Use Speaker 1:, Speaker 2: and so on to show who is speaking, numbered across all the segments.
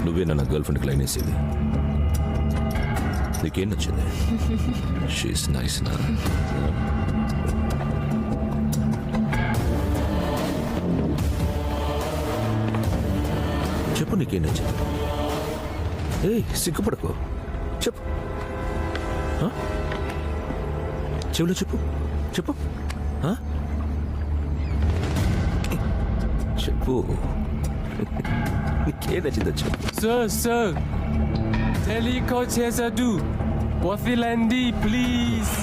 Speaker 1: నువ్వే నా గర్ల్ ఫ్రెండ్కి లైన్ వేసేది. నీకేం నచ్చింది? షీస్ నైస్ నా. చెప్పు నీకేం నచ్చింది? సిగ్గుపడకు, చెప్పు. చెవులో చెప్పు, చెప్పు, చెప్పు. నీకేం నచ్చిందో చెప్పు.
Speaker 2: సార్ తెలియకొచ్చేసాడు. వదిలండి ప్లీజ్.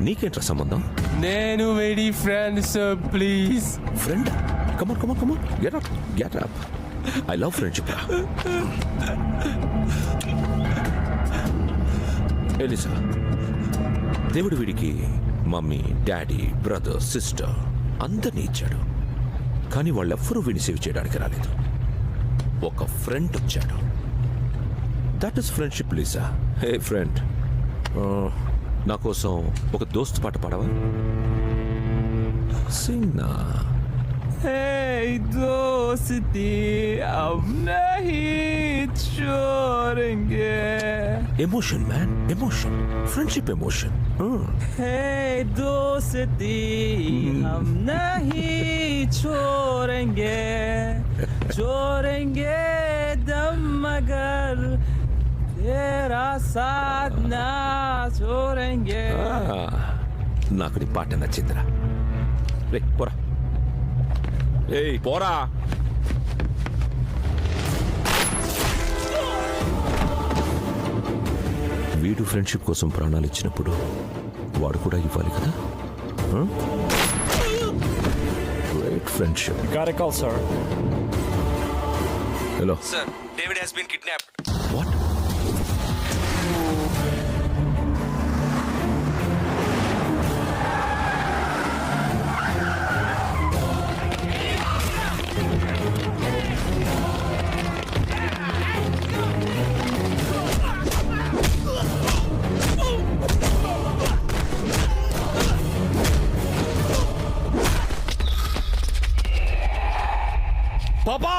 Speaker 1: నీకేంట్రా సంబంధం?
Speaker 2: నేను very friend sir, please.
Speaker 1: Friend? Come on come on come on, get up, get up. I love friendship. ELISA, దేవుడు వీడికి మమ్మీ, డాడీ, బ్రదర్, సిస్టర్ అందరినీ ఇచ్చాడు. కానీ వాళ్ళెవ్వరూ వీడిని సేవ్ చేయడానికి రాలేదు. ఒక ఫ్రెండ్ వచ్చాడు. That is friendship Lisa. Hey friend, నా కోసం ఒక దోస్త్ పాట పాడవా? సింగ్ నా.
Speaker 2: Hey दोस्ती अब नहीं छोड़ेंगे.
Speaker 1: Emotion man, emotion. Friendship emotion.
Speaker 2: Hey दोस्ती हम नहीं छोड़ेंगे. छोड़ेंगे दम मगर तेरा साथ ना छोड़ेंगे.
Speaker 1: నాకు నీ పాట నచ్చిందిరా. రే పోరా, ఏయ్ పోరా. వీడు ఫ్రెండ్షిప్ కోసం ప్రాణాలు ఇచ్చినప్పుడు వాడు కూడా ఇవ్వాలి కదా. Great friendship.
Speaker 3: Got a call, sir.
Speaker 1: Hello
Speaker 4: Sir, David has been kidnapped.
Speaker 1: What?
Speaker 4: Papa!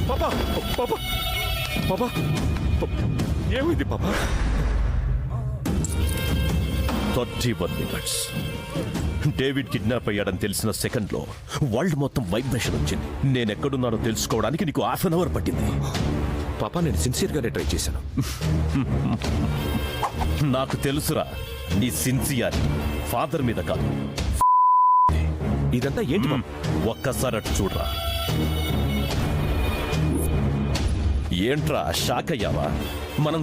Speaker 1: పాపా, పాపా, పాపా, ఏమైంది పాపా?
Speaker 5: 31 minutes. డేవిడ్ కిడ్నాప్ అయ్యాడని తెలిసిన సెకండ్లో వరల్డ్ మొత్తం వైబ్రేషన్ వచ్చింది. నేనెక్కడున్నానో తెలుసుకోవడానికి నీకు హాఫ్ అన్ అవర్ పట్టింది.
Speaker 1: పాపా, నేను సిన్సియర్గానే ట్రై చేశాను.
Speaker 5: నాకు తెలుసురా నీ సిన్సియర్ ఫాదర్ మీద కాదు.
Speaker 1: ఇదంతా ఏంటి?
Speaker 5: ఒక్కసారి అటు చూడరా. ఏంట్రా షాక్ అయ్యావా? మనం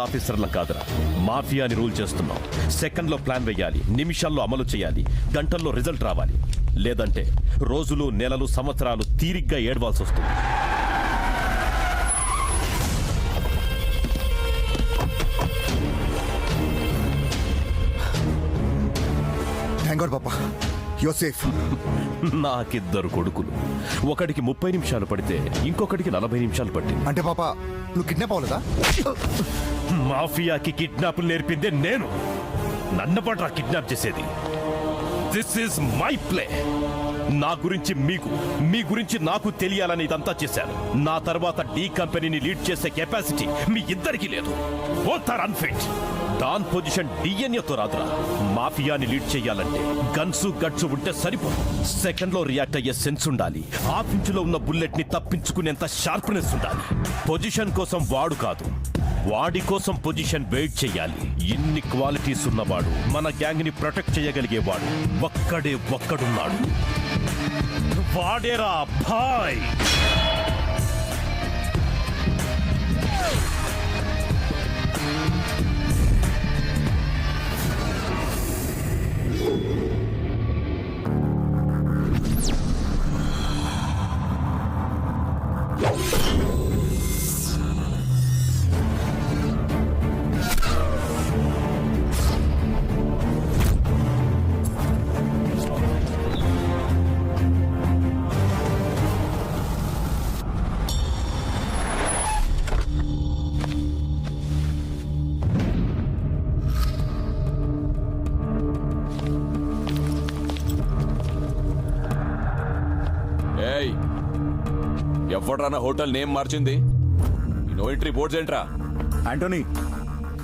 Speaker 5: ఆఫీసర్లం కాదురా, మాఫియాని రూల్ చేస్తున్నాం. సెకండ్లో ప్లాన్ వేయాలి, నిమిషాల్లో అమలు చేయాలి, గంటల్లో రిజల్ట్ రావాలి. లేదంటే రోజులు, నెలలు, సంవత్సరాలు తీరిగ్గా ఏడవాల్సి వస్తుంది.
Speaker 6: థాంక్ గాడ్ పాపా, యు ఆర్ సేఫ్.
Speaker 5: నాకిద్దరు కొడుకులు. ఒకడికి 30 నిమిషాలు పడితే ఇంకొకడికి 40 నిమిషాలు పట్టింది.
Speaker 6: అంటే పాపా నువ్వు కిడ్నాప్ అవ్వలేదా?
Speaker 5: మాఫియాకి కిడ్నాపులు నేర్పిందే నేను. నన్ను పట్రా కిడ్నాప్ చేసేది. This is my play. నా గురించి మీకు, మీ గురించి నాకు తెలియాలని ఇదంతా చేశాను. నా తర్వాత డీ కంపెనీని లీడ్ చేసే కెపాసిటీ మీ ఇద్దరికీ లేదు. Both are unfit. Don position డిఎన్ఏతో రాదురా. మాఫియాని లీడ్ చేయాలంటే గన్సు గట్సు ఉంటే సరిపోదు. సెకండ్ లో రియాక్ట్ అయ్యే సెన్స్ ఉండాలి. హాఫ్ ఇంచులో ఉన్న బుల్లెట్ ని తప్పించుకునేంత షార్ప్నెస్ ఉండాలి. పొజిషన్ కోసం వాడు కాదు, వాడి కోసం పొజిషన్ వెయిట్ చేయాలి. ఇన్ని క్వాలిటీస్ ఉన్నవాడు, మన గ్యాంగ్ ని ప్రొటెక్ట్ చేయగలిగేవాడు ఒక్కడున్నాడు. వాడేరా భాయ్.
Speaker 3: ఎవడన్నా హోటల్ నేమ్ మార్చింది? నో ఎంట్రీ బోర్డ్స్ ఏంట్రా?
Speaker 7: యాంటోనీ,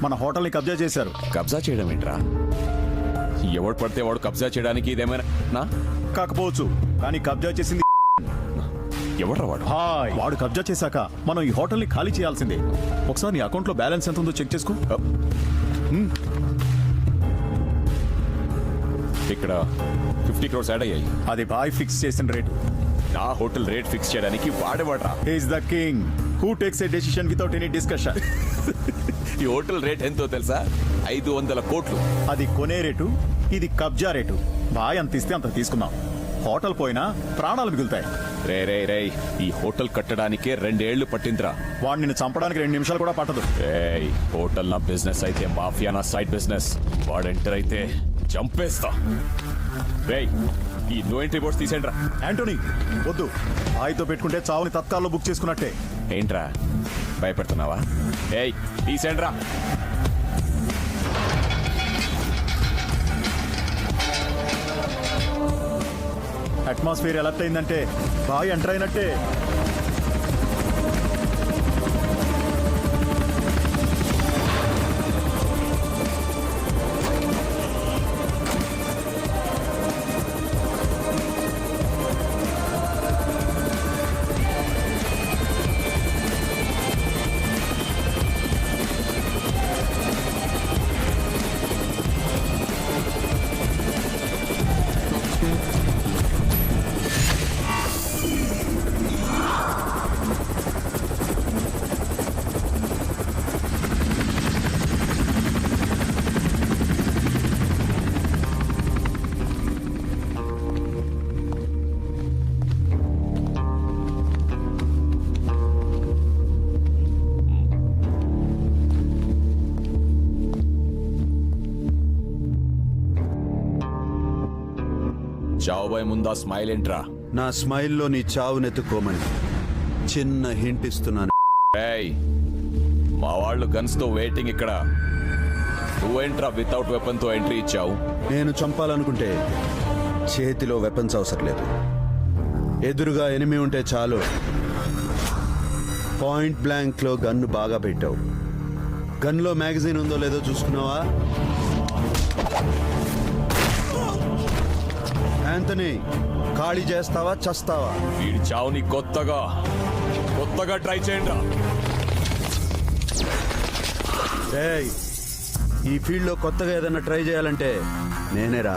Speaker 7: మన హోటల్ని కబ్జా చేశారు.
Speaker 3: కబ్జా చేయడం ఏంట్రా? ఎవడు పడితే వాడు కబ్జా చేయడానికి ఇదేమైనా నా?
Speaker 7: కాకపోవచ్చు, కానీ కబ్జా చేసింది
Speaker 3: ఎవడ్రా వాడు?
Speaker 7: వాడు కబ్జా చేశాక మనం ఈ హోటల్ని ఖాళీ చేయాల్సిందే. ఒకసారి నీ అకౌంట్లో బ్యాలెన్స్ ఎంత ఉందో చెక్ చేసుకో.
Speaker 3: ఇక్కడ 50 crores యాడ్ అయ్యాయి.
Speaker 7: అది బాయ్ ఫిక్స్ చేసిన రేటు.
Speaker 3: నా హోటల్ రేట్ ఫిక్స్ చేయడానికి వాడేవాడ్రా?
Speaker 7: Is the king who takes a decision without any discussion.
Speaker 3: ఈ హోటల్ రేట్ ఎంతో తెలుసా? 500 కోట్లు.
Speaker 7: అది కొనే రేటు, ఇది కబ్జా రేటు. బాయ్ అంత ఇస్తే అంత తీసుకుందాం. హోటల్ పోయినా ప్రాణాలు మిగులుతాయి.
Speaker 3: రే ఈ హోటల్ కట్టడానికే 2 ఏళ్లు పట్టిందిరా.
Speaker 7: వాడు నిన్ను చంపడానికి 2 నిమిషాలు కూడా పట్టదు.
Speaker 3: హోటల్ నా బిజినెస్ అయితే, మాఫియా నా సైడ్ బిజినెస్. వాడు ఎంటర్ అయితే చంపేస్తా. రేయ్, ఈ నో ఎంట్రీ బోర్డ్స్ తీసేయండిరా.
Speaker 7: యాంటోనీ, వద్దు. బాయ్తో పెట్టుకుంటే చావుని తత్కాల్లో బుక్ చేసుకున్నట్టే.
Speaker 3: ఏంట్రా భయపెడుతున్నావా? తీసేయండిరా.
Speaker 7: అట్మాస్ఫియర్ ఎలర్ట్ అయిందంటే బాయ్ ఎంటర్ అయినట్టే.
Speaker 3: చావుబాయ్ ముందా స్మైల్ ఏంట్రా?
Speaker 8: నా స్మైల్లో నీ చావునెత్తుకోమని చిన్న హింట్ ఇస్తున్నాను.
Speaker 3: మా వాళ్ళు గన్స్ తో వెయిటింగ్ ఇక్కడ. నువ్వేంట్రా వితౌట్ వెపన్ తో ఎంట్రీ ఇచ్చావు?
Speaker 8: నేను చంపాలనుకుంటే చేతిలో వెపన్స్ అవసరం లేదు. ఎదురుగా ఎనిమి ఉంటే చాలు. పాయింట్ బ్లాంక్ లో గన్ను బాగా పెట్టావు. గన్లో మ్యాగజైన్ ఉందో లేదో చూసుకున్నావా? యాంటనీ, ఖాళీ చేస్తావా చస్తావా?
Speaker 3: వీడి చావుని కొత్తగా ట్రై చేయండిరా.
Speaker 8: ఈ ఫీల్డ్ లో కొత్తగా ఏదైనా ట్రై చేయాలంటే నేనేరా.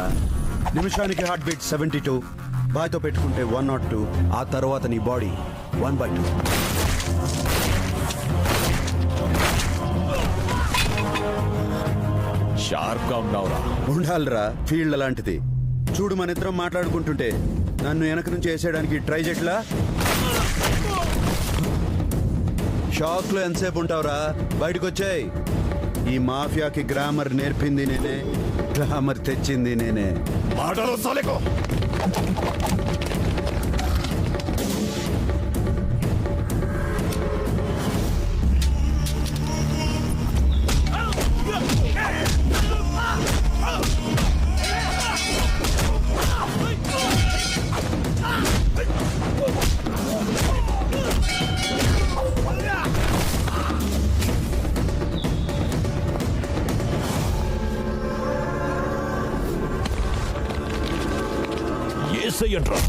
Speaker 8: నిమిషానికి హార్ట్ బీట్ 72, బాయ్తో పెట్టుకుంటే 102, ఆ తర్వాత నీ బాడీ 1/2.
Speaker 3: షార్ప్ గా ఉన్నావురా.
Speaker 8: ఉండాలిరా, ఫీల్డ్ అలాంటిది. చూడు, మన ఇద్దరం మాట్లాడుకుంటుంటే నన్ను వెనక నుంచి వేసేయడానికి ట్రై చేయట్లా. షాక్ లో ఎంతసేపు ఉంటావురా? బయటకు వచ్చాయి. ఈ మాఫియాకి గ్రామర్ నేర్పింది నేనే, గ్లామర్ తెచ్చింది నేనే.
Speaker 5: మాటలో సాలేకో. ఏసయ్యంట్రా.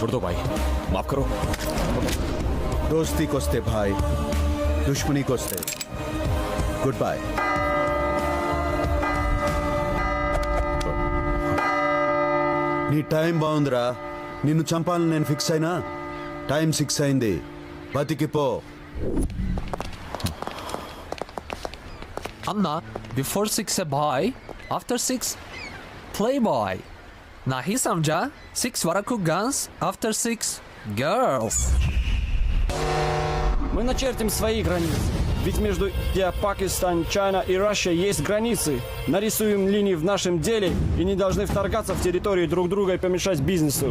Speaker 5: छोड़ दो भाई, माफ करो.
Speaker 8: दोस्तीకి వస్తే భాయ్, దుష్మనీకి వస్తే గుడ్ బై. నీ టైం బాగుందిరా. నిన్ను చంపాలని నేను ఫిక్స్ అయినా టైం 6 అయింది. బతికిపో.
Speaker 2: Anna, before 6 a boy, after 6 playboy. Nahi samjha? 6 varaku guns, after 6 girls.
Speaker 9: Мы начертим свои границы. Ведь между Индия, Пакистан, Чайна и Россия есть границы. Нарисуем линии в нашем деле и не должны вторгаться в территорию друг друга и помешать бизнесу.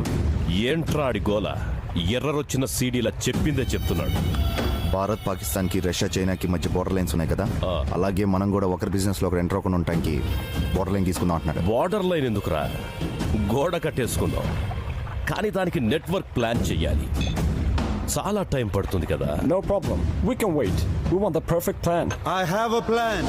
Speaker 5: ఏంట్రాడి గోల ఎర్రరొచ్చిన సీడీలా చెప్పిందే చెప్తున్నాడు.
Speaker 6: భారత్ పాకిస్తాన్ కి రష్యా చైనాకి మధ్య బోర్డర్ లైన్స్ ఉన్నాయి కదా, అలాగే మనం కూడా ఒకరి బిజినెస్ లో ఒకరు ఎంటర్ అవ్వకుండా ఉండటానికి బోర్డర్ లైన్ తీసుకుందాం అంటున్నాడు.
Speaker 5: బార్డర్ లైన్ ఎందుకురా, గోడ కట్టేసుకుందాం. కానీ దానికి నెట్వర్క్ ప్లాన్ చెయ్యాలి. చాలా టైం పడుతుంది కదా.
Speaker 9: No problem. We can wait. We want the perfect plan.
Speaker 8: I have a plan.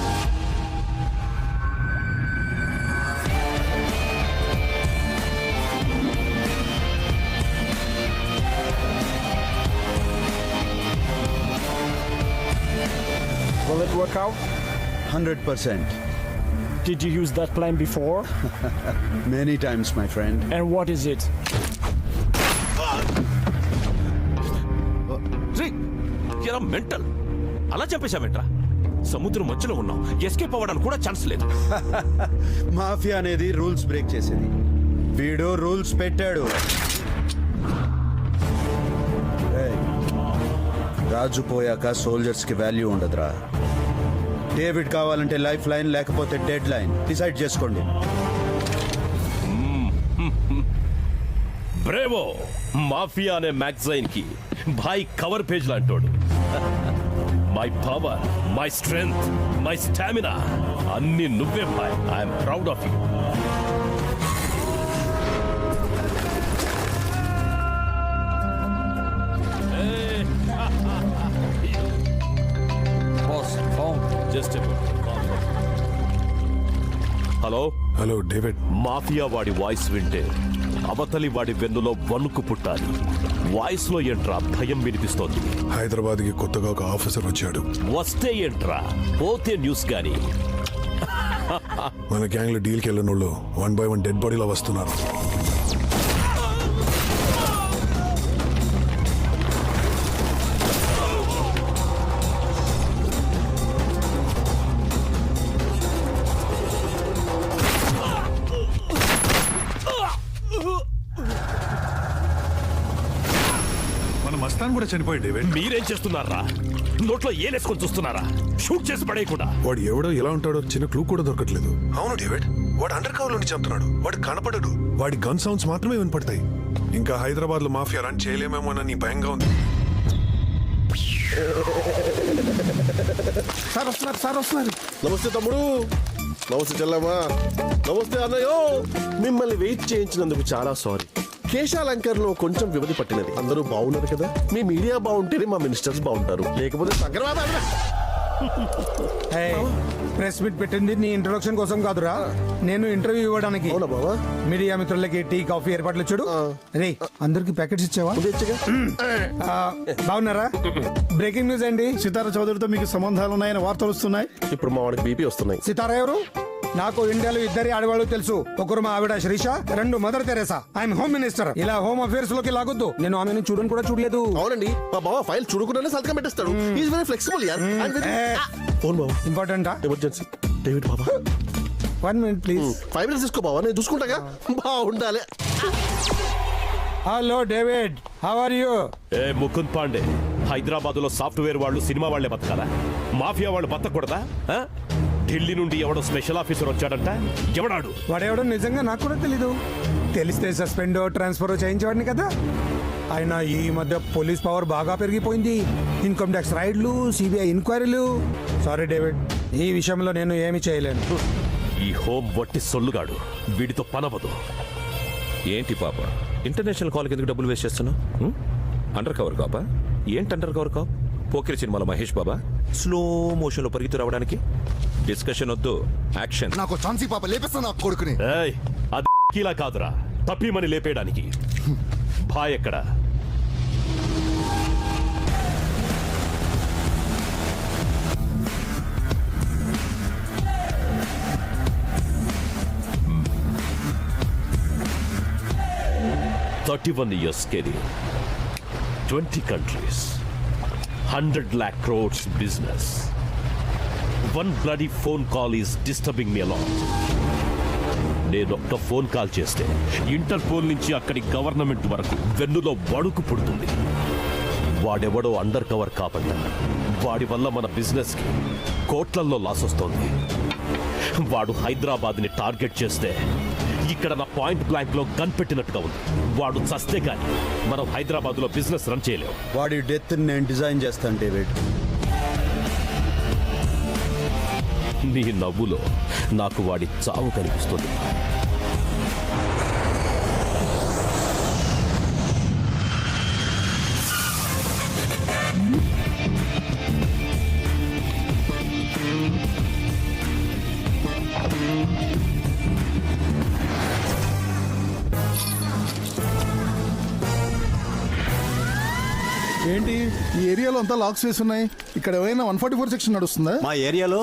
Speaker 9: Will it work out?
Speaker 8: 100%.
Speaker 9: Did you use that plan before?
Speaker 8: Many times, my friend.
Speaker 9: And what is it?
Speaker 1: ఎరా mental, అలా చంపేశావేంట్రా? సముద్రం మధ్యలో ఉన్నాం, escape అవ్వడానికి కూడా chance లేదు.
Speaker 8: Mafia అనేది rules break చేసేది. వీడు రూల్స్ పెట్టాడు. ఏయ్, రాజు పోయాక సోల్జర్స్ కి వాల్యూ ఉండదురా. డేవిడ్ కావాలంటే లైఫ్ లైన్, లేకపోతే డెడ్ లైన్. డిసైడ్ చేసుకోండి.
Speaker 5: బ్రేవో మాఫియా అనే మ్యాగజైన్ కి భాయ్ కవర్ పేజ్ లాంటోడు. My power, my strength, my stamina అన్ని నువ్వే భాయ్. I'm proud of you.
Speaker 2: Boss, phone.
Speaker 5: Just hello
Speaker 10: hello David.
Speaker 5: Mafia వాడి వాయిస్ వింటే అవతలి వాడి వెన్నులో వణుకు పుట్టాలి. వాయిస్ లో ఏంట్రా భయం వినిపిస్తోంది?
Speaker 10: హైదరాబాద్ కి కొత్తగా ఒక ఆఫీసర్ వచ్చాడు.
Speaker 5: వస్తే ఏంట్రా, పోతే న్యూస్ గాని.
Speaker 10: మన గ్యాంగ్ లో డీల్ కి వెళ్ళిన వాళ్ళు 1 by 1 డెడ్ బాడీలో వస్తున్నారు. మస్తాన్ కూడా చనిపోయాడు డేవిడ్.
Speaker 5: మీరేం చేస్తున్నారా? నోట్లో ఏలేసుకొని చూస్తున్నారా? షూట్ చేసి పడేయకుండా.
Speaker 10: వాడు ఎవడో ఎలా ఉంటాడో చిన్న క్లూ కూడా దొరకట్లేదు. అవును డేవిడ్, వాడు అండర్ కవర్ నుండి చెప్తున్నాడు. వాడు కనపడడు. వాడి గన్ సౌండ్స్ మాత్రమే వినపడతాయి. ఇంకా హైదరాబాద్ లో మాఫియా రన్ చేయలేమేమోనని భయంగా ఉంది.
Speaker 7: సార్ వస్తున్నారు, సార్ వస్తున్నారు.
Speaker 11: నమస్తే తమ్ముడు. నమస్తే చెల్లమ్మా. నమస్తే అన్నయ్యో. మిమ్మల్ని వెయిట్ చేయించినందుకు చాలా సారీ. కేశాలంకర్లో కొంచెం వ్యవధి పట్టినది. అందరూ బాగున్నారు కదా? మీ మీడియా బాగుంటేనే మా మినిస్టర్స్ బాగుంటారు, లేకపోతే
Speaker 12: ప్రెస్ మీట్ పెట్టింది నీ ఇంట్రొడక్షన్ కోసం కాదురా, నేను ఇంటర్వ్యూ ఇవ్వడానికి.
Speaker 11: అవునా బావా?
Speaker 12: మీడియా మిత్రులకి టీ కాఫీ ఏర్పాట్లు చూడు. రే అందరికి ప్యాకెట్స్ ఇచ్చావా? బాగున్నారా? బ్రేకింగ్ న్యూస్ అండి,
Speaker 7: సితారా చౌదరితో మీకు సంబంధాలు ఉన్నాయని వార్తలు వస్తున్నాయి.
Speaker 11: ఇప్పుడు మా వాడికి బీపీ వస్తున్నాయి.
Speaker 12: సితారా ఎవరు? నాకు ఇండియాలో ఇద్దరి ఆడవాళ్ళు తెలుసు. ఒకరు మా ఆవిడ శ్రీష, రెండు mother Teresa. I'm home minister. ఇలా హోమ్ అఫేర్స్ లోకి లాగొద్దు. నేను ఆమెను చూడని కూడా చూడలేదు.
Speaker 11: అవునండి, మా బావ ఫైల్ చూడకుండానే సంతకం పెట్టేస్తాడు. ఈజ్ వెరీ ఫ్లెక్సిబుల్ యార్. ఫోన్ బావ
Speaker 12: ఇంపార్టెంటా?
Speaker 11: ఎమర్జెన్సీ. డేవిడ్ బాబా
Speaker 12: 1 minute ప్లీజ్.
Speaker 11: 5 minutes తీసుకో బావా, నేను చూసుకుంటాగా. బాగుండాలి.
Speaker 12: Hello David, how are you?
Speaker 5: ఏ ముకుంద్ పాండే, హైదరాబాద్ లో సాఫ్ట్వేర్ వాళ్ళు సినిమా వాళ్లే బతకాలా? మాఫియా వాళ్ళు బతకూడదా? ఢిల్లీ నుండి ఎవడో స్పెషల్ ఆఫీసర్ వచ్చాడంట. ఎవడాడు?
Speaker 12: వాడెవడో నిజంగా నాకు కూడా తెలీదు. తెలిస్తే సస్పెండ్ ట్రాన్స్ఫర్ చేయించేవాడిని కదా. అయినా ఈ మధ్య పోలీస్ పవర్ బాగా పెరిగిపోయింది. ఇన్కమ్ ట్యాక్స్ రైడ్లు, సిబిఐ ఎంక్వైరీలు. సారీ డేవిడ్, ఈ విషయంలో నేను ఏమి చేయలేను.
Speaker 5: ఈ హోమ్ వట్టి సొల్లుగాడు, వీడితో పనవదు.
Speaker 1: ఏంటి పాప, ఇంటర్నేషనల్ కాల్కి ఎందుకు డబ్బులు వేస్ట్ చేస్తున్నావు? అండర్ కవర్ కాపా? ఏంటి అండర్ కవర్ కాప్? పోకిరి సినిమాలో మహేష్ బాబా స్లో మోషన్ లో పరిగెత్తు రావడానికి? డిస్కషన్ వద్దు, యాక్షన్.
Speaker 6: నాకు ఛాన్సీ పాప లేపిస్తాను నా కొడుకుని.
Speaker 5: ఏయ్, అది ఇలా కాదురా, తప్పిమని లేపేయడానికి. భాయ్ ఎక్కడ? $31 years career, 20 countries, 100 lakh crores business. One bloody phone call is disturbing me a lot. నేను ఒక్క ఫోన్ కాల్ చేస్తే ఇంటర్పోల్ నుంచి అక్కడి గవర్నమెంట్ వరకు వెన్నులో వణుకు పుడుతుంది. వాడెవడో అండర్ కవర్ కాబట్టి వాడి వల్ల మన బిజినెస్ కి కోట్లల్లో లాస్ వస్తుంది. వాడు హైదరాబాద్ని టార్గెట్ చేస్తే ఇక్కడ నా పాయింట్ బ్లాంక్ లో గన్ పెట్టినట్టుగా ఉంది. వాడు చస్తే గాని మనం హైదరాబాద్ లో బిజినెస్ రన్ చేయలేము.
Speaker 8: వాడి డెత్ నేను డిజైన్ చేస్తాను డేవిడ్.
Speaker 5: నీ నవ్వులో నాకు వాడి చావు కనిపిస్తుంది.
Speaker 13: ఏంటి ఈ ఏరియాలో అంతా లాక్స్ వేసి ఉన్నాయి. ఇక్కడ ఏమైనా 144 సెక్షన్ నడుస్తుందా?
Speaker 8: మా ఏరియాలో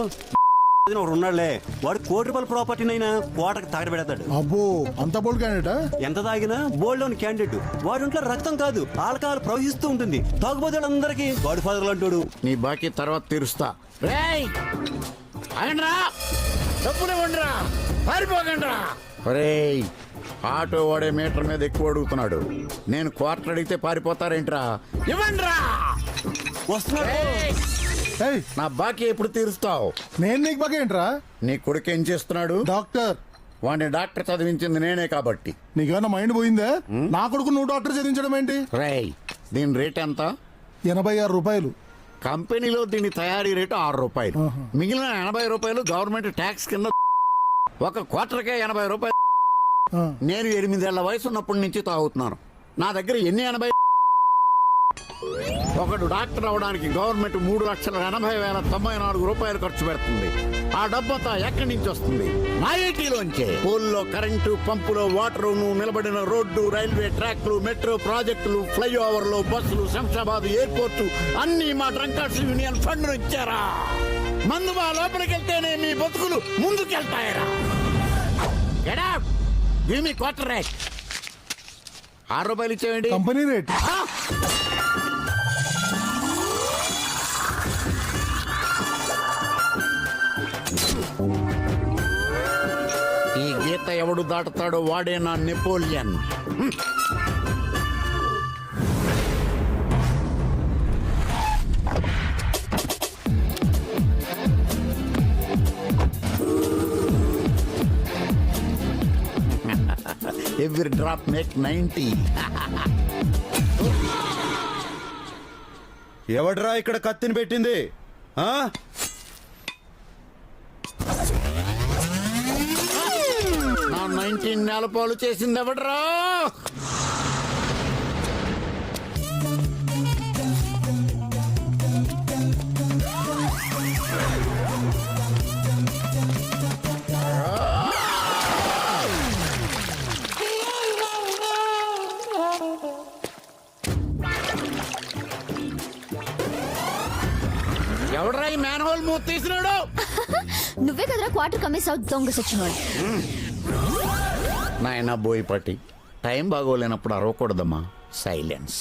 Speaker 8: ఒకడు ఉన్నాడులే, వాడు ₹1 ప్రాపర్టీనైనా కోటకు తగడబెడతాడు.
Speaker 13: అబ్బో, అంత బోల్డ్ క్యాండిడేటా?
Speaker 8: ఎంత తాగినా బోల్డ్ లోని క్యాండిడేట్. వాడింట్లో రక్తం కాదు, ఆల్కహాల్ ప్రవహిస్తూ ఉంటుంది. తాగుబోతే అందరికి వాడి ఫాదర్ అంటాడు.
Speaker 6: నీ బాకీ తర్వాత తీరుస్తా. రేయ్, ఆటో వాడే మీటర్ మీద ఎక్కువ అడుగుతున్నాడు. నేను క్వార్టర్ అడిగితే పారిపోతారేంట్రా? ఇవ్వండిరా.
Speaker 8: వస్తున్నాడు.
Speaker 6: నా బాకీ ఎప్పుడు తీరుస్తావు?
Speaker 13: నేను నీకు బాగా ఏంట్రా?
Speaker 6: నీ కొడుకు ఏం చేస్తున్నాడు?
Speaker 13: డాక్టర్.
Speaker 6: వాడిని డాక్టర్ చదివించింది నేనే కాబట్టి.
Speaker 13: నీకేమైనా మైండ్ పోయిందా? నా కొడుకు నువ్వు డాక్టర్ చదివించడం ఏంటి?
Speaker 6: రేయ్, దీని రేట్ ఎంత?
Speaker 13: ₹86.
Speaker 6: కంపెనీలో దీని తయారీ రేటు ₹6. మిగిలిన ₹80 గవర్నమెంట్ ట్యాక్స్ కింద. ఒక క్వార్టర్కే ₹80. నేను 8 ఏళ్ల వయసు ఉన్నప్పటి నుంచి తాగుతున్నాను. నా దగ్గర ఎన్ని 80? ఒకడు డాక్టర్ అవడానికి గవర్నమెంట్ ₹3,80,094 ఖర్చు పెడుతుంది. ఆ డబ్బంతా ఎక్కడి నుంచి వస్తుంది? నా ఐటీలోంచే. పోల్లో కరెంటు, పంపులో వాటరు, నువ్వు నిలబడిన రోడ్డు, రైల్వే ట్రాక్లు, మెట్రో ప్రాజెక్టులు, ఫ్లైఓవర్లు, బస్సులు, శంషాబాద్ ఎయిర్పోర్టు అన్ని మా డ్రంకర్స్ యూనియన్ ఫండ్ ఇచ్చారా? మందు మా లోపలికి వెళ్తేనే మీ బతుకులు ముందుకెళ్తాయరా. మీ క్వార్టర్ రేట్ ₹6 ఇచ్చేయండి.
Speaker 13: Company rate.
Speaker 6: ఈ గీత ఎవడు దాటుతాడో వాడే నా నెపోలియన్. Every drop make 90.
Speaker 8: ఎవడ్రా ఇక్కడ కత్తిని పెట్టింది?
Speaker 6: నా 19 నేలపాలు చేసింది ఎవడ్రా? ఎవడ్రా ఈ మ్యాన్ హోల్ మూత తీసినాడు?
Speaker 14: నువ్వే కదరా క్వార్టర్ కమ్మేసావు, దొంగ సచ్చినోడు.
Speaker 6: నాయనా బోయపాటి, టైం బాగోలేనప్పుడు అరవకూడదమ్మా. సైలెన్స్.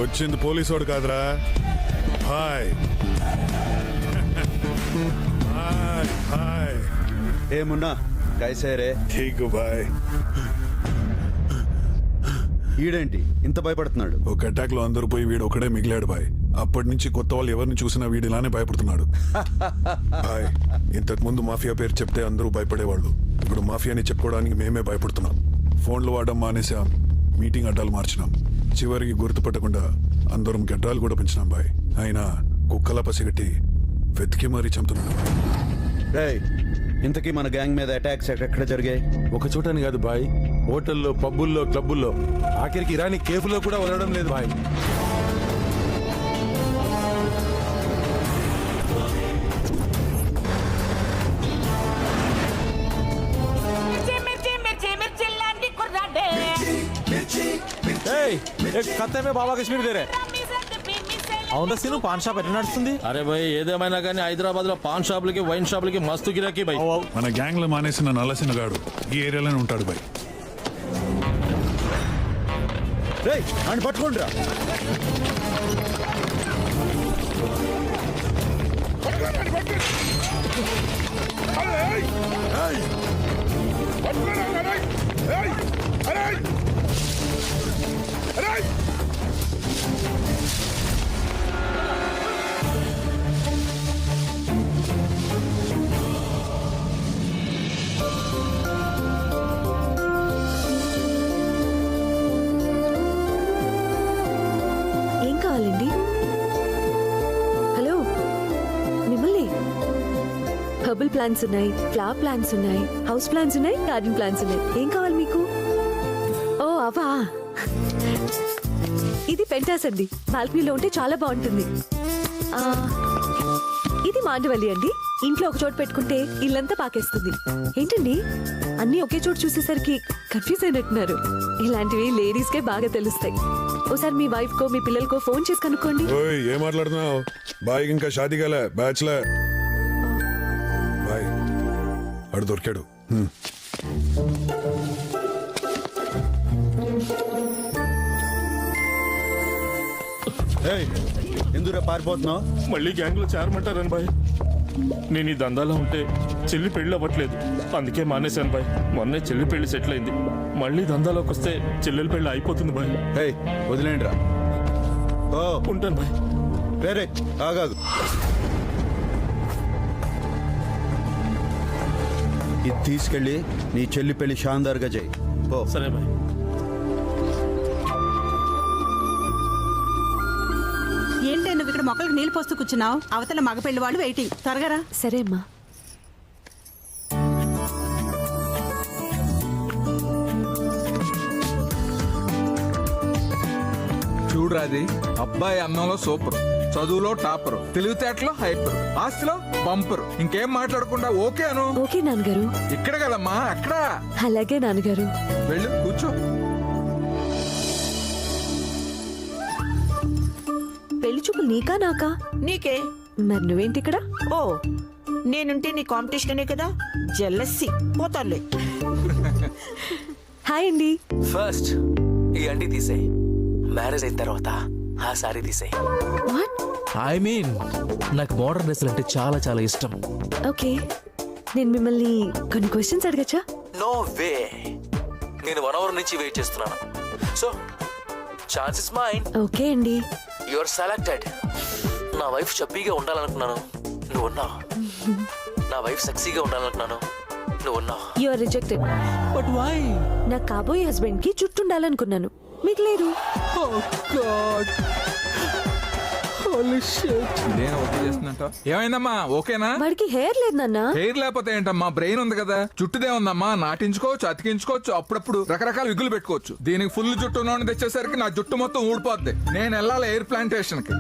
Speaker 10: వచ్చింది పోలీసు వాడు కాదురా. Hi hi hi.
Speaker 8: ఏమున్నా కైసేరే?
Speaker 10: ఠీక్ బాయ్.
Speaker 8: ఈడేంటి ఇంత భయపడుతున్నాడు?
Speaker 10: ఒక అటాక్ లో అందరూ పోయి వీడు ఒకడే మిగిలాడు బాయ్. అప్పటి నుంచి కొత్త వాళ్ళు ఎవరిని చూసినా వీడు ఇలానే భయపడుతున్నాడు. బాయ్, ఇంతకు ముందు మాఫియా పేరు చెప్తే అందరూ భయపడేవాళ్ళు. ఇప్పుడు మాఫియాని చెప్పుకోవడానికి మేమే భయపడుతున్నాం. ఫోన్లు వాడడం మానేసాం, మీటింగ్ అడ్డాలు మార్చినాం. చివరికి గుర్తుపట్టకుండా అందరం గడ్డాలు కూడా పెంచినాం బాయ్. అయినా కుక్కల పసిగట్టి వెతికి మరీ చంపుతున్నాం.
Speaker 8: ఇంతకీ మన గ్యాంగ్ మీద అటాక్స్ ఎక్కడ జరిగాయి?
Speaker 15: ఒక చోటని కాదు బాయ్, హోటల్లో, పబ్బుల్లో, క్లబ్బుల్లో, ఆఖరికి ఇరానీ కేఫ్లో కూడా వదలడం లేదు బాయ్. कत्ते में बाबा कश्मीर दे रहे
Speaker 16: అవును సీను పాన్ షాప్ ఎట్లా నడుస్తుంది?
Speaker 5: అరే భయ్ ఏదేమైనా కానీ హైదరాబాద్ లో పాన్ షాపులకి వైన్ షాపులకి మస్తు గిరాకీ భయ్.
Speaker 10: మన గ్యాంగ్ లో మానేసిన నల్లసిన గాడు ఈ ఏరియాలోనే ఉంటాడు బాయ్.
Speaker 8: రేయ్ అని పట్టుకోండి రా.
Speaker 14: ఏం కావాలండి? హలో, మిమ్మల్ని. హెర్బల్ ప్లాంట్స్ ఉన్నాయి, ఫ్లవర్ ప్లాంట్స్ ఉన్నాయి, హౌస్ ప్లాంట్స్ ఉన్నాయి, గార్డెన్ ప్లాంట్స్ ఉన్నాయి. ఏం కావాలి మీకు? ఓ అవా, ఇది పెంటాస్ అండి. బాల్కనీలో ఉంటే చాలా బాగుంటుంది. ఆ, ఇది మాండవల్లి అండి. ఇంట్లో ఒక చోటు పెట్టుకుంటే ఇల్లంతా పాకేస్తుంది. ఏంటండి అన్నీ ఒకే చోటు చూసేసరికి కన్ఫ్యూజ్ అయినట్టున్నారు. ఇలాంటివి లేడీస్ కే బాగా తెలుస్తాయి. ఓసారి మీ వైఫ్ కో మీ పిల్లలకో ఫోన్ చేసి కనుక్కోండి.
Speaker 10: ఓయ్ ఏం మాట్లాడుతున్నావు బాయ్? ఇంకా షాదీ కాలే, బ్యాచ్లర్ బాయ్. అడు దొరికాడు.
Speaker 8: ఎందుకు పారిపోతున్నావు?
Speaker 5: మళ్ళీ గ్యాంగ్ లో చేరమంటారని బాయ్. నేను ఈ దందాలో ఉంటే చెల్లి పెళ్లి అవ్వట్లేదు, అందుకే మానేశాను బాయ్. మొన్నే చెల్లి పెళ్లి సెటిల్ అయింది. మళ్ళీ దందాలోకి వస్తే చెల్లెల పెళ్లి అయిపోతుంది బాయ్.
Speaker 8: వదిలేండి రా. ఓ
Speaker 5: ఉంటాను బాయ్.
Speaker 8: వేరే ఆగాదు. ఇది తీసుకెళ్ళి నీ చెల్లి పెళ్లి షాందార్గా చేయి. ఓ
Speaker 5: సరే బాయ్.
Speaker 17: ఏంటి నువ్వు ఇక్కడ మొక్కలకు నీళ్ళు పోస్తూ కూర్చున్నావు? అవతల మగ పెళ్లి వాళ్ళు వెయిటింగ్. త్వరగా రా.
Speaker 14: సరే అమ్మా.
Speaker 18: చూడరాది, అబ్బాయి అన్నంలో సూపర్, చదువులో టాపర్, తెలివితేటలో హైపర్, ఆస్తిలో బంపర్. ఇంకేం మాట్లాడకుండా ఓకే అను.
Speaker 14: ఓకే నాన్నగారు.
Speaker 18: ఇక్కడ కదమ్మా, అక్కడ.
Speaker 14: అలాగే నాన్నగారు.
Speaker 18: వెళ్ళు కూర్చో.
Speaker 14: పెళ్లి చూపులు నీకా నాకా?
Speaker 17: నీకే.
Speaker 14: మరి నువ్వేంటి ఇక్కడ?
Speaker 17: ఓ, నేనుంటే నీ కాంపిటీషనే కదా. జెల్లసి పోతాలే.
Speaker 14: హాయ్ అండి.
Speaker 16: ఫస్ట్ ఈ అండి తీసేయ్, మ్యారేజ్ అయిన తర్వాత ఆ సారీ తీసేయ్. ఐ మీన్ నాకు మోడర్న్ డ్రెస్సులు అంటే చాలా చాలా ఇష్టం.
Speaker 14: ఓకే, నేను మిమ్మల్ని కొన్ని క్వశ్చన్స్ అడగచ్చా?
Speaker 16: నో వే, నేను 1 hour నుంచి వెయిట్ చేస్తున్నాను. So chance is mine.
Speaker 14: Okay అండి.
Speaker 16: You are selected. నా వైఫ్ చప్పీగా ఉండాలనుకున్నాను, నువ్వు ఉన్నావు. నా వైఫ్ సెక్సీగా ఉండాలనుకున్నాను, నువ్వు ఉన్నావు.
Speaker 14: You are rejected.
Speaker 16: But why?
Speaker 14: నా కాబోయే హస్బెండ్ కి జుట్టు ఉండాలనుకున్నాను, మీకు లేదు.
Speaker 16: Oh God, holy shit.
Speaker 18: నేను ఓకే చేస్తున్నట్ట. ఏమైందమ్మా, ఓకేనా?
Speaker 14: వాడికి హెయిర్ లేదు నాన్న.
Speaker 18: హెయిర్ లేకపోతే ఏంటమ్మా, బ్రెయిన్ ఉంది కదా. జుట్టుదే ఉందమ్మా, నాటించుకోవచ్చు, అతికించుకోవచ్చు, అప్పుడప్పుడు రకరకాల విగులు పెట్టుకోవచ్చు. దీనికి ఫుల్ జుట్టు ఉన్నోడిని తెచ్చేసరికి నా జుట్టు మొత్తం ఊడిపోద్ది. నేను వెళ్ళాలి ఎయిర్ ప్లాంటేషన్ కి.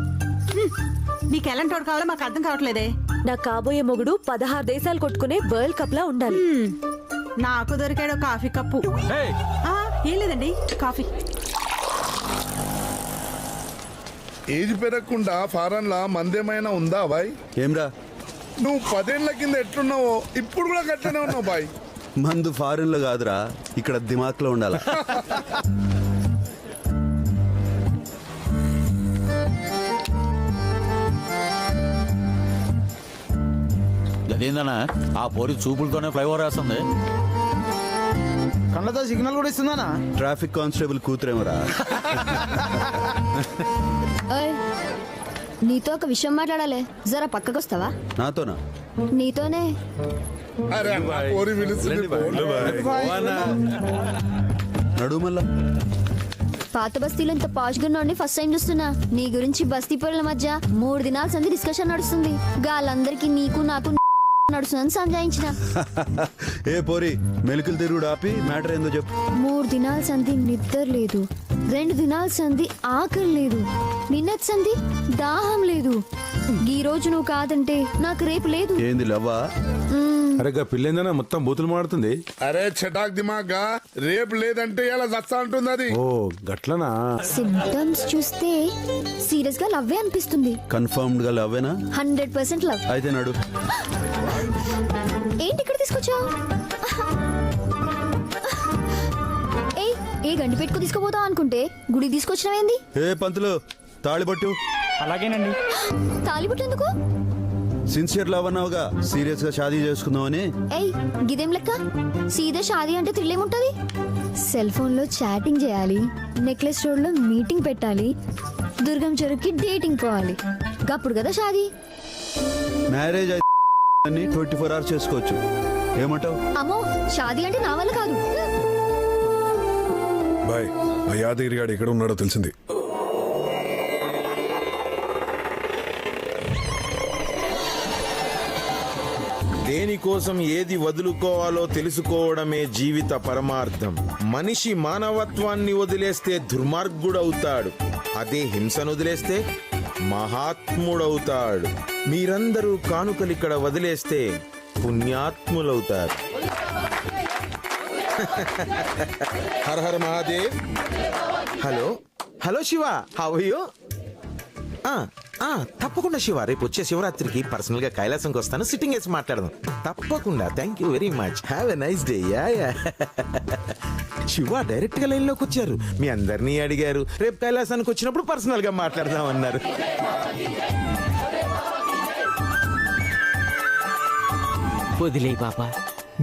Speaker 17: నీకు ఎలాంటి వాడు కావాలో మాకు అర్థం కావట్లేదే.
Speaker 14: నా కాబోయే మొగుడు 16 దేశాలు కొట్టుకునే వరల్డ్ కప్ లా ఉండాలి.
Speaker 17: నాకు దొరికాడు కాఫీ కప్పు. ఏం లేదండి, కాఫీ.
Speaker 13: ఏజ్ పెరగకుండా ఫారెన్ లా మందేమైనా ఉందా బాయ్?
Speaker 8: ఏమ్రా,
Speaker 13: నువ్వు 10 ఏళ్ల కింద ఎట్లున్నావో ఇప్పుడు కూడా గట్లనే ఉన్నావు బాయ్.
Speaker 8: మందు ఫారెన్ లో కాదురా, ఇక్కడ దిమాక్ లో ఉండాలి.
Speaker 6: అదేందన్నా ఆ పోరి చూపులతోనే ఫ్లైఓవర్ వేస్తుంది.
Speaker 9: కళ్ళతో సిగ్నల్ కూడా ఇస్తుందనా?
Speaker 8: Traffic constable కూతురేమరా.
Speaker 14: నీతో ఒక విషయం మాట్లాడాలి, జరా పక్కకొస్తావా?
Speaker 8: నాతోనా?
Speaker 14: నీతోనే.
Speaker 8: నడు మళ్ళా.
Speaker 14: పాత బస్తీలో ఇంత పాష్ గా ఫస్ట్ టైం చూస్తున్నా. నీ గురించి బస్తీ పొరల మధ్య 3 దినాల సంది డిస్కషన్ నడుస్తుంది. గాలందరికీ నీకు నాకు నడుస్తుందని సంజాయించిన.
Speaker 8: ఏ పోరి, మెలికలు తిరుగుడు ఆపి మ్యాటర్ ఏందో చెప్పు.
Speaker 14: 3 దినాల సంది నిద్ర లేదు, 2 దినాల సంది ఆకలి లేదు, నిన్నటి సంది దాహం లేదు,
Speaker 19: ఈ రోజు నువ్వు కాదంటే నాకు రేపు లేదు.
Speaker 8: ఏంది లవ్వా?
Speaker 15: అరే గా పిల్లేందనా మొత్తం బూతులు మాడుతుంది.
Speaker 13: అరే చటాక్ దిమాగ్గా రేపు లేదంటే ఇలా చస్తా అంటుంది అది.
Speaker 15: ఓ గట్లనా?
Speaker 19: సిమ్టమ్స్ చూస్తే సీరియస్ గా లవ్వే అనిపిస్తుంది.
Speaker 8: కన్ఫర్మ్డ్ గా లవ్వేనా?
Speaker 19: 100% లవ్.
Speaker 8: అయితే నడు.
Speaker 19: ఏంటి ఇక్కడ తీసుకొచ్చావు? ఏ గండి పెట్టుకు తీసుకుపోతావు అనుకుంటే గుడి తీసుకొచ్చినవేంది?
Speaker 8: ఏ పంతులు తాళిబట్టు.
Speaker 9: అలాగేనండి.
Speaker 19: తాలిబుట్టు ఎందుకు?
Speaker 8: సిన్సియర్ లవ్ అన్నావుగా, సీరియస్ గా షాదీ చేసుకుందామని.
Speaker 19: ఏయ్ గిదేం లెక్క? సీదా షాదీ అంటే థ్రిల్ ఏముంటది? సెల్ ఫోన్ లో చాటింగ్ చేయాలి, నెక్లెస్ రోడ్ లో మీటింగ్ పెట్టాలి, దుర్గం చెరువుకి డేటింగ్ పోవాలి, గప్పుడు కదా షాదీ.
Speaker 8: మ్యారేజ్ అయితే 24 hours చేసుకోవచ్చు. ఏమంటావు?
Speaker 19: అమ్మో షాదీ అంటే నా వల్ల కాదు.
Speaker 10: బాయ్, ఆ యాదగిరి గాడు ఎక్కడ ఉన్నాడో తెలిసింది.
Speaker 20: దేనికోసం ఏది వదులుకోవాలో తెలుసుకోవడమే జీవిత పరమార్థం. మనిషి మానవత్వాన్ని వదిలేస్తే దుర్మార్గుడవుతాడు, అదే హింసను వదిలేస్తే మహాత్ముడవుతాడు. మీరందరూ కానుకలిక్కడ వదిలేస్తే పుణ్యాత్ములవుతారు. Hara Hara Mahadev. Hello hello Shiva, how are you? తప్పకుండా శివ, రేపు వచ్చే శివరాత్రికి పర్సనల్ గా కైలాసంకి వస్తాను, సిట్టింగ్ వేసి మాట్లాడదాం. తప్పకుండా. Thank you very much. Have a nice day. Shiva direct గా లైన్ లోకి వచ్చారు. మీ అందరినీ అడిగారు, రేపు కైలాసానికి వచ్చినప్పుడు పర్సనల్ గా మాట్లాడదాం అన్నారు.
Speaker 21: వదిలే బాబా,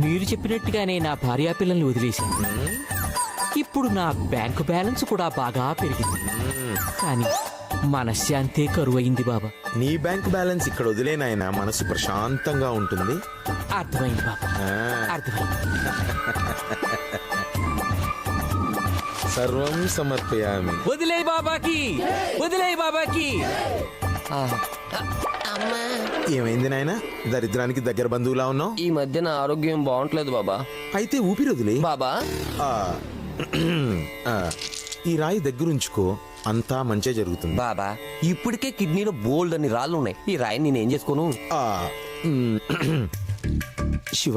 Speaker 21: మీరు చెప్పినట్టుగానే నా భార్యా పిల్లల్ని వదిలేశాను. ఇప్పుడు నా బ్యాంకు బ్యాలెన్స్ కూడా బాగా పెరిగింది, కానీ మనశ్శాంతే కరువైంది బాబా.
Speaker 20: నీ బ్యాంక్ బ్యాలెన్స్ ఇక్కడ వదిలేనాయన, మనసు ప్రశాంతంగా ఉంటుంది.
Speaker 21: అర్థమైంది బాబా, అర్థమైంది.
Speaker 20: సర్వం సమర్పయామి.
Speaker 21: వదిలే బాబాకి, వదిలే బాబాకి.
Speaker 20: ఏమైంది నాయన, దరిద్రానికి దగ్గర బంధువులా ఉన్నావు?
Speaker 16: ఈ మధ్య నా ఆరోగ్యం బాగుంటలేదు బాబా.
Speaker 20: అయితే ఊపిరి వదిలే
Speaker 16: బాబా.
Speaker 20: ఈ రాయి దగ్గరుంచుకో, అంతా మంచి జరుగుతుంది
Speaker 16: బాబా. ఇప్పటికే కిడ్నీలో బోల్డ్ అని రాళ్ళు ఉన్నాయి, ఈ రాయి నేనేం చేసుకోను?
Speaker 20: శివ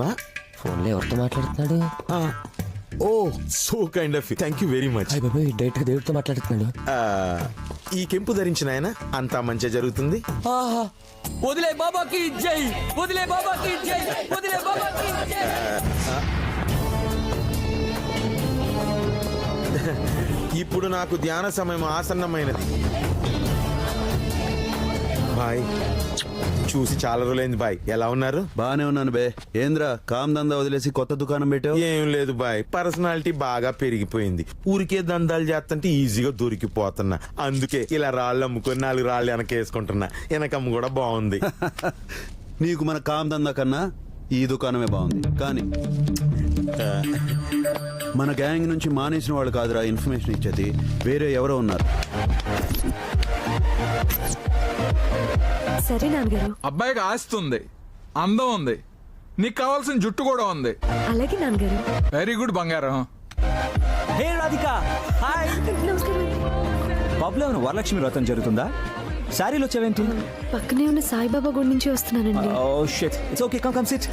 Speaker 16: ఫోన్లో ఎవరితో మాట్లాడుతున్నాడు?
Speaker 20: Oh so kind of, thank you very much.
Speaker 16: డైరెక్ట్ దేవుడితో మాట్లాడుతున్నాడు.
Speaker 20: ఈ కెంపు ధరించిన ఆయన అంతా మంచి జరుగుతుంది.
Speaker 16: వదిలే బాబాకి జై, వదిలే బాబాకి జై, వదిలే బాబాకి జై.
Speaker 20: ఇప్పుడు నాకు ధ్యాన సమయం ఆసన్నమైనది. బాయ్, చూసి చాలా రోజులైంది బాయ్. ఎలా ఉన్నారు?
Speaker 8: బానే ఉన్నాను బే. ఏంద్రా కామ్ దందా వదిలేసి కొత్త దుకాణం పెట్టావు?
Speaker 20: ఏం లేదు బాయ్, పర్సనాలిటీ బాగా పెరిగిపోయింది. ఊరికే దందాలు చేస్తుంటే ఈజీగా దొరికిపోతున్నా. అందుకే ఇలా రాళ్ళు అమ్ముకొని 4 రాళ్ళు వెనకేసుకుంటున్నా. వెనకమ్మ కూడా బాగుంది.
Speaker 8: నీకు మన కామ్ దందా కన్నా ఈ దుకాణమే బాగుంది. కానీ మన గ్యాంగ్ నుంచి మానేసిన వాళ్ళు కాదురా ఇన్ఫర్మేషన్ ఇచ్చేది, వేరే ఎవరో ఉన్నారు.
Speaker 14: సరే నాన్నగారు.
Speaker 18: అబ్బాయికి ఆస్తి ఉంది, అందం ఉంది, నీకు కావాల్సిన జుట్టు కూడా ఉంది.
Speaker 14: అలాగే నాన్నగారు.
Speaker 18: వెరీ గుడ్ బంగారం.
Speaker 9: హే రాధిక, హాయ్.
Speaker 14: నమస్కారం.
Speaker 9: పబ్లో ఏమైనా వరలక్ష్మి వ్రతం జరుగుతుందా? శారీలో వచ్చావేంటి?
Speaker 14: పక్కనే ఉన్న సాయిబాబా గుడి నుంచి వస్తున్నానండి.
Speaker 9: Oh shit, it's okay, come sit.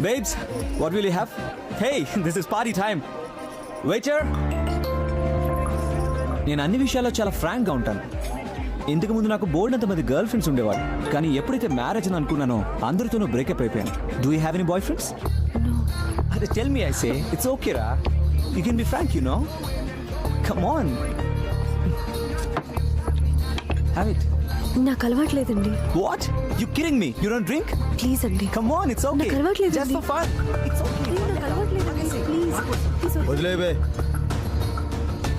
Speaker 9: Babes, what will you have? Hey, this is party time. Waiter. నేను అన్ని విషయాల్లో చాలా ఫ్రాంక్ గా ఉంటాను. ఇంతకు ముందు నాకు బోర్డు అంత మంది గర్ల్ ఫ్రెండ్స్ ఉండేవారు, కానీ ఎప్పుడైతే మ్యారేజ్ అని అనుకున్నానో అందరితోనూ బ్రేకప్ అయిపోయాను. Do you have any boy friends? అదే tell me, I say it's okay రా, you can be frank, you know. Come on, have it.
Speaker 14: నాకు అలవాట్లేదండి.
Speaker 9: What, you kidding me? You don't drink?
Speaker 14: Please అండి.
Speaker 9: Come on, it's okay.
Speaker 14: నాకు అలవాట్లేదండి.
Speaker 9: Just for fun. It's okay.
Speaker 14: నాకు అలవాట్లేదండి. Please
Speaker 8: వదిలే బే.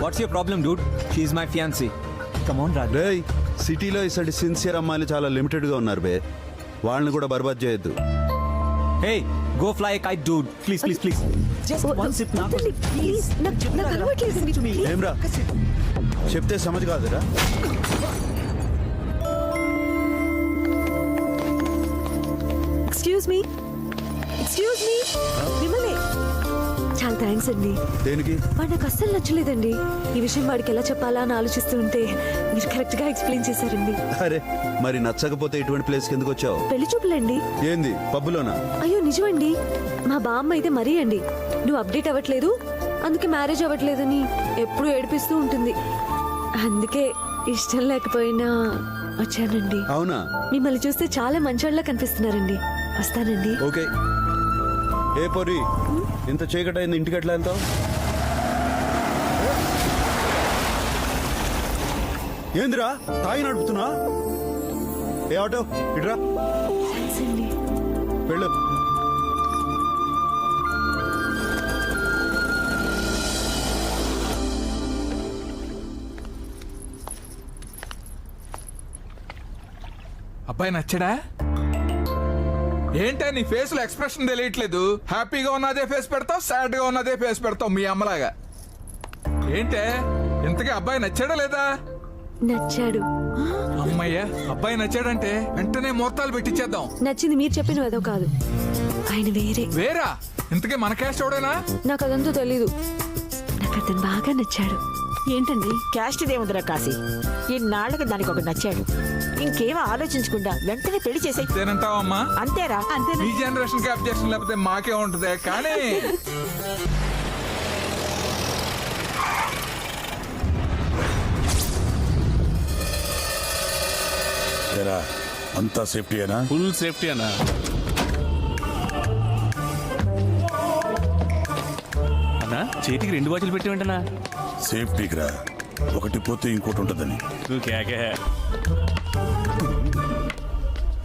Speaker 9: What's your problem dude? She is my fiancee. Come on Raj.
Speaker 8: రేయ్, సిటీలో ఇసటి సిన్సియర్ అమ్మాయిలు చాలా లిమిటెడ్ గా ఉన్నారు బే. వాళ్ళని కూడా బర్బాద్ చేయొద్దు.
Speaker 9: Hey, go fly a kite dude. Please please please. Just one sip నా.
Speaker 14: ప్లీజ్, నాకు అలవాట్లేదండి.
Speaker 8: ఏమ్రా చెప్తే సమజ్ కాదురా.
Speaker 14: ఎక్స్క్యూజ్ మీ, మిమ్మల్ని. చాలా చాలా థ్యాంక్స్ అండి.
Speaker 8: దేనికి?
Speaker 14: వాడు నాకు అస్సలు నచ్చలేదండి. ఈ విషయం వాడికి ఎలా చెప్పాలా అని ఆలోచిస్తూ ఉంటే మీరు కరెక్ట్ గా ఎక్స్ప్లెయిన్ చేశారండి.
Speaker 8: అరే మరి నచ్చకపోతే ఇటువంటి ప్లేస్ కిందకు వచ్చావు?
Speaker 14: పెళ్లి చూపులండి.
Speaker 8: ఏంది పబ్బులోనా?
Speaker 14: అయ్యో నిజమండి. మా బామ్మ అయితే మరీ అండి, నువ్వు అప్డేట్ అవ్వట్లేదు అందుకే మ్యారేజ్ అవ్వట్లేదని ఎప్పుడు ఏడిపిస్తూ ఉంటుంది. అందుకే ఇష్టం లేకపోయినా వచ్చానండి.
Speaker 8: అవునా?
Speaker 14: మిమ్మల్ని చూస్తే చాలా మంచోళ్ళ కనిపిస్తున్నారండి. వస్తానండి.
Speaker 8: ఓకే. ఏ పొరి ఇంత చీకటి అయింది, ఇంటికి ఎట్లా వెళ్తావు? ఏందిరా తాయి నడుపుతున్నా? ఏ ఆటో ఇట్రా, వెళ్ళు.
Speaker 18: అబ్బాయి నచ్చడా? ఏంటా నీ ఫేస్ లో ఎక్స్ప్రెషన్ తెలియట్లేదు? హ్యాపీగా ఉన్నదే ఫేస్ పెడతావు, సాడ్ గా ఉన్నదే ఫేస్ పెడతావు మీ అమ్మలాగా. ఏంటే ఇంతకీ అబ్బాయి నచ్చాడా లేదా?
Speaker 14: నచ్చాడు.
Speaker 18: అమ్మయ్యా, అబ్బాయి నచ్చాడంటే వెంటనే ముహూర్తాలు పెట్టించేద్దాం.
Speaker 14: నచ్చింది మీరు చెప్పిన ఏదో కాదు, ఆయన వేరే.
Speaker 18: వేరా? ఇంతకీ మన క్యాస్ట్ ఎవడేనా?
Speaker 14: నాకు అదంతా తెలీదు. నాకు అతను బాగా నచ్చాడు.
Speaker 4: ఏంటండి క్యాస్ట్ దేవుందిరా కాశీ, ఇన్నాళ్ళకి దానికి ఒక నచ్చాడు. ఇంకేం ఆలోచించకుండా వెంటనే పెళ్లి చేసే.
Speaker 18: అంతేనంటావమ్మా?
Speaker 4: అంతేరా.
Speaker 18: ఈ జనరేషన్ కి అబ్జెక్షన్ లేకపోతే మాకే ఉంటది. కానీ
Speaker 5: అంతా సేఫ్టీ అనా?
Speaker 3: ఫుల్ సేఫ్టీ అన్నా. అన్నా చేతికి 2 వాచ్లు పెట్టి వెంటనా?
Speaker 5: సేఫ్టీకి రా, ఒకటి పోతే ఇంకోటి ఉంటుందని.
Speaker 3: నువ్వు కేకే.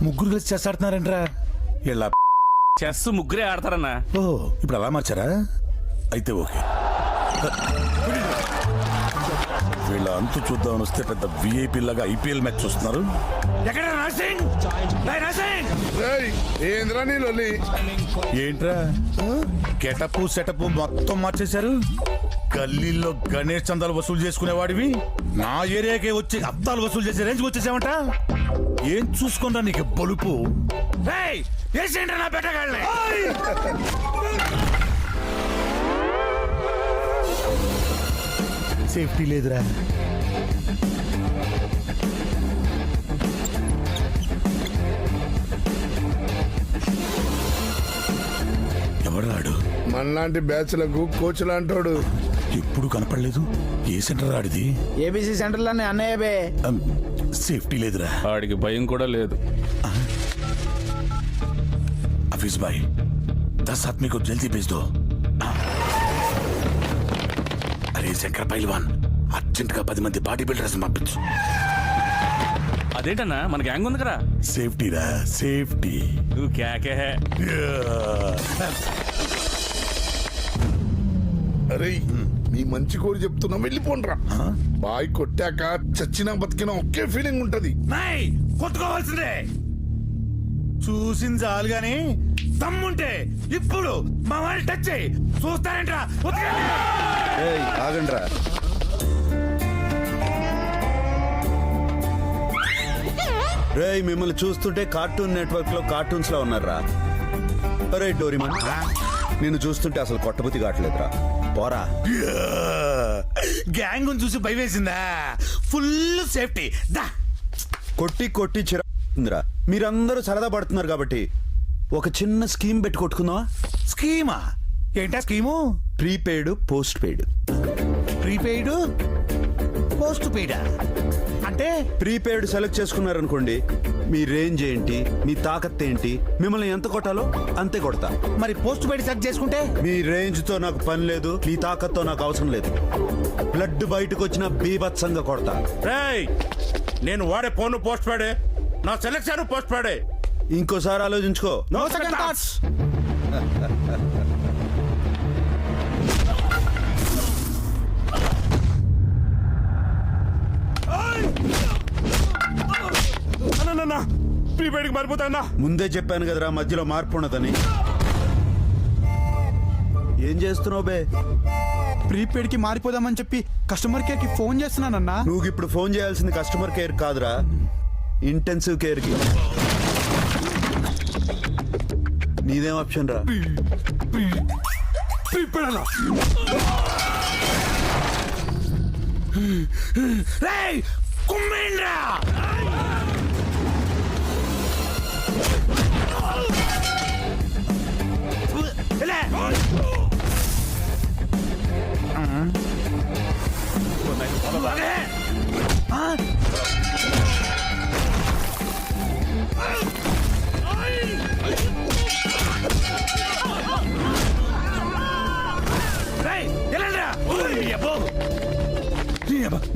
Speaker 5: ముగ్గురు కలిసి చెస్ ఆడుతున్నారంట్రా. ఇలా
Speaker 3: చెస్ ముగ్గురే ఆడతారన్నా.
Speaker 5: ఓ ఇప్పుడు అలా మార్చారా? అయితే ఓకే. వీళ్ళ అంతు చూద్దామని వస్తే పెద్ద విఐపీ లాగా ఐపీఎల్ మ్యాచ్ చూస్తున్నారు. ఏంట్రా గెటప్ సెటప్ మొత్తం మార్చేశారు. గల్లీల్లో గణేష్ చందాలు వసూలు చేసుకునేవాడివి నా ఏరియాకే వచ్చి అద్దాలు వసూలు చేసే రేంజ్కి వచ్చేసామంట. ఏం చూసుకుంటా నీకు బలుపు? నా పెట్టగాళ్ళే సేఫ్టీ లేదురా. ఎవరాడు?
Speaker 13: మనలాంటి బ్యాచ్లకు కోచ్ లాంటోడు.
Speaker 5: ఎప్పుడు కనపడలేదు. ఏ సెంటర్ ఆడిది?
Speaker 6: ఏబిసి సెంటర్ లోనే అన్నయ్య బే.
Speaker 5: సేఫ్టీ లేదురా.
Speaker 3: ఆడికి భయం కూడా లేదు.
Speaker 5: हफीज भाई 10 आदमी को जल्दी भेज दो. अरे శంకర్ పైల్వాన్ అర్జెంట్ గా 10 మంది బాడీ బిల్డర్స్ పంపించు.
Speaker 3: అదేంటన్నా మన గ్యాంగ్ ఉంది కదా.
Speaker 5: సేఫ్టీ రా, సేఫ్టీ.
Speaker 3: నువ్వు కేకే.
Speaker 13: అరే నీ మంచి కోరి చెప్తున్నా, వెళ్ళిపోండ్రా. బాయ్ కొట్టాక చచ్చినా బతికినా ఒకే ఫీలింగ్ ఉంటది.
Speaker 5: కొట్టుకోవాల్సిందే. చూసింది చాలు గాని దమ్ముంటే ఇప్పుడు మా వాడిని టచ్ చేయి. చూస్తారేంట్రా?
Speaker 8: ఆగండ్రా. రేయ్ మిమ్మల్ని చూస్తుంటే కార్టూన్ నెట్వర్క్ లో కార్టూన్స్ లో ఉన్నారా? అరే డోరీమన్, నిన్ను చూస్తుంటే అసలు కొట్టబుద్ధి కావట్లేదురా. పోరా.
Speaker 5: గ్యాంగ్ చూసి భయం వేసిందా? Full safety.
Speaker 8: కొట్టి కొట్టి చిరా. మీరందరూ సరదా పడుతున్నారు కాబట్టి ఒక చిన్న స్కీమ్ పెట్టి కొట్టుకుందామా?
Speaker 5: స్కీమా? ఏంటా scheme?
Speaker 8: Prepaid post paid.
Speaker 5: Prepaid post paid అంటే?
Speaker 8: ప్రీపెయిడ్ సెలెక్ట్ చేసుకున్నారనుకోండి, మీ రేంజ్ ఏంటి, మీ తాకత్ ఏంటి, మిమ్మల్ని ఎంత కొట్టాలో అంతే కొడతా.
Speaker 5: మరి పోస్ట్ పెయిడ్ సెలెక్ట్ చేసుకుంటే?
Speaker 8: మీ రేంజ్ తో నాకు పని లేదు, మీ తాకత్తో నాకు అవసరం లేదు. బ్లడ్ బయటకు వచ్చిన బీభత్సంగా కొడతా.
Speaker 5: నేను వాడే ఫోన్ పోస్ట్ పెయిడే, నా సెలెక్షన్ పోస్ట్ పెయిడే.
Speaker 8: ఇంకోసారి ఆలోచించుకో.
Speaker 5: No second thoughts. ప్రీపెయిడ్కి మారిపోతా.
Speaker 8: ముందే చెప్పాను కదరా మధ్యలో మార్పు ఉన్నదని. ఏం చేస్తున్నావు బే?
Speaker 7: ప్రీపెయిడ్ కి మారిపోదామని చెప్పి కస్టమర్ కేర్ కి ఫోన్ చేస్తున్నానన్నా.
Speaker 8: నువ్వు ఇప్పుడు ఫోన్ చేయాల్సింది కస్టమర్ కేర్ కాదురా, ఇంటెన్సివ్ కేర్ కి. నీదేం ఆప్షన్ రా?
Speaker 15: ప్రీపెయిడ్ అన్నా.
Speaker 6: రేయ్ కుమ్మేండ్రా.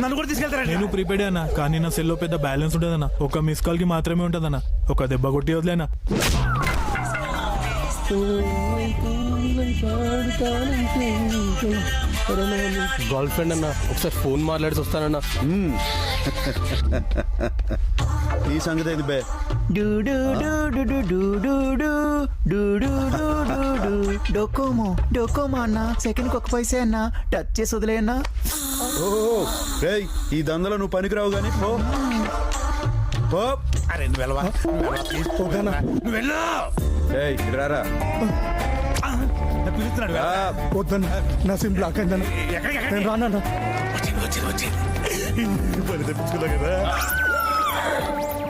Speaker 6: నన్ను కూడా తీసుకెళ్తారా?
Speaker 2: నేను ప్రీపెయిడ్ అన్న, కానీ నా సెల్లో పెద్ద బ్యాలెన్స్ ఉండదన్న. ఒక మిస్ కాల్ కి మాత్రమే ఉంటదన్న. ఒక దెబ్బ కొట్టి వదిలేనా.
Speaker 16: గర్ల్ ఫ్రెండ్ అన్న, ఒకసారి ఫోన్ మాట్లాడి వస్తానన్నా.
Speaker 8: ఈ సంగతి ఏంది బే?
Speaker 2: డోకోమో అన్న, సెకండ్ కి 1 పైసే అన్న. టచ్ చేసి వదిలేయన్నా.
Speaker 8: రేయ్ ఈ దందలో నువ్వు పనికిరావు గానీ పో పో.
Speaker 6: అరే నువ్వు వెళ్ళవా? నువ్వు వెళ్ళు.
Speaker 8: ఏయ్ రారా.
Speaker 6: పిలుస్తున్నాడు.
Speaker 12: వద్దన్న, నా సిమ్ బ్లాక్ అయిందన్న. నేను రానన్నా.
Speaker 6: కదా.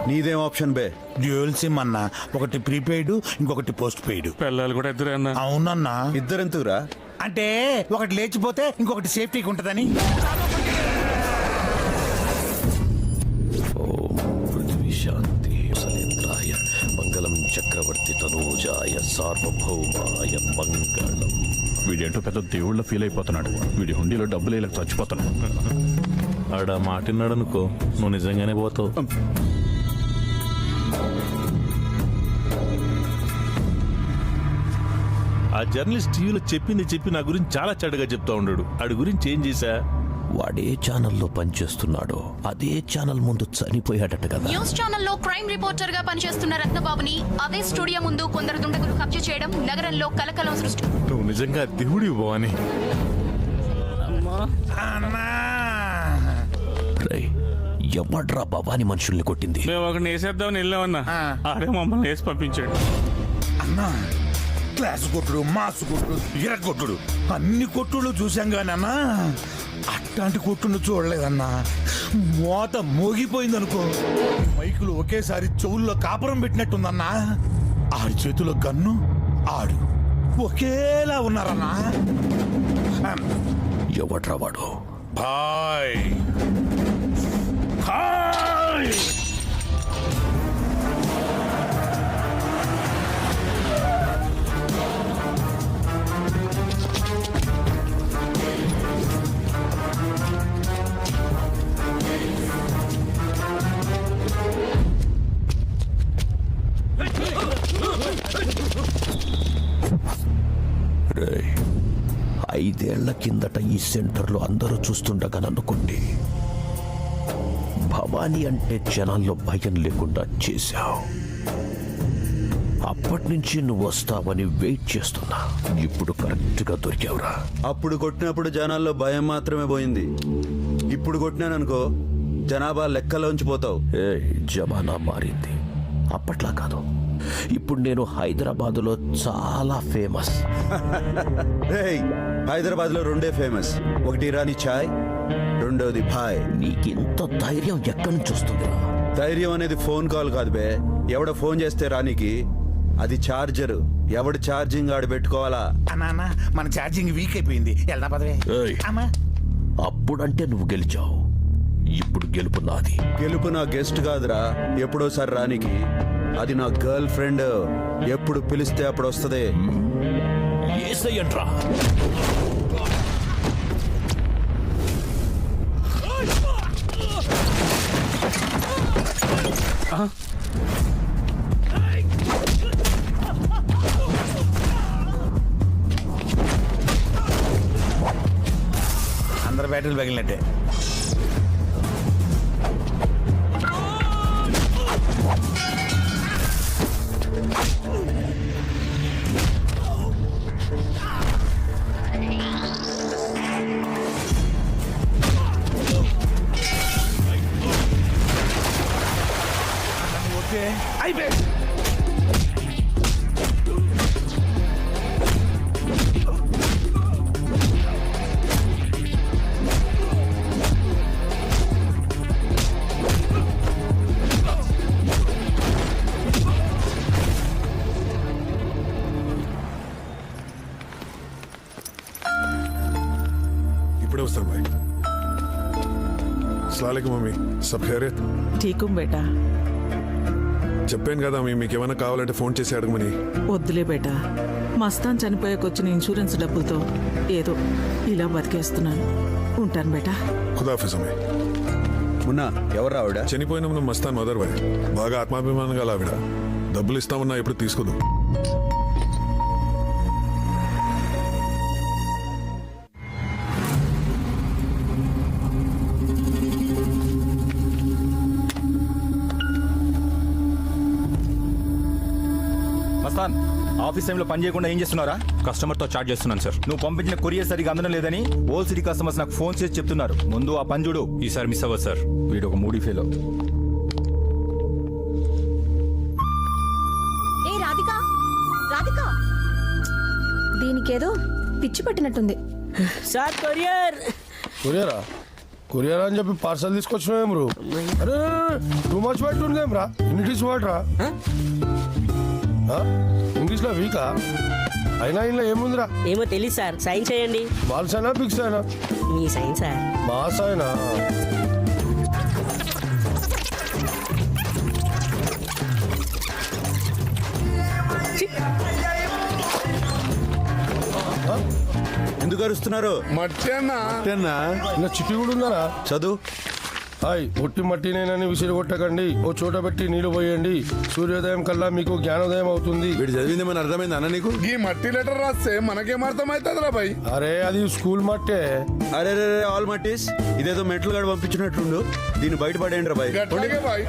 Speaker 8: నీదేం ఆప్షన్ బే?
Speaker 6: డ్యూయల్ సిమ్ అన్న. ఒకటి ప్రీపెయిడ్, ఇంకొకటి పోస్ట్ పెయిడ్.
Speaker 15: పిల్లలు కూడా ఇద్దరే అన్న.
Speaker 6: అవునన్నా.
Speaker 8: ఇద్దరెందుకురా?
Speaker 6: అంటే ఒకటి లేచిపోతే ఇంకొకటి సేఫ్టీకి ఉంటదని.
Speaker 1: శాంతి సలేంద్రాయ మంగళం చక్రవర్తి తనూజాయ సార్వభౌమాయ మంగళం.
Speaker 5: వీడేంటో పెద్ద దేవుళ్ళ ఫీల్ అయిపోతున్నాడు. వీడి హుండీలో డబ్బులు వేయలేక చచ్చిపోతున్నాడు. ఆడ మాటిన్నాడు అనుకో, నువ్వు నిజంగానే పోతావు. ఆ జర్నలిస్ట్ టీవీలో చెప్పి నా గురించి చాలా చెడ్డగా చెప్తా ఉన్నాడు. ఆడి గురించి ఏం చేశా?
Speaker 1: వాడే ఛానల్లో పనిచేస్తున్నాడో అదే ఛానల్ ముందు చనిపోయాడట కదా.
Speaker 22: న్యూస్ ఛానల్లో క్రైమ్ రిపోర్టర్ గా పనిచేస్తున్న రత్నబాబుని అదే స్టూడియో ముందు కొందరు దుండగులు కబ్జా చేయడం నగరంలో కలకలం సృష్టి.
Speaker 5: నువ్వు నిజంగా దేవుడి భవాని.
Speaker 1: ఎవడ్రా భవాని మనుషుల్ని కొట్టింది?
Speaker 5: మేము ఒకరిని వేసేద్దామని వెళ్ళామన్నా, ఆడే మమ్మల్ని వేసి పంపించాడు.
Speaker 6: అన్నా క్లాస్ కొట్టుడు, మాసు కొట్టుడు, ఇర కొట్టుడు, అన్ని కొట్టుడు చూసాం కానీ అన్నా అట్లాంటి కొట్టును చూడలేదన్నా. మోత మోగిపోయింది అనుకో. మైకులు ఒకేసారి చెవుల్లో కాపురం పెట్టినట్టుందన్నా. ఆడి చేతిలో గన్ను, ఆడు ఒకేలా ఉన్నారన్నా.
Speaker 1: ఎవడ్రా వాడు?
Speaker 6: భాయ్ భాయ్.
Speaker 1: రేయ్, 5 ఏళ్ల కిందట ఈ సెంటర్లో అందరూ చూస్తుండగా నన్ను కొట్టి భవానీ అంటే జనాల్లో భయం లేకుండా చేశావు. అప్పటి నుంచి నువ్వు వస్తావని వెయిట్ చేస్తున్నా. ఇప్పుడు కరెక్ట్ గా దొరికావురా.
Speaker 8: అప్పుడు కొట్టినప్పుడు జనాల్లో భయం మాత్రమే పోయింది. ఇప్పుడు కొట్టినాననుకో జనాభా లెక్కలోంచి పోతావు.
Speaker 1: జమానా మారింది. అప్పట్లా కాదు. ఇప్పుడు నేను హైదరాబాదులో చాలా ఫేమస్.
Speaker 8: హైదరాబాద్ లో 2 ఫేమస్. ఒకటి ఇరానీ చాయ్, రెండోది భాయ్.
Speaker 1: నీకింత ధైర్యం ఎక్కడి నుంచి వస్తుంది?
Speaker 8: ధైర్యం అనేది ఫోన్ కాల్ కాదు బే. ఎవడ ఫోన్ చేస్తే రానికి అది చార్జర్. ఎవడు ఛార్జింగ్ ఆడు పెట్టుకోవాలా.
Speaker 6: అన్నా మన ఛార్జింగ్ వీక్ అయిపోయింది. వెళ్దా పదవే.
Speaker 1: అప్పుడంటే నువ్వు గెలిచావు. ఇప్పుడు గెలుపు నాది.
Speaker 8: గెలుపు నా గెస్ట్ కాదురా, ఎప్పుడోసారి రానికి. అది నా గర్ల్ ఫ్రెండ్. ఎప్పుడు పిలిస్తే అప్పుడు వస్తుంది.
Speaker 1: ఏసయ్యంట్రా.
Speaker 6: అందరు బ్యాటరీలు పగిలినట్టే. అయిపోయింది.
Speaker 10: ఇప్పుడే వస్తాను భాయ్. అస్సలాముఅలైకుం మమ్మీ, సబ్ ఖైరియత్?
Speaker 11: ఠీకు బేటా.
Speaker 10: చెప్పాను కదా మీకు ఏమైనా కావాలంటే ఫోన్ చేసి అడగమని.
Speaker 11: వద్దులే బేటా, మస్తాన్ చనిపోయాకొచ్చిన ఇన్సూరెన్స్ డబ్బులతో ఏదో ఇలా బతికేస్తున్నాను. ఉంటాను బేటా.
Speaker 10: ఖుదాఫిజ్ అమ్మాయి.
Speaker 8: మున్నా ఎవరు ఆవిడ?
Speaker 10: చనిపోయిన మన మస్తాన్ మదర్ భాయ్, బాగా ఆత్మాభిమానం గల ఆవిడ. డబ్బులు ఇస్తామన్నా ఎప్పుడు తీసుకోదు.
Speaker 17: మస్తాన్, ఆఫీస్ టైంలో పని చేయకుండా ఏం చేస్తున్నారా?
Speaker 23: కస్టమర్తో చాట్ చేస్తున్నాను సార్.
Speaker 17: నువ్వు పంపించిన కొరియర్ సరిగా అందడం లేదని ఓల్ సిటీ కస్టమర్స్ నాకు ఫోన్ చేసి చెప్తున్నారు. ముందు ఆ పని చూడు.
Speaker 23: ఈసారి మిస్ అవ్వదు సార్.
Speaker 17: వీడు ఒక మూడీ ఫెలో.
Speaker 14: ఏ రాధికా, రాధికా, దీనికేదో పిచ్చి పట్టినట్టుంది.
Speaker 11: Sir courier.
Speaker 15: కొరియరా? కొరియర్ అని చెప్పి పార్సల్ తీసుకొచ్చినావేం బ్రో? అరే టూ మచ్ పెట్టుండేం రా, ఇంగ్లీష్ వర్డ్ రా. ఇంగ్లీష్ లో వీకా అయినా ఇంట్లో ఏముందిరా?
Speaker 11: ఏమో తెలియదు సార్, సైన్ చేయండి.
Speaker 15: బాల్స్ అయినా పిక్స్ అయినా?
Speaker 11: మీ సైన్ సార్.
Speaker 15: మాస్ అయినా?
Speaker 8: ఎందుకు అరుస్తున్నారు?
Speaker 13: మట్టి అన్నా
Speaker 15: ఇలా చిట్టి కూడా ఉందరా?
Speaker 8: చదువు.
Speaker 15: హాయ్, ఒట్టి మట్టినేనని విసిరి కొట్టకండి, ఓ చోట పెట్టి నీళ్లు పోయండి. సూర్యోదయం కల్లా మీకు జ్ఞానోదయం అవుతుంది.
Speaker 10: వీడు చదివింది మన అర్థమైంది అన్న నీకు?
Speaker 13: ఈ మట్టి లెటర్ రాస్తే మనకేం అర్థమవుతుందిరా భయ్?
Speaker 15: అరే అది స్కూల్ మట్టే.
Speaker 8: అరే రే ఆల్ మట్టిస్, ఇదేదో మెట్లు గడ పంపించినట్లుండు. దీన్ని బయటపడేయండి రా బాయ్.
Speaker 13: గట్లాగే భయ్.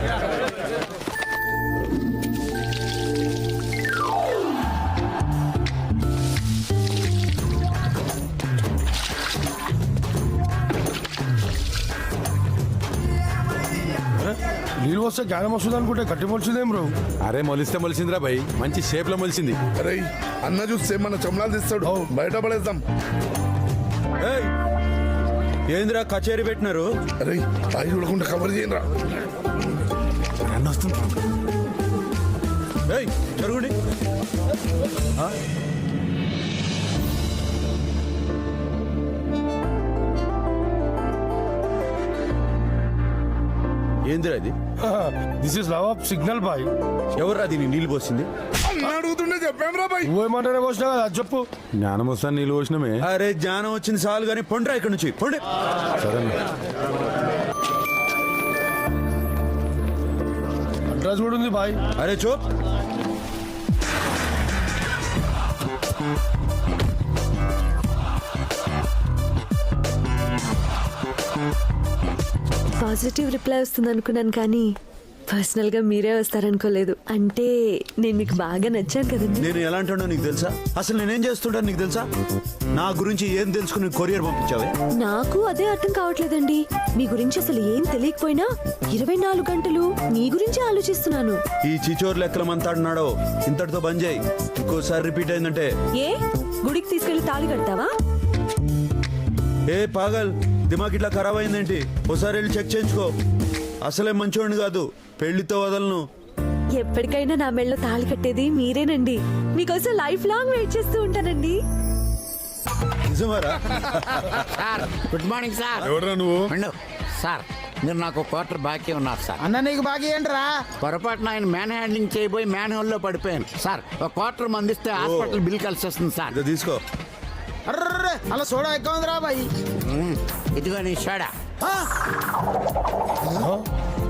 Speaker 15: నీళ్ళు వస్తే జ్ఞానం వస్తుంది అనుకుంటే గట్టి మొలిచిందేం బ్రో?
Speaker 10: అరే మొలిస్తే మొలిసిందిరా భయ్, మంచి షేప్ లో మొలిసింది.
Speaker 13: అరే అన్న చూస్తే మన చమలాలు తీస్తాడు, బయట పడేద్దాం.
Speaker 8: ఏందిరా కచేరీ పెట్టినారు?
Speaker 13: అరే తాగి చూడకుండా కవర్ చేయరా.
Speaker 10: అన్న వస్తుంది.
Speaker 8: జరుగుండి. ఏందిరా ఇది?
Speaker 15: This is love of signal boy.
Speaker 8: ఎవర్రా దీన్ని నీళ్ళు పోసింది?
Speaker 13: అడుగుతుండే చెప్పాం రా బాయ్.
Speaker 15: నువ్వేమంటానే పోసినా కదా, అది చెప్పు.
Speaker 10: జ్ఞానం వస్తాను నీళ్ళు పోసినమే.
Speaker 8: అరే జ్ఞానం వచ్చింది చాలు కానీ పొండ్రా ఇక్కడ నుంచి, పొండి.
Speaker 15: అడ్రస్ కూడా ఉంది బాయ్.
Speaker 8: అరే చూప్.
Speaker 14: పాజిటివ్ రిప్లై వస్తుంది అనుకున్నాను, కానీ పర్సనల్ గా మీరే వస్తారనుకోలేదు. అంటే నేను మీకు బాగా నచ్చాను కదండి.
Speaker 8: నేను ఎలాంటానో నీకు తెలుసా? అసలు నేనేం చేస్తుంటాను నీకు తెలుసా? నా గురించి ఏం తెలుసుకుని కొరియర్ పంపించావే?
Speaker 14: నాకు అదే అర్థం కావట్లేదండి. మీ గురించి అసలు ఏం తెలియకపోయినా 24 గంటలు మీ గురించి ఆలోచిస్తున్నాను.
Speaker 8: ఈ చిచోర్ లెక్కల మంతాడున్నాడో ఇంతటితో బంద్ చేయి. ఇంకోసారి రిపీట్ అయిందంటే
Speaker 14: ఏ గుడికి తీసుకెళ్లి తాళి కడతావా?
Speaker 8: ఏ పాగల్, దిమాగ్ ఇట్లా ఖరాబ్ అయిందేంటి? ఒకసారి వెళ్ళి చెక్ చేయించుకో. అసలే మంచోడిని కాదు, పెళ్లితో వదలను.
Speaker 14: ఎప్పటికైనా నా మెళ్ళలో తాళి కట్టేది మీరేనండి. మీకోసం లైఫ్ లాంగ్ వెయిట్ చేస్తూ ఉంటానండి.
Speaker 8: నిజమారా?
Speaker 6: Good morning sir.
Speaker 10: ఎవడరా నువ్వు?
Speaker 6: సార్ మీరు నాకు క్వార్టర్ బాకీ ఉన్నారు సార్.
Speaker 12: అన్న నీకు బాకీ ఏంట్రా?
Speaker 6: పొరపాటున ఆయన మ్యాన్ హ్యాండ్లింగ్ చేయబోయి మ్యాన్ హోల్ లో పడిపోయాను సార్. ఒక క్వార్టర్ మందిస్తే హాస్పిటల్ బిల్ కలిసి వస్తుంది సార్.
Speaker 8: తీసుకో.
Speaker 12: అర్రే అలా సోడా ఎక్కువ ఉందిరా బాయ్.
Speaker 6: ఇదిగో నీ సోడా.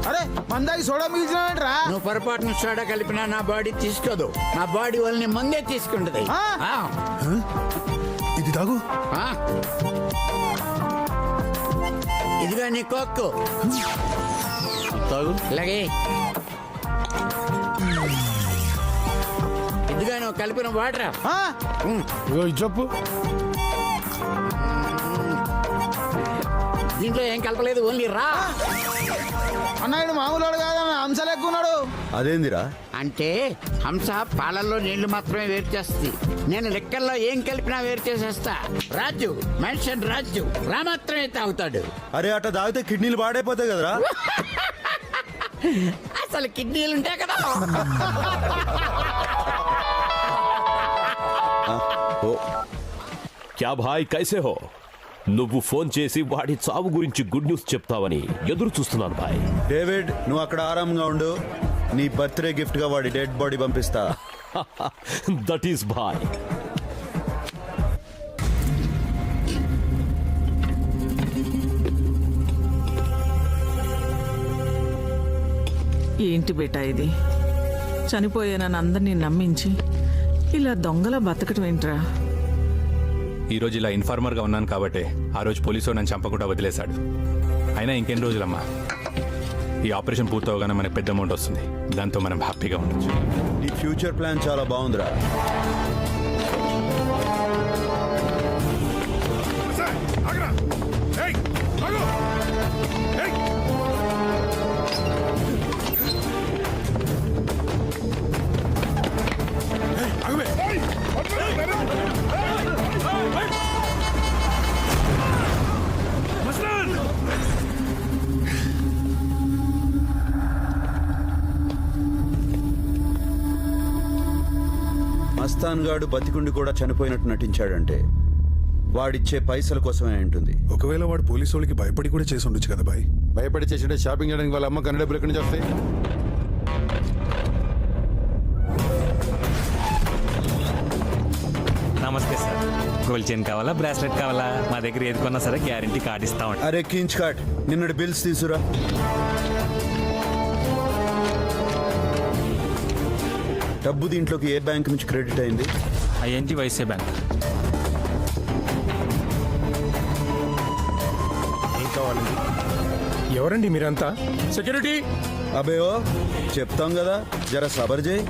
Speaker 12: అరే మందాకి సోడా మిగిల్చినావేంట్రా?
Speaker 6: నువ్వు పొరపాటున సోడా కలిపినా నా బాడీ తీసుకోదు. నా బాడీ వాళ్ళని ముందే తీసుకుంటది.
Speaker 10: ఇది తాగు.
Speaker 6: ఇదిగో నీ కోక్కు ఇలాగే. ఇదిగో నువ్వు కలిపిన వాటర్.
Speaker 15: చెప్పు.
Speaker 6: దీంట్లో ఏం కలపలేదు, ఓన్లీ రా.
Speaker 12: అన్నాడు మామూలు కాదన్న, హంసలు ఎక్కువ ఉన్నాడు.
Speaker 8: అదేందిరా?
Speaker 6: అంటే హంస పాలల్లో నీళ్లు మాత్రమే వేరు చేస్తుంది. నేను లెక్కల్లో ఏం కలిపినా వేరు చేసేస్తా. రాజు మెన్షన్ రాజు రా మాత్రమే తాగుతాడు.
Speaker 8: అరే అట్లా తాగితే కిడ్నీలు పాడైపోతాయి కదరా.
Speaker 6: అసలు కిడ్నీలు ఉంటాయి కదా.
Speaker 3: क्या भाई कैसे हो?
Speaker 5: నువ్వు ఫోన్ చేసి వాడి చావు గురించి గుడ్ న్యూస్ చెప్తావని ఎదురు చూస్తున్నాను బాయ్.
Speaker 8: డేవిడ్ నువ్వు అక్కడ ఆరాంగా ఉండు. నీ బర్త్డే గిఫ్ట్ గా వాడి డెడ్ బాడీ పంపిస్తా.
Speaker 5: That is boy.
Speaker 11: ఏంటి బేటా ఇది? చనిపోయానని అందరినీ నమ్మించి ఇలా దొంగలా బతకటం ఏంట్రా?
Speaker 23: ఈ రోజు ఇలా ఇన్ఫార్మర్గా ఉన్నాను కాబట్టి ఆ రోజు పోలీసు నన్ను చంపకుండా వదిలేశాడు. అయినా ఇంకెన్ని రోజులమ్మా, ఈ ఆపరేషన్ పూర్తవగానే మనకు పెద్ద అమౌంట్ వస్తుంది. దాంతో మనం హ్యాపీగా ఉండొచ్చు.
Speaker 8: నీ ఫ్యూచర్ ప్లాన్ చాలా బాగుందిరా. మస్తాన్ గాడు బతికుండి కూడా చనిపోయినట్టు నటించాడంటే వాడిచ్చే పైసల కోసమే ఉంటుంది.
Speaker 10: ఒకవేళ వాడు పోలీసు వాళ్ళకి భయపడి కూడా చేసి ఉండొచ్చు కదా బాయ్.
Speaker 15: భయపడి చేసిండే షాపింగ్ చేయడానికి వాళ్ళ అమ్మ కన్నడ డబ్బులు ఎక్కడి నుంచి వస్తాయి?
Speaker 19: నమస్తే సార్. గోల్డ్ చైన్ కావాలా, బ్రాస్లెట్ కావాలా? మా దగ్గర ఏది కొన్నా సరే గ్యారంటీ కార్డు ఇస్తాం.
Speaker 8: అరే కించ్ కార్డ్, నిన్నటి బిల్స్ తీసురా. డబ్బు దీంట్లోకి ఏ బ్యాంక్ నుంచి క్రెడిట్ అయింది?
Speaker 19: ING Vysya bank.
Speaker 12: ఏం కావాలండి? ఎవరండి మీరంతా? సెక్యూరిటీ?
Speaker 8: అబే ఓ చెప్తాం కదా, జర సబర్ చేయి.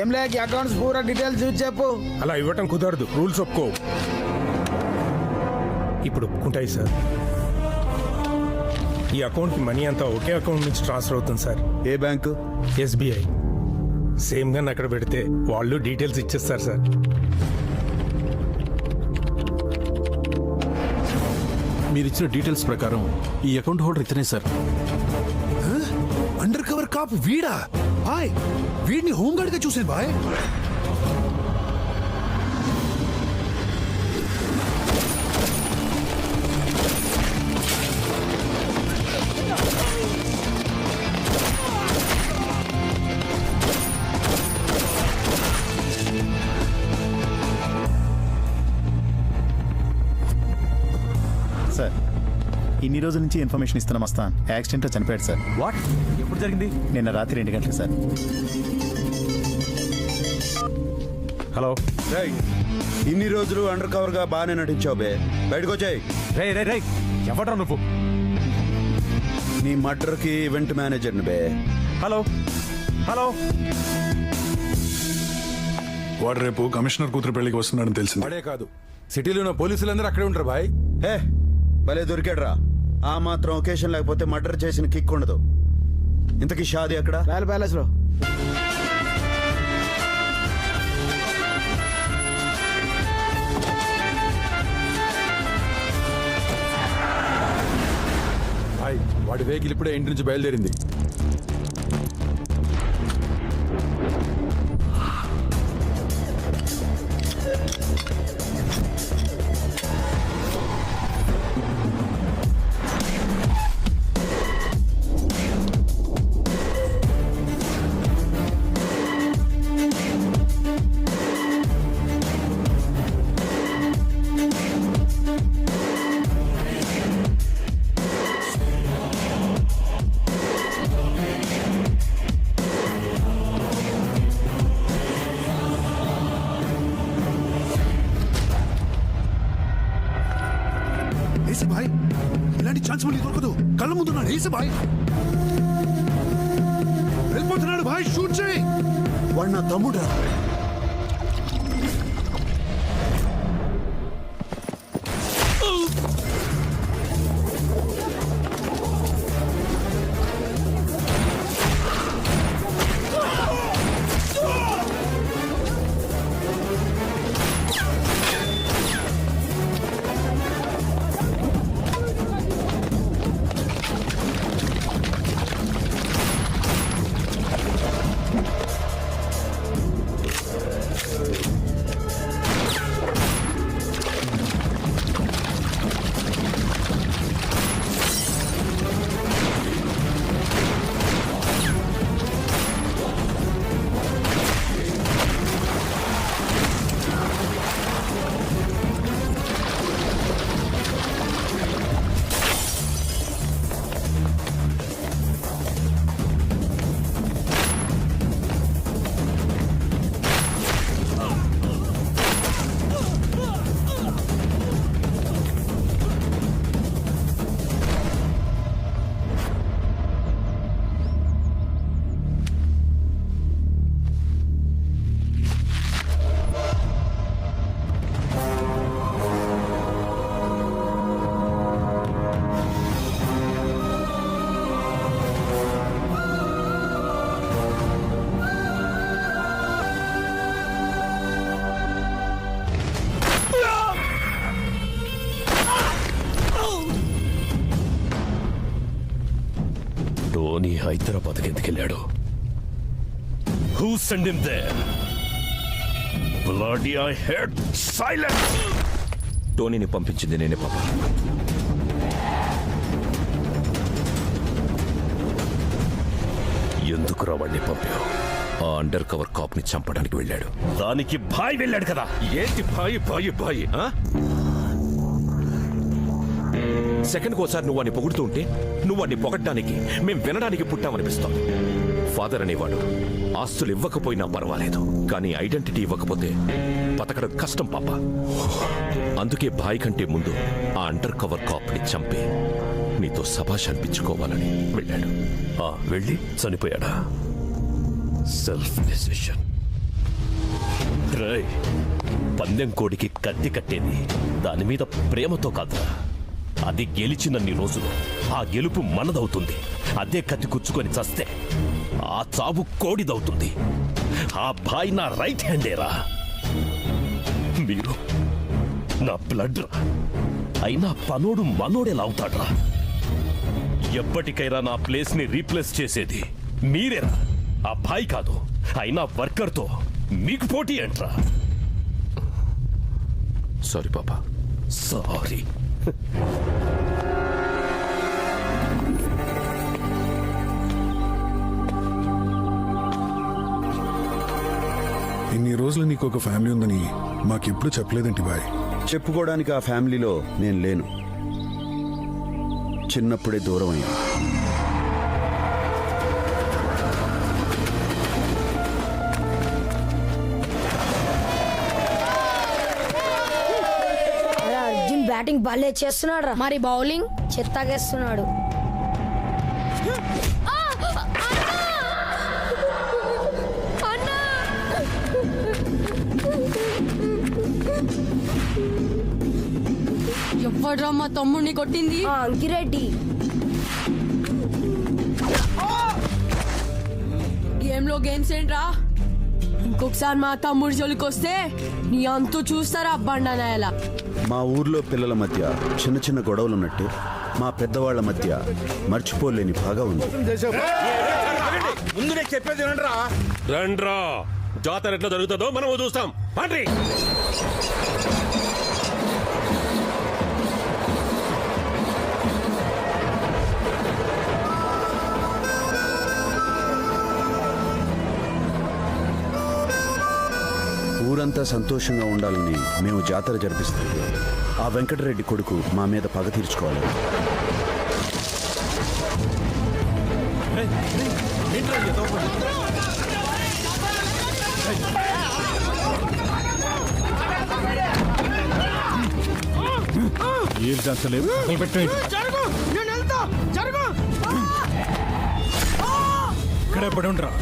Speaker 12: ఏం లేక అకౌంట్స్ పూరా డీటెయిల్స్ చూసి చెప్పు. అలా ఇవ్వటం కుదరదు, రూల్స్ ఒప్పుకో. ఇప్పుడు ఒప్పుకుంటాయి సార్. ఈ అకౌంట్ మనీ అంతా ఒకే అకౌంట్ నుంచి ట్రాన్స్ఫర్ అవుతుంది సార్.
Speaker 8: ఏ బ్యాంకు?
Speaker 12: ఎస్బీఐ. సేమ్ గా అక్కడ పెడితే వాళ్ళు డీటెయిల్స్ ఇచ్చేస్తారు సార్.
Speaker 20: మీరు ఇచ్చిన డీటెయిల్స్ ప్రకారం ఈ అకౌంట్ హోల్డర్ ఇతనే సార్.
Speaker 10: అండర్ కవర్ కాప్ వీడా? బాయ్ వీడిని హోంగార్డ్ గా చూసాను బాయ్.
Speaker 7: సార్ ఇన్ని రోజుల నుంచి ఇన్ఫర్మేషన్ ఇస్తున్న మస్తాన్ యాక్సిడెంట్లో చనిపోయాడు సార్.
Speaker 17: వాట్? ఎప్పుడు జరిగింది?
Speaker 7: నిన్న రాత్రి 2 గంటలకు సార్.
Speaker 17: హలో.
Speaker 8: ఇన్ని రోజులు అండర్ కవర్ గా బాగానే నటించావు బే. బయటకు వచ్చాయి.
Speaker 17: రే రే రే, ఎవడ్రా నువ్వు?
Speaker 8: నీ మర్డర్ కి ఈవెంట్ మేనేజర్ని బే.
Speaker 17: Hello hello.
Speaker 10: వాడు రేపు కమిషనర్ కూతురు పెళ్లికి వస్తున్నాడని తెలిసింది.
Speaker 15: అడే కాదు, సిటీలో ఉన్న పోలీసులందరూ అక్కడే ఉంటారు బాయ్.
Speaker 8: హే భలే దొరికాడ్రా. ఆ మాత్రం ఒకేషన్ లేకపోతే మర్డర్ చేసిన కిక్ ఉండదు. ఇంతకీ షాది అక్కడ?
Speaker 12: ప్యాలెస్ లో.
Speaker 15: బాయ్ వాడి వెహికల్ ఇప్పుడే ఇంటి నుంచి బయలుదేరింది.
Speaker 10: ఏసే బాయ్, ఇలాంటి ఛాన్స్ మళ్ళీ దొరకదు. కళ్ళ ముందున్నాడు ఏసే బాయ్. వెళ్ళిపోతున్నాడు బాయ్, షూట్ చేయి.
Speaker 8: వాడు నా తమ్ముడు.
Speaker 5: టోనీ హైదరాబాద్కి ఎందుకెళ్ళాడు? Who sent him there? Bloody I heard silence.
Speaker 1: టోనీని పంపించింది నేనే పాప.
Speaker 5: ఎందుకు రావాడిని పంపావు?
Speaker 1: ఆ అండర్ కవర్ కాప్ ని చంపడానికి వెళ్ళాడు.
Speaker 5: దానికి భాయ్ వెళ్ళాడు కదా.
Speaker 1: ఏంటి భాయి భాయి భాయి? సెకండ్కి ఒకసారి నువ్వు అని పొగుడుతూ ఉంటే నువ్వు అన్ని పొగడ్డానికి మేం వినడానికి పుట్టామనిపిస్తాం. ఫాదర్ అనేవాడు ఆస్తులు ఇవ్వకపోయినా పర్వాలేదు, కానీ ఐడెంటిటీ ఇవ్వకపోతే బతకడం కష్టం పాప. అందుకే భాయ్ కంటే ముందు ఆ అండర్ కవర్ కాప్ ని చంపి నీతో సభాష్ అనిపించుకోవాలని వెళ్ళాడు.
Speaker 5: వెళ్ళి చనిపోయాడా? Self decision. పందెం కోడికి కత్తి కట్టేది దాని మీద ప్రేమతో కాదురా. అది గెలిచినన్ని రోజులు ఆ గెలుపు మనదవుతుంది. అదే కత్తి కూర్చుకొని చస్తే ఆ చావు కోడిదవుతుంది. ఆ భాయ్ నా రైట్ హ్యాండేరా. మీరు నా బ్లడ్ రా. అయినా పనోడు మనోడేలా అవుతాడ్రా? ఎప్పటికైనా నా ప్లేస్ ని రీప్లేస్ చేసేది మీరేరా, ఆ భాయ్ కాదు. అయినా వర్కర్తో మీకు పోటీ ఏంట్రా?
Speaker 1: సారీ పాపా.
Speaker 5: సారీ.
Speaker 10: ఇన్ని రోజులు నీకు ఒక ఫ్యామిలీ ఉందని మాకెప్పుడు చెప్పలేదేంటి బాయ్?
Speaker 8: చెప్పుకోవడానికి ఆ ఫ్యామిలీలో నేను లేను. చిన్నప్పుడే దూరం అయ్యా.
Speaker 4: అర్జున్ బ్యాటింగ్ బాలే చేస్తున్నాడు. మరి బౌలింగ్ చెత్తగేస్తున్నాడు.
Speaker 9: ఎవడ్రా మా తమ్ముడిని కొట్టింది?
Speaker 4: అంకిరెడ్డి.
Speaker 9: గేమ్ లో గేమ్స్ ఏంట్రా? ఇంకొకసారి మా తమ్ముడి జోలికి వస్తే నీ అంతు చూస్తారా బండనాయలా.
Speaker 8: మా ఊర్లో పిల్లల మధ్య చిన్న చిన్న గొడవలున్నట్టు మా పెద్దవాళ్ల మధ్య మర్చిపోలేని బాగా ఉంది.
Speaker 5: ముందు నేను చెప్పేది రండ్రా. జాతర ఎట్లా జరుగుతుందో మనం చూస్తాం. పండ్రి.
Speaker 8: ఊరంతా సంతోషంగా ఉండాలని మేము జాతర జరిపిస్తుంది. ఆ వెంకటరెడ్డి కొడుకు మా మీద పగ తీర్చుకోవాలి.
Speaker 2: ఇక్కడ పడి ఉండరా?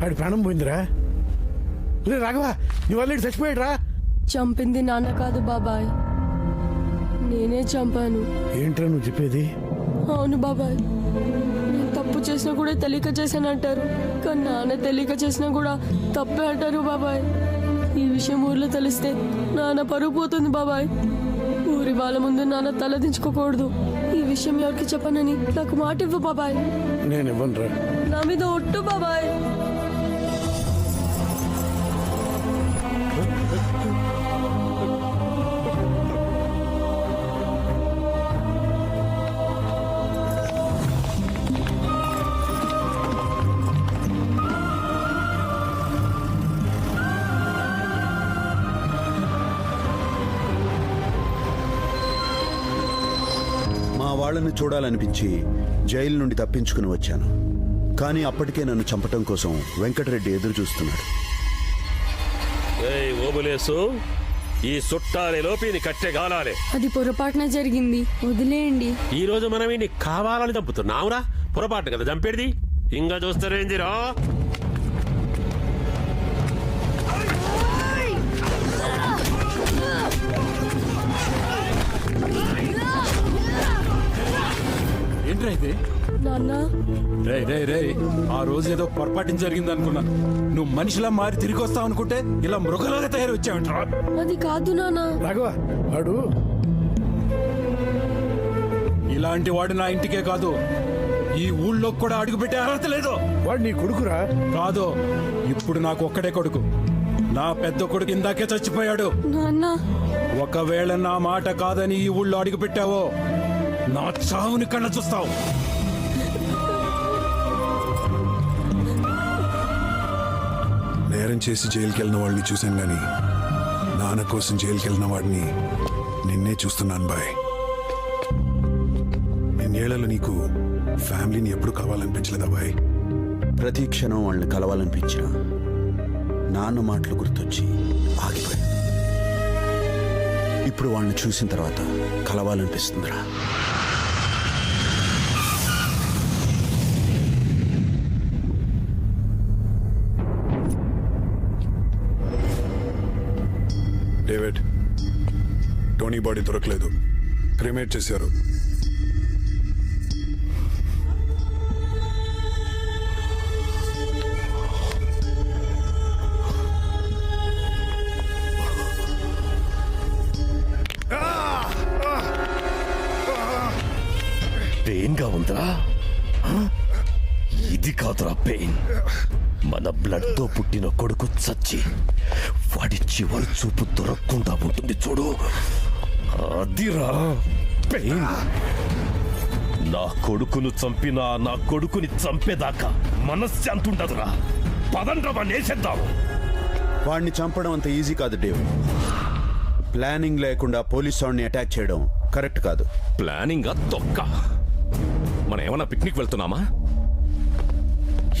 Speaker 12: వాడి ప్రాణం పోయిందిరా. రే రాఘవా, నీ వాళ్ళు చచ్చిపోయాడురా.
Speaker 9: చంపింది నాన్న కాదు బాబాయ్, నేనే చంపాను.
Speaker 12: ఏంట్రా నువ్వు చెప్పేది?
Speaker 9: అవును బాబాయ్, నేను తప్పు చేసినా కూడా తెలియక చేశానంటారు, కానీ నాన్న తెలియక చేసినా కూడా తప్పే అంటారు బాబాయ్. ఈ విషయం ఊర్లో తెలిస్తే నాన్న పరుగు పోతుంది బాబాయ్. ఊరి వాళ్ళ ముందు నాన్న తలదించుకోకూడదు. ఈ విషయం ఎవరికి చెప్పనని నాకు మాట ఇవ్వు బాబాయ్.
Speaker 12: నేను ఇవ్వనురా.
Speaker 9: నా మీద ఒట్టు బాబాయ్.
Speaker 8: వాళ్ళని చూడాలనిపించి జైలు నుండి తప్పించుకుని వచ్చాను. కానీ అప్పటికే నన్ను చంపటం కోసం వెంకటరెడ్డి ఎదురు చూస్తున్నాడు.
Speaker 5: ఓబులేసు, ఈ సుట్టాలే లోపి కట్టెగాలాలే.
Speaker 9: అది పొరపాటున జరిగింది, వదిలేయండి.
Speaker 5: ఈ రోజు మనం ఇన్ని కావాలని చంపుతున్నావురా. పొరపాటు కదా చంపేది. ఇంకా చూస్తారేందిరా?
Speaker 9: నాన్న
Speaker 20: రే రే రే ఆ రోజు ఏదో పొరపాటు జరిగింది అనుకున్నాను. నువ్వు మనిషిలా మారి తిరిగి వస్తావు అనుకుంటే ఇలా మృగలాగా తయారు వచ్చావంటరా.
Speaker 9: అది కాదు నాన్న.
Speaker 15: రాఘవ వాడు
Speaker 20: ఇలాంటి వాడు నా ఇంటికే కాదు ఈ ఊళ్ళో కూడా అడుగు పెట్టే అర్హత లేదు.
Speaker 15: వాడు నీ కొడుకురా?
Speaker 20: కాదు, ఇప్పుడు నాకు ఒక్కడే కొడుకు. నా పెద్ద కొడుకు ఇందాకే చచ్చిపోయాడు.
Speaker 9: నాన్న
Speaker 20: ఒకవేళ నా మాట కాదని ఈ ఊళ్ళో అడుగు పెట్టావో నా చావుని కళ్ళ చూస్తావు.
Speaker 10: నేరం చేసి జైలుకి వెళ్ళిన వాళ్ళని చూశాను గాని నాన్న కోసం జైలుకి వెళ్ళిన వాడిని నిన్నే చూస్తున్నాను బాయ్. ఇన్నేళ్లలో నీకు ఫ్యామిలీని ఎప్పుడు కావాలనిపించలేదా బాయ్?
Speaker 8: ప్రతి క్షణం వాళ్ళని కలవాలనిపించిన నాన్న మాటలు గుర్తొచ్చి ఆగిపోయి ఇప్పుడు వాళ్ళని చూసిన తర్వాత కలవాలనిపిస్తుందిరా.
Speaker 10: డేవిడ్, టోనీ బాడీ దొరకలేదు, క్రిమేట్ చేశారు.
Speaker 5: పెయిన్ గా ఉందా? ఇది కాదురా పెయిన్. మన బ్లడ్ తో పుట్టిన కొడుకు చచ్చి వాడి చివరి చూపు దొరకకుండా ఉంటుంది చూడు, అదిరా పెయిన్. నా కొడుకును చంపినా నా కొడుకుని చంపేదాకా మనశ్శాంతి ఉండదురా. పదండ్రా వాడిని వేసేద్దాం.
Speaker 8: వాడిని చంపడం అంత ఈజీ కాదు డేవిడ్. ప్లానింగ్ లేకుండా పోలీస్ వాడిని అటాక్ చేయడం కరెక్ట్ కాదు.
Speaker 1: ప్లానింగ్ తొక్క. మనం ఏమన్నా పిక్నిక్ వెళ్తున్నామా?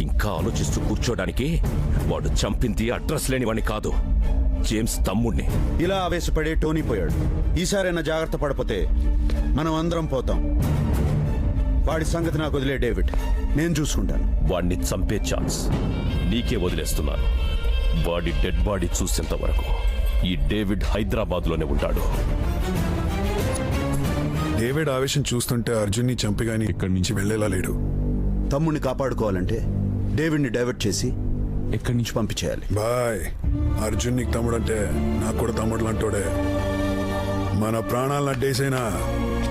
Speaker 1: ఇంకా ఆలోచిస్తూ కూర్చోడానికి వాడు చంపింది అడ్రస్ లేని వాడిని కాదు, జేమ్స్ తమ్ముడిని.
Speaker 8: ఇలా ఆవేశపడే టోనీ పోయాడు. ఈసారైనా జాగ్రత్త పడిపోతే మనం అందరం పోతాం. వాడి సంగతి నాకు వదిలే డేవిడ్, నేను చూసుకుంటాను.
Speaker 5: వాడిని చంపే ఛాన్స్ నీకే వదిలేస్తున్నాను. వాడి డెడ్ బాడీ చూసేంత వరకు ఈ డేవిడ్ హైదరాబాద్ లోనే ఉంటాడు.
Speaker 10: డేవిడ్ ఆవేశం చూస్తుంటే అర్జున్ని చంపిగాని ఇక్కడి నుంచి వెళ్లేలా లేడు.
Speaker 8: తమ్ముడిని కాపాడుకోవాలంటే డేవిడ్ని డైవర్ట్ చేసి ఇక్కడి నుంచి పంపించేయాలి.
Speaker 10: బాయ్, అర్జున్ నీకు తమ్ముడు అంటే నాకు కూడా తమ్ముడు లాంటోడే. మన ప్రాణాలను అడ్డేసైనా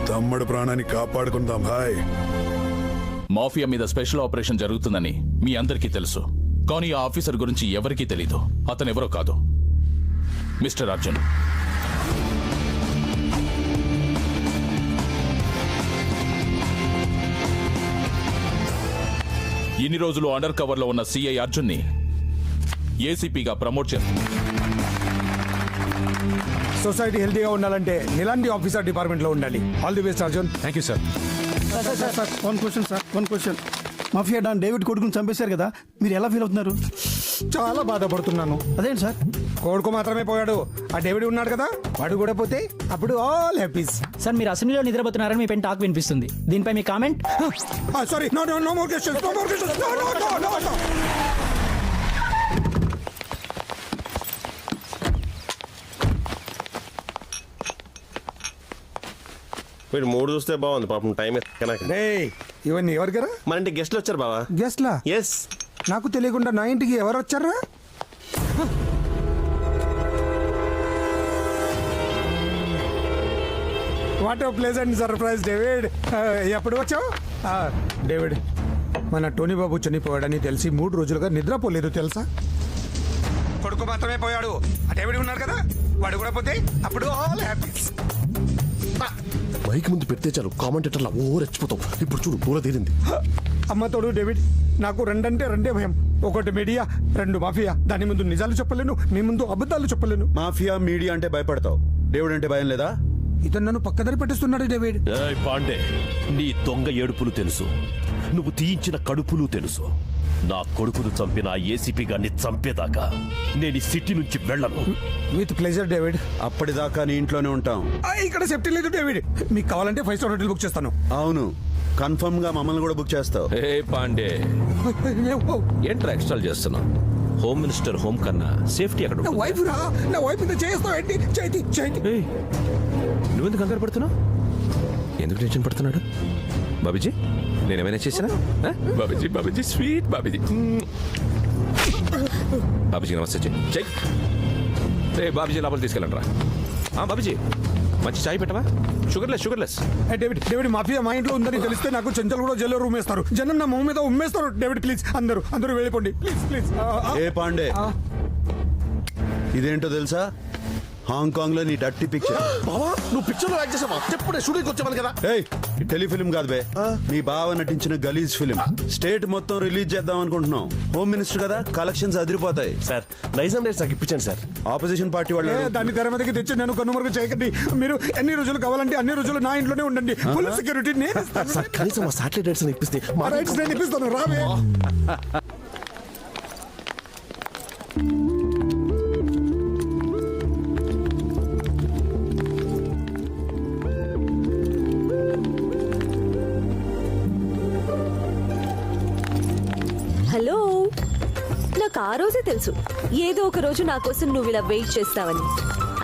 Speaker 10: తమ్ముడు ప్రాణాన్ని కాపాడుకుందాం బాయ్.
Speaker 3: మాఫియా మీద స్పెషల్ ఆపరేషన్ జరుగుతుందని మీ అందరికీ తెలుసు, కానీ ఆ ఆఫీసర్ గురించి ఎవరికీ తెలీదు. అతను ఎవరో కాదు, మిస్టర్ అర్జున్. ఇన్ని రోజులు అండర్ కవర్ లో ఉన్న సిఐ అర్జున్ ని ఏసీపీగా ప్రమోట్ చేస్తుంది.
Speaker 12: సొసైటీ హెల్తీగా ఉండాలంటే ఇలాంటి ఆఫీసర్ డిపార్ట్మెంట్ లో ఉండాలి. All the best Arjun.
Speaker 20: Thank you sir.
Speaker 15: One question. Mafia don David కొడుకుని చంపేశారు కదా, మీరు ఎలా ఫీల్ అవుతున్నారు?
Speaker 12: చాలా బాధపడుతున్నాను.
Speaker 15: అదేంటి సార్?
Speaker 12: కొడుకు మాత్రమే పోయాడు, ఆ డేవిడ్ ఉన్నాడు కదా, వాడు కూడా పోతే అప్పుడు ఆల్ హ్యాపీస్.
Speaker 16: సార్ మీరు అసెంబ్లీలో నిద్రపోతున్నారని మీ పెన్ టాక్ వినిపిస్తుంది. దీనిపై మీ comment?
Speaker 12: Sorry, no more questions, no more questions, no.
Speaker 18: వీడు మూడు చూస్తే బాగుంది, పాపం టైం
Speaker 12: ఇవన్నీ ఎవరికరా?
Speaker 18: మన ఇంటికి గెస్ట్లు వచ్చారు బావా.
Speaker 12: గెస్ట్లా?
Speaker 18: ఎస్.
Speaker 12: నాకు తెలియకుండా నా ఇంటికి ఎవరు వచ్చారా? What a pleasant surprise David. ఎప్పుడు వచ్చావు? డేవిడ్, మన టోనీ బాబు చనిపోయాడని తెలిసి 3 రోజులుగా నిద్రపోలేదు తెలుసా? కొడుకు మాత్రమే పోయాడు, ఆ డేవిడ్ ఉన్నాడు కదా, వాడు కూడా పోతే అప్పుడు ఆల్ హ్యాపీస్.
Speaker 18: మైక్ ముందు పెడితే చాలు కామెంటేటర్లా రెచ్చిపోతాం. ఇప్పుడు చూడు పూల తీరింది.
Speaker 12: అమ్మ తోడు డేవిడ్, నాకు రెండంటే రెండే భయం. ఒకటి మీడియా, 2 మాఫియా. దాని ముందు నిజాలు చెప్పలేను, నీ ముందు అబద్ధాలు చెప్పలేను.
Speaker 8: మాఫియా మీడియా అంటే భయపడతావు, డేవిడ్ అంటే భయం లేదా?
Speaker 12: ఇతను నన్ను పక్కదారి పట్టిస్తున్నాడు డేవిడ్.
Speaker 5: పాండే, నీ దొంగ ఏడుపులు తెలుసు, నువ్వు తీయించిన కడుపులు తెలుసు. నా కొడుకును చంపిన ఏసీపీ గారిని చంపేదాకా నేను ఈ సిటీ నుంచి వెళ్ళను.
Speaker 12: With pleasure David.
Speaker 8: అప్పటిదాకా నీ ఇంట్లోనే ఉంటాం.
Speaker 12: ఇక్కడ సేఫ్టీ లేదు డేవిడ్. మీకు కావాలంటే 5 స్టార్ హోటల్ బుక్ చేస్తాను.
Speaker 8: అవును, కన్ఫర్మ్ గా మమ్మల్ని కూడా బుక్ చేస్తావు.
Speaker 1: ఏ పాండే, ఏంట్రా ఎక్స్ట్రా చేస్తున్నావు? హోమ్ మినిస్టర్ హోమ్ కన్నా సేఫ్టీ అక్కడ
Speaker 12: నా వైఫ్ రా, నా వైఫ్ ఇంత చేస్తావు ఏంటి? చేయి.
Speaker 1: నువ్వెందుకు కంగారు పడుతున్నావు? ఎందుకు టెన్షన్ పడుతున్నాడు? బాబీజీ నేనేమైనా చేసినా బాబుజీ బాబుజీ స్వీట్ బాబుజీ బాబుజీ నమస్తే చెయ్ రే బాబుజీ లోపల తీసుకెళ్ళండి రా బాబుజీ మంచి చాయ్ పెట్టవా షుగర్లెస్
Speaker 12: డేవిడ్ డేవిడ్ మాఫియా మా ఇంట్లో ఉందని తెలిస్తే నాకు చెంచల్ కూడా జైల్లో రూమ్ వేస్తారు జనం నా మొహం మీద ఉమ్మేస్తారు డేవిడ్ ప్లీజ్ అందరూ వెళ్ళిపోండి ప్లీజ్
Speaker 8: ఏ పాండే ఇదేంటో తెలుసా హాంకాంగ్ లో నీ డర్టీ పిక్చర్.
Speaker 18: బావా నువ్వు పిక్చర్ లో యాక్ట్ చేసావా? చెప్పుడే షూటింగ్ వచ్చామని కదా.
Speaker 8: ఏయ్ టెలిఫిల్మ్ కాదు బే, మీ బావ నటించిన గలీజ్ ఫిలిం. స్టేట్ మొత్తం రిలీజ్ చేద్దాం అనుకుంటున్నాం. హోమ్ మినిస్టర్ కదా, కలెక్షన్స్ అదిరిపోతాయి.
Speaker 18: సార్ నైజాం రేట్స్ నాకు ఇప్పించండి సార్.
Speaker 8: ఆపోజిషన్ పార్టీ వాళ్ళు
Speaker 12: దాన్ని తెర మీదకి తెచ్చి నేను కనుమరుగు చేయకండి. మీరు ఎన్ని రోజులు కావాలంటే అన్ని రోజులు నా ఇంట్లోనే ఉండండి. ఫుల్ సెక్యూరిటీ నేను ఇస్తాను.
Speaker 18: సార్ కనీసం మా సాటిలైట్ రేట్స్ ఇప్పిస్తే
Speaker 12: మా రైట్స్ నేను ఇప్పిస్తాను. రావే
Speaker 14: హలో, నాకు ఆ రోజే తెలుసు ఏదో ఒక రోజు నా కోసం నువ్వు ఇలా వెయిట్ చేస్తావని.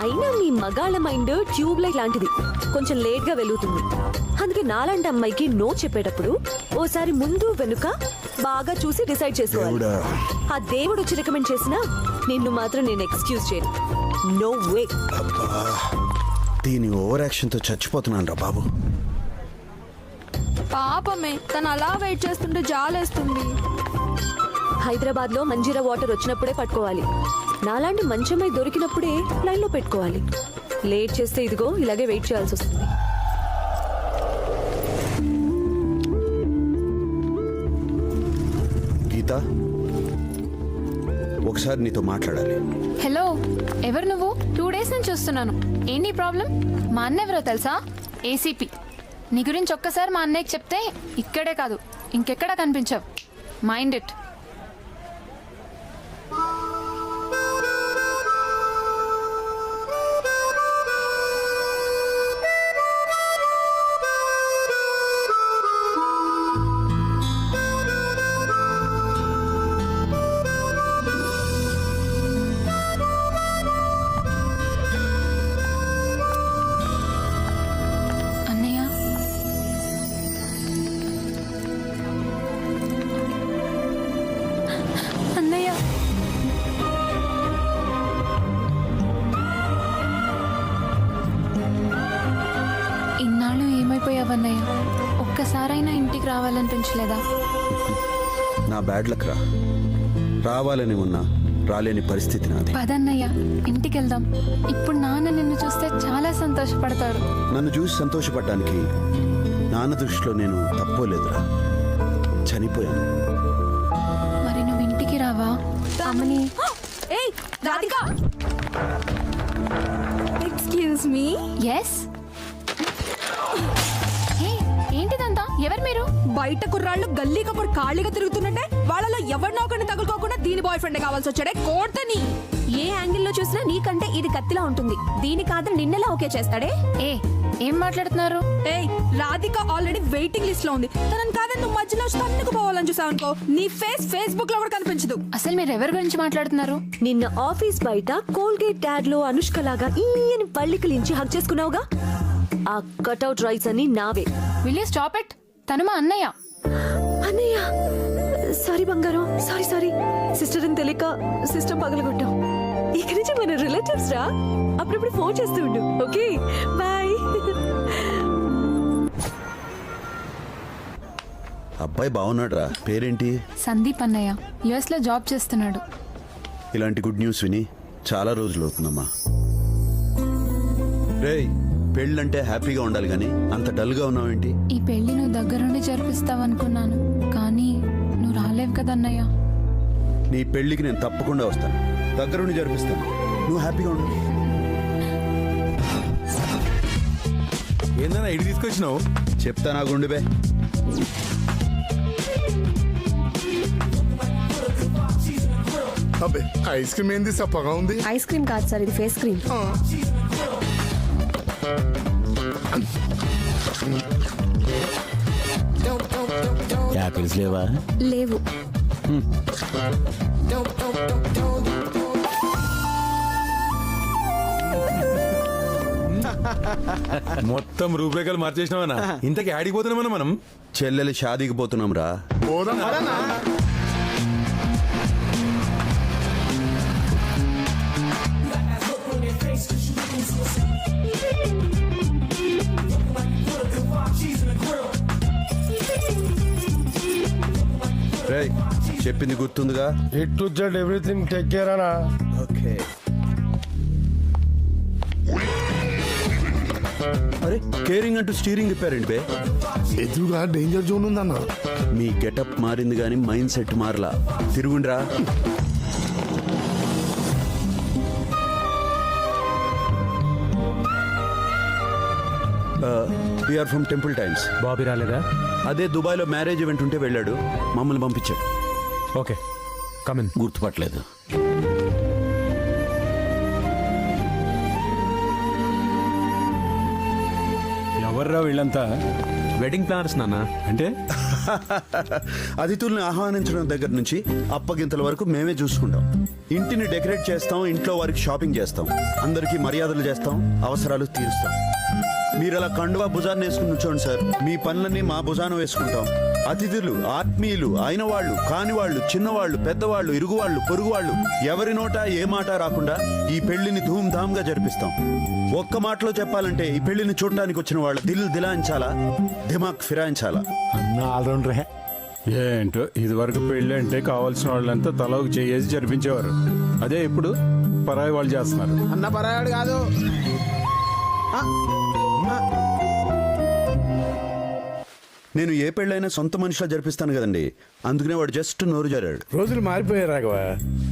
Speaker 14: అయినా మీ మగాళ్ళ మైండ్ ట్యూబ్ లైట్ లాంటిది, కొంచెం లేట్ గా వెలుగుతుంది. అందుకే నాలాంటి అమ్మాయికి నో చెప్పేటప్పుడు ఓసారి ముందు వెనుక బాగా చూసి డిసైడ్ చేసుకోవాలి. ఆ దేవుడు వచ్చి రికమెండ్ చేసినా నిన్ను మాత్రం నేను ఎక్స్క్యూజ్ చేయను. No way.
Speaker 8: దీని ఓవర్ యాక్షన్ తో చచ్చిపోతున్నాను రా బాబు.
Speaker 9: పాపమే, తను అలా వెయిట్ చేస్తుంటే జాలేస్తుంది.
Speaker 14: హైదరాబాద్ లో మంజీరా వాటర్ వచ్చినప్పుడే పట్టుకోవాలి. నాలాంటి మంచమై దొరికినప్పుడే లైన్ లో పెట్టుకోవాలి. లేట్ చేస్తే ఇదిగో ఇలాగే వెయిట్ చేయాల్సి వస్తుంది.
Speaker 8: గీత, ఒకసారి నీతో మాట్లాడాలి.
Speaker 9: హలో, ఎవరు నువ్వు? 2 days నుంచి చూస్తున్నాను. ఏంటి ప్రాబ్లం? మా అన్న ఎవరో తెలుసా? ఏసీపీ. నీ గురించి ఒక్కసారి మా అన్నయ్యకి చెప్తే ఇక్కడే కాదు ఇంకెక్కడా కనిపించవు. Mind it. ఇన్నాళ్ళు ఏమైపోయావన్నయ్య? ఒక్కసారైనా ఇంటికి రావాలనిపించలేదా?
Speaker 8: నా బ్యాడ్ లక్ రా, రావాలని ఉన్నా రాలేని పరిస్థితి నాది.
Speaker 9: పదన్నయ్య, ఇంటికి వెళ్దాం. ఇప్పుడు నాన్న నిన్ను చూస్తే చాలా సంతోషపడతాడు.
Speaker 8: నన్ను చూసి సంతోషపడడానికి నాన్న దృష్టిలో నేను తప్పోలేదురా, చనిపోయాను.
Speaker 9: మరి నువ్వు ఇంటికి రావా? అమ్మని. Excuse me. ఎస్. ఏంటిదంతా? ఎవరు మీరు?
Speaker 13: బయట కుర్రాళ్ళు గల్లీ కప్పుడు ఖాళీగా తిరుగుతున్నట్టే వాళ్ళలో ఎవరినో ఒకరిని తగులుకోకుండా దీని బాయ్ ఫ్రెండ్ కావాల్సి వచ్చాడే. కోర్తని
Speaker 14: ఏ యాంగిల్ లో చూసినా నీకంటే ఇది కత్తిలా ఉంటుంది. దీని కాదు నిన్నెలా ఓకే చేస్తాడే?
Speaker 9: ఏం మాట్లాడుతున్నారు?
Speaker 13: రాధిక ఆల్రెడీ వెయిటింగ్ లిస్ట్ లో ఉంది. తనని కాదని నువ్వు మధ్యలో తన్నుకు పోవాలని చూసావు అనుకో, నీ ఫేస్ ఫేస్బుక్ లో కూడా కనిపించదు.
Speaker 9: అసలు మీరు ఎవరి గురించి మాట్లాడుతున్నారు?
Speaker 14: నిన్న ఆఫీస్ బయట కోల్గేట్ యాడ్ లో అనుష్క లాగా ఈయన పళ్ళికలించి హక్ చేసుకున్నావుగా, ఆ కట్అవుట్ రైట్స్ అని నావే.
Speaker 9: Will you stop it? తను మా అన్నయ్య.
Speaker 14: అన్నయ్య సారీ బంగారం, సారీ. సిస్టర్ అని తెలియక సిస్టర్ పగలగొట్టాం. ఇక్కడి నుంచి మన రిలేటివ్స్ రా. అప్పుడప్పుడు ఫోన్ చేస్తూ ఉండు. Okay bye.
Speaker 8: అబ్బాయి బాగున్నాడు రా. పేరేంటి?
Speaker 9: సందీప్ అన్నయ్య. యుఎస్ లో జాబ్ చేస్తున్నాడు.
Speaker 8: ఇలాంటి గుడ్ న్యూస్ విని చాలా రోజులు అవుతుందమ్మా. రేయ్, పెళ్ళంటే హ్యాపీగా ఉండాలి కానీ అంత డల్ గా ఉన్నావేంటి?
Speaker 9: ఈ పెళ్లి నువ్వు దగ్గరుండి జరిపిస్తావనుకున్నాను, కానీ నువ్వు రాలేవు కదన్నయ్య.
Speaker 8: నీ పెళ్లికి నేను తప్పకుండా వస్తాను, దగ్గరుండి జరిపిస్తాను. నువ్వు హ్యాపీగా ఉండు.
Speaker 20: ఏందన్నా ఇడి తీసుకొచ్చినావు?
Speaker 8: చెప్తా నా గుండెబే.
Speaker 18: అబ్బే ఐస్ క్రీమ్ ఏంది సప్పగా ఉంది?
Speaker 4: ఐస్ క్రీమ్ కాదు సార్, ఇది ఫేస్ క్రీమ్.
Speaker 6: యాపిల్స్ లేవా?
Speaker 4: లేవు.
Speaker 20: మొత్తం రూపురేఖలు మార్చేసినావనా? ఇంతకీ ఆడిపోతున్నామన్నా మనం?
Speaker 8: చెల్లెలి షాదీకి పోతున్నాం రా. రేయ్, చెప్పింది గుర్తుందిగా?
Speaker 15: A to Z everything take care అనా.
Speaker 8: ఓకే. అరే, కేరింగ్ అంటూ స్టీరింగ్ ఇప్పారండి బే.
Speaker 18: ఎదురుగా డేంజర్ జోన్ ఉందన్న.
Speaker 8: మీ గెటప్ మారింది కానీ మైండ్ సెట్ మారలా. తిరుగుండ్రా. We're from temple times.
Speaker 19: Bobby రాలేదా?
Speaker 8: అదే దుబాయ్లో మ్యారేజ్ ఈవెంట్ ఉంటే వెళ్ళాడు, మమ్మల్ని పంపించాడు.
Speaker 19: Okay, come in.
Speaker 6: గుర్తుపట్టలేదు.
Speaker 20: ఎవర్రా వీళ్ళంతా?
Speaker 19: వెడ్డింగ్ ప్లానర్స్ నాన్న. అంటే
Speaker 8: అతిథుల్ని ఆహ్వానించడం దగ్గర నుంచి అప్పగింతల వరకు మేమే చూసుకుంటాం. ఇంటిని డెకరేట్ చేస్తాం, ఇంట్లో వారికి షాపింగ్ చేస్తాం, అందరికీ మర్యాదలు చేస్తాం, అవసరాలు తీరుస్తాం. మీరు అలా కండువా భుజాన్ని వేసుకుని కూర్చోండి సార్, మీ పనులన్నీ మా భుజాన వేసుకుంటాం. అతిథులు, ఆత్మీయులు, అయిన వాళ్ళు, కాని వాళ్ళు, చిన్నవాళ్ళు, పెద్దవాళ్ళు, ఇరుగువాళ్ళు, పొరుగువాళ్ళు, ఎవరి నోట ఏ మాట రాకుండా ఈ పెళ్లిని ధూమ్ధామ్గా జరిపిస్తాం. ఒక్క మాటలో చెప్పాలంటే ఈ పెళ్లిని చూడటానికి వచ్చిన వాళ్ళు దిల్ దిలాయించాలా, దిమాగ్ ఫిరాయించాలా.
Speaker 20: ఆల్రౌండర్. ఏంటో ఇది వరకు పెళ్ళి అంటే కావాల్సిన వాళ్ళంతా తలకు చేసి జరిపించేవారు. అదే ఇప్పుడు పరాయి వాళ్ళు చేస్తున్నారు.
Speaker 12: అన్న పరాయాడు కాదు.
Speaker 8: నేను ఏ పెళ్ళైనా సొంత మనిషిలా జరిపిస్తాను కదండి, అందుకనే వాడు జస్ట్ నోరు జారాడు.
Speaker 15: రోజులు మారిపోయారు రాఘవ.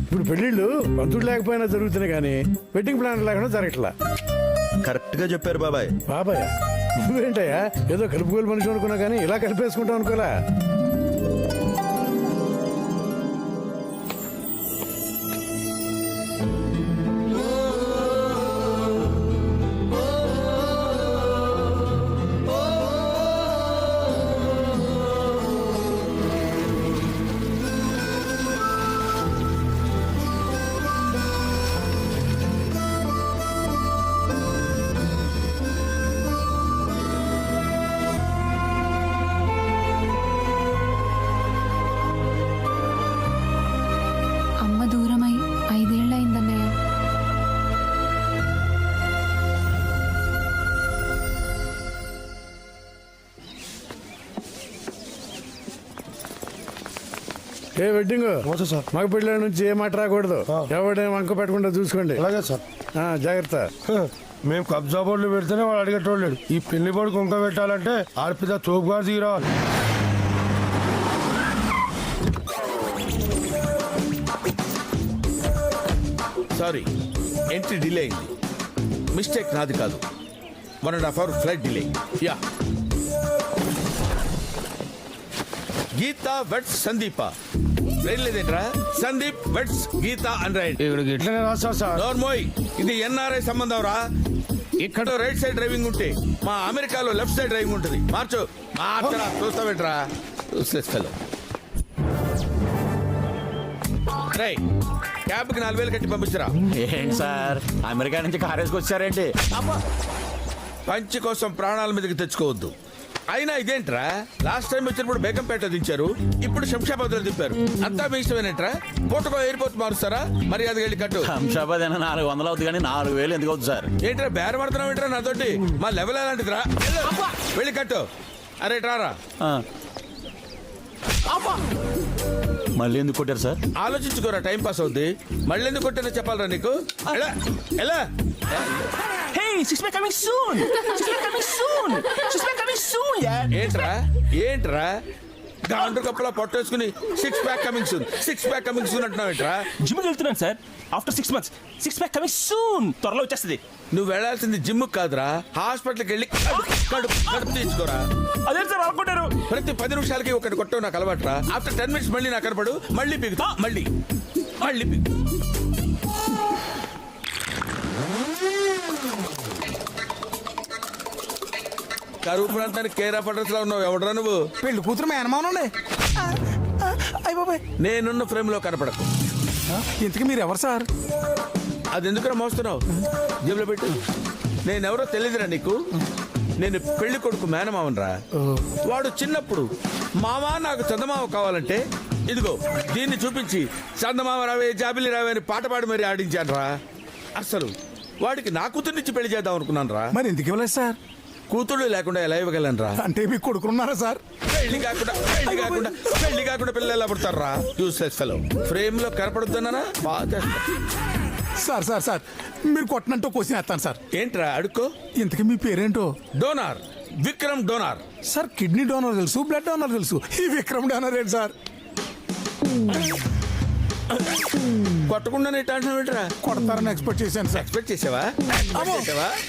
Speaker 15: ఇప్పుడు పెళ్లిళ్ళు పంతుడు లేకపోయినా జరుగుతున్నాయి కానీ వెడ్డింగ్ ప్లాన్ లేకుండా జరగట్లా.
Speaker 8: కరెక్ట్ గా చెప్పారు బాబాయ్.
Speaker 15: బాబాయ్ నువ్వేంటయ్యా ఏదో కలుపుకోలు మనిషి అనుకున్నా కానీ ఇలా కలిపేసుకుంటాం అనుకోలే.
Speaker 13: దూరమై 5 ఏళ్ళయిందన్నయ్య.
Speaker 15: ఏ వెడ్డింగ్ సార్, మగ పిల్లల నుంచి ఏ మాట రాకూడదు. ఎవడేం వంక పెట్టకుండా చూసుకోండి. అలాగే సార్. జాగ్రత్త. మేము కబ్జా బోర్డులు పెడితేనే వాడు అడిగేటోళ్ళు. ఈ పెళ్లి బోర్డు కుంక పెట్టాలంటే ఆడపిల్ల తోపుగా దిగి రావాలి.
Speaker 5: సారీ, ఎంట్రీ డిలే అయింది. మిస్టేక్ నాది కాదు. 1.5 hour ఫ్లైట్ డిలే. యా. గీత వెట్స్ సందీప. రైలు లేదేంట్రా? సందీప్ వెట్స్ గీత అని రైట్. నోర్మోయ్, ఇది ఎన్ఆర్ఐ సంబంధం రా. ఇక్కడ రైట్ సైడ్ డ్రైవింగ్ ఉంటే మా అమెరికాలో లెఫ్ట్ సైడ్ డ్రైవింగ్ ఉంటుంది. మార్చు. మార్చరా, చూస్తావేంట్రా? చూసేస్తాను. రై, క్యాబ్కి 4,000 కట్టి పంపించరా.
Speaker 6: ఏంటి సార్, అమెరికా నుంచి కార్ వేసుకొచ్చారేంటి?
Speaker 5: పంచి కోసం ప్రాణాల మీదకి తెచ్చుకోవద్దు. అయినా ఇదేంట్రా, లాస్ట్ టైం వచ్చినప్పుడు బేగంపేట దించారు, ఇప్పుడు శంషాబాద్ లో దింపారు. అంతా మీ ఇష్టమేనేట్రా? పూటకో ఎయిర్పోర్ట్ మారుస్తారా? మరి అది వెళ్ళి కట్టు.
Speaker 6: శంషాబాద్ అయినా 400 అవుతుంది కానీ 4,000 ఎందుకు అవుతుంది సార్?
Speaker 5: ఏంట్రా బేరం పడుతున్నావు ఏంట్రా నాతోటి? మా లెవెల్ ఎలాంటిదిరా? వెళ్ళి కట్టు. అరే ట్రారా.
Speaker 6: మళ్ళీ ఎందుకు కొట్టారు సార్?
Speaker 5: ఆలోచించుకోరా, టైం పాస్ అవుద్ది. మళ్ళీ ఎందుకు కొట్టానో చెప్పాలరా నీకు? ఎలా ఏంట్రా ఏంట్రా గాండ్రు కప్పులా పొట్టేసుకుని 6 pack coming soon, 6 pack coming soon అంటున్నావు ఏంట్రా?
Speaker 19: జిమ్ వెళ్తున్నాను sir. After 6 months 6 pack coming soon. త్వరలో వచ్చేస్తుంది.
Speaker 5: నువ్వు వెళ్లాల్సింది జిమ్ కాదురా, హాస్పిటల్కి వెళ్ళి కడుపు తీసుకోరా.
Speaker 19: అదే సార్ అనుకుంటారు.
Speaker 5: ప్రతి 10 నిమిషాలకి ఒకటి కొట్టవు నాకు అలవాట్రా. ఆఫ్టర్ 10 minutes మళ్ళీ నాకు కనపడు, మళ్ళీ పిగుతా, మళ్ళీ పిగు. కరువు ప్రాంతానికి కేర్ ఆఫ్ అడ్రస్ లో ఉన్నావు. ఎవడరా నువ్వు?
Speaker 12: పెళ్లి కూతురు మేనమానండి.
Speaker 5: నేనున్న ఫ్రేమ్ లో కనపడకు.
Speaker 12: ఇంతకీ మీరు ఎవరు సార్?
Speaker 5: అది ఎందుకురా మోస్తున్నావు? జేబులో పెట్టు.
Speaker 11: నేనెవరో తెలియదురా నీకు? నేను పెళ్లి కొడుకు మేనమావనరా. వాడు చిన్నప్పుడు మావా నాకు చందమామ కావాలంటే ఇదిగో దీన్ని చూపించి చందమామ రావే జాబిలి రావే అని పాట పాడి మరీ ఆడించాను రా. అసలు వాడికి నా కూతుర్నిచ్చి పెళ్లి చేద్దాం అనుకున్నాను రా.
Speaker 12: మరి ఎందుకు ఇవ్వలేదు సార్?
Speaker 11: కూతుళ్ళు లేకుండా ఎలా ఇవ్వగలను రా?
Speaker 12: అంటే మీకు కొడుకున్నారా సార్?
Speaker 11: పెళ్లి కాకుండా పిల్లలు ఎలా పుడతారు రా? Useless fellow. ఫ్రేమ్ లో కనపడుతున్నానా? బాగా
Speaker 12: సార్ సార్ సార్ మీరు కొట్టనంటూ క్వశ్చన్ వేస్తాను సార్.
Speaker 11: ఏంట్రా అడుక్కో.
Speaker 12: ఇంతకీ మీ పేరేంటో?
Speaker 11: Donor, Vikram donor.
Speaker 12: Sir kidney donor తెలుసు, బ్లడ్ డోనర్ తెలుసు, ఈ విక్రమ్ డోనర్ ఏంటి సార్?
Speaker 11: కొట్టకుండానే ఏంట్రా?
Speaker 12: కొడతారని ఎక్స్పెక్ట్ చేశాను సార్.
Speaker 11: ఎక్స్పెక్ట్ చేసావా?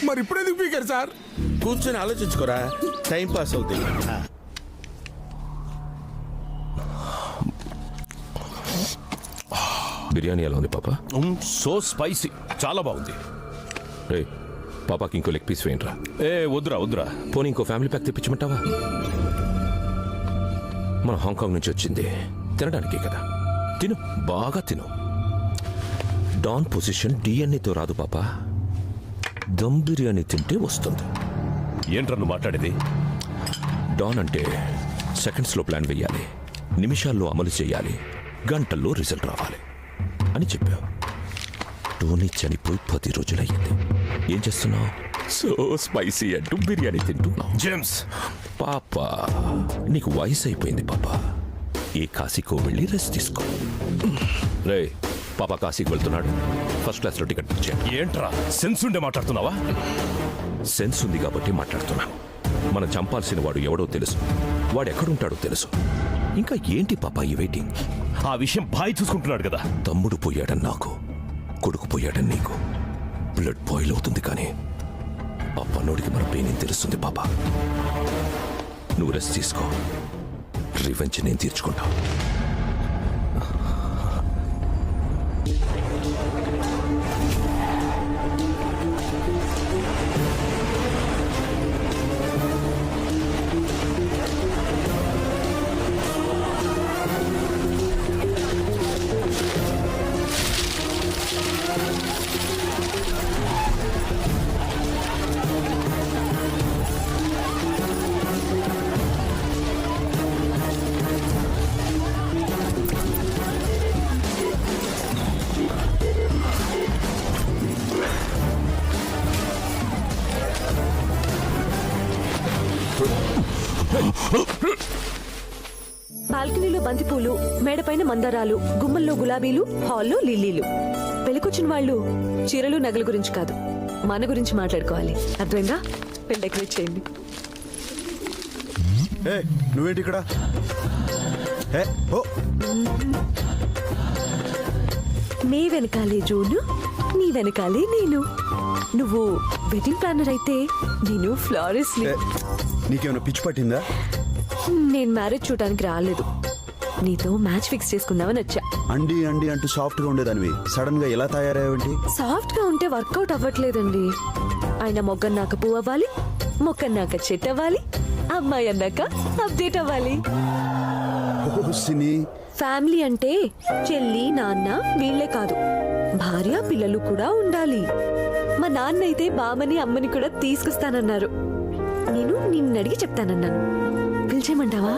Speaker 12: మరి ఇప్పుడు ఎందుకు పీకారు సార్?
Speaker 11: కూర్చొని ఆలోచించుకోరా, టైం పాస్ అవుతుంది.
Speaker 1: బిర్యానీ ఎలా ఉంది పాపా?
Speaker 5: సో స్పైసీ, చాలా బాగుంది.
Speaker 1: రే పాపాకి ఇంకో లెగ్ పీస్ వేయండిరా.
Speaker 5: ఏ వద్దురా వద్దురా.
Speaker 1: పోనీ ఇంకో ఫ్యామిలీ ప్యాక్ తెప్పించమంటావా? మన హాంకాంగ్ నుంచి వచ్చింది తినడానికే కదా. తిను, బాగా తిను. డాన్ పొజిషన్ డిఎన్ఏతో రాదు పాపా, దమ్ బిర్యానీ తింటే వస్తుంది.
Speaker 5: ఏంట్రా నువ్వు మాట్లాడేది?
Speaker 1: డాన్ అంటే సెకండ్స్లో ప్లాన్ వేయాలి, నిమిషాల్లో అమలు చేయాలి, గంటల్లో రిజల్ట్ రావాలి అని చెప్పావు. టోనీ చనిపోయి 10 రోజులయ్యింది. ఏం చేస్తున్నావు? సో స్పైసీ అంటూ బిర్యానీ తింటున్నావు.
Speaker 5: జేమ్స్
Speaker 1: పాపా నీకు వయసు అయిపోయింది పాపా, ఏ కాశీకో వెళ్ళి రెస్ట్ తీసుకో. రే పాపా కాశీకి వెళ్తున్నాడు, ఫస్ట్ క్లాస్లో టికెట్ ఇచ్చాను.
Speaker 5: ఏంట్రా సెన్స్ ఉండే మాట్లాడుతున్నావా?
Speaker 1: సెన్స్ ఉంది కాబట్టి మాట్లాడుతున్నాను. మనం చంపాల్సిన వాడు ఎవడో తెలుసు, వాడు ఎక్కడుంటాడో తెలుసు. ఇంకా ఏంటి పాపా ఈ వెయిటింగ్?
Speaker 5: ఆ విషయం బాయ్ చూసుకుంటున్నాడు కదా.
Speaker 1: తమ్ముడు పోయాడని నాకు, కొడుకు పోయాడని నీకు. బ్లడ్ బాయిల్ అవుతుంది కానీ ఆ పన్నోడికి మన పెయిన్ తెలుస్తుంది పాపా. నువ్వు రెస్ట్ తీసుకో, రివెంజ్ నేను తీర్చుకుంటా.
Speaker 14: బాల్కనీలో బంతిపూలు, మేడపైన మందారాలు, గుమ్మల్లో గులాబీలు, హాల్లో లిల్లీలు. పెళ్ళికొచ్చిన వాళ్ళు చీరలు నగల గురించి కాదు, మన గురించి మాట్లాడుకోవాలి. అర్థమైందా? పెళ్ళి డెకరేట్ చేయండి.
Speaker 8: నువ్వేంటి ఇక్కడ?
Speaker 14: నీ వెనకాలే జూను, నీ వెనకాలే నేను. నువ్వు వెడ్డింగ్ ప్లానర్ అయితే నేను ఫ్లారిస్ట్.
Speaker 8: నీకేమైనా పిచ్చి పట్టిందా?
Speaker 14: నేను మ్యారేజ్ చూడడానికి రాలేదు, నీతో మ్యాచ్ ఫిక్స్ చేసుకుందామని వచ్చా.
Speaker 8: అండి అండి అంటూ సాఫ్ట్ గా ఉండేదానివి సడన్ గా ఎలా తయారయ్యేంటి?
Speaker 14: సాఫ్ట్ గా ఉంటే వర్కౌట్ అవ్వట్లేదండి. ఆయన మొగ్గన్నాక పువ్వు అవ్వాలి, మొక్కన్నాక చెట్టు అవ్వాలి, అమ్మాయి అన్నాక అప్డేట్ అవ్వాలి. ఫ్యామిలీ అంటే చెల్లి, నాన్న వీళ్లే కాదు, భార్య పిల్లలు కూడా ఉండాలి. మా నాన్న అయితే బామ్మని అమ్మని కూడా తీసుకొస్తానన్నారు. నేను నిన్ను అడిగి చెప్తానన్నాను. పిలిచేయమంటావా?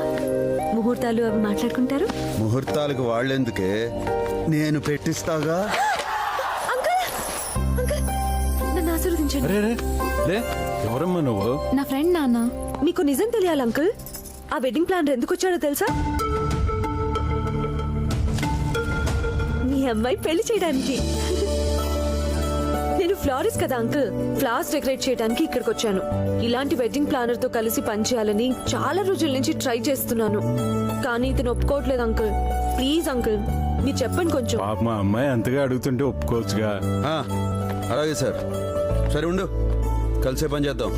Speaker 14: ముహూర్తాలు అవి మాట్లాడుకుంటారు.
Speaker 8: ముహూర్తాలకు వాళ్ళెందుకే, నేను పెట్టిస్తాగా.
Speaker 14: నన్ను ఆశీర్వదించండి.
Speaker 20: ఎవరమ్మా నువ్వు?
Speaker 14: నా ఫ్రెండ్ నాన్న. మీకు నిజం తెలియాలి అంకుల్, ఆ వెడ్డింగ్ ప్లానర్ ఎందుకు వచ్చాడో తెలుసా? మీ అమ్మాయి పెళ్లి చేయడానికి. నేను ఫ్లారిస్ట్ కదా అంకుల్, ఫ్లవర్స్ డెకరేట్ చేయడానికి ఇక్కడికి వచ్చాను. ఇలాంటి వెడ్డింగ్ ప్లానర్ తో కలిసి పనిచేయాలని చాలా రోజుల నుంచి ట్రై చేస్తున్నాను, కానీ ఇతను ఒప్పుకోవట్లేదు అంకుల్. ప్లీజ్ అంకుల్, మీరు చెప్పండి కొంచెం.
Speaker 20: మా అమ్మాయి అంతగా అడుగుతుంటే ఒప్పుకోవచ్చుగా.
Speaker 8: అలాగే సార్, సరే ఉండు, కలిసే పని చేద్దాం.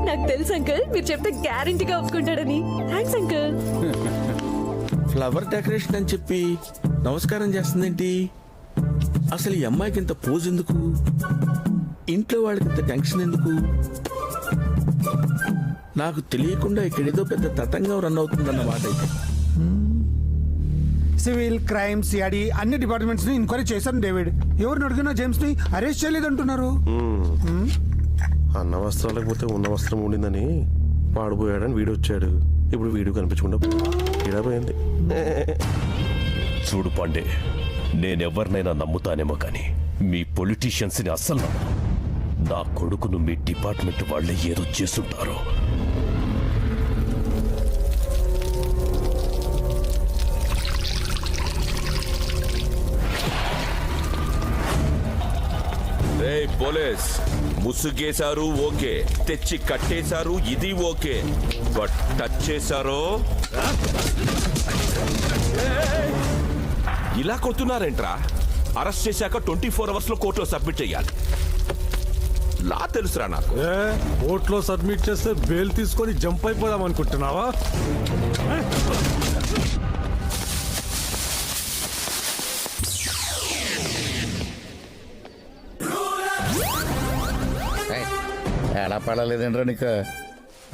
Speaker 14: నాకు తెలుసు అంకుల్, మీరు చెప్తే గ్యారెంటీగా ఒప్పుకుంటాడని. Thanks uncle.
Speaker 11: ఫ్లవర్ డెకరేషన్ అని చెప్పి నమస్కారం చేస్తుందేంటి? అసలు ఈ అమ్మాయికి ఇంత పోజ్ ఎందుకు? ఇంట్లో వాళ్ళకి ఇంత టెన్షన్ ఎందుకు? నాకు తెలియకుండా ఇక్కడేదో పెద్ద తతంగం రన్ అవుతుందన్నమాట. అయితే
Speaker 12: సివిల్ క్రైమ్ సిఐడి అన్ని డిపార్ట్మెంట్స్ ని ఎంక్వైరీ చేశాను డేవిడ్. ఎవరిని అడిగినా జేమ్స్ ని అరెస్ట్ చేయలేదంటున్నారు.
Speaker 18: అన్న వస్త్రం లేకపోతే ఉన్న వస్త్రం ఉండిందని వాడిపోయాడని వీడు వచ్చాడు. ఇప్పుడు వీడు కనిపించకుండా ఇలా పోయింది.
Speaker 5: చూడు పాండే, నేనెవరినైనా నమ్ముతానేమో కానీ మీ పొలిటీషియన్స్ ని అస్సలు నమ్మను. నా కొడుకును మీ డిపార్ట్మెంట్ వాళ్ళే ఏదో చేస్తుంటారు.
Speaker 1: రేయ్ పోలీస్, ముసుగేశారు ఓకే, తెచ్చి కట్టేశారు ఇది ఓకే, బట్ టచ్ చేశారో ఇలా కొడుతున్నారేంట్రా? అరెస్ట్ చేశాక 24 hours లో కోర్టులో సబ్మిట్ చేయాలి. లా తెలుసురా నాకు.
Speaker 15: కోర్టులో సబ్మిట్ చేస్తే బెయిల్ తీసుకొని జంప్ అయిపోదాం అనుకుంటున్నావా?
Speaker 6: ఎలా పడలేదండ్రా నీకు?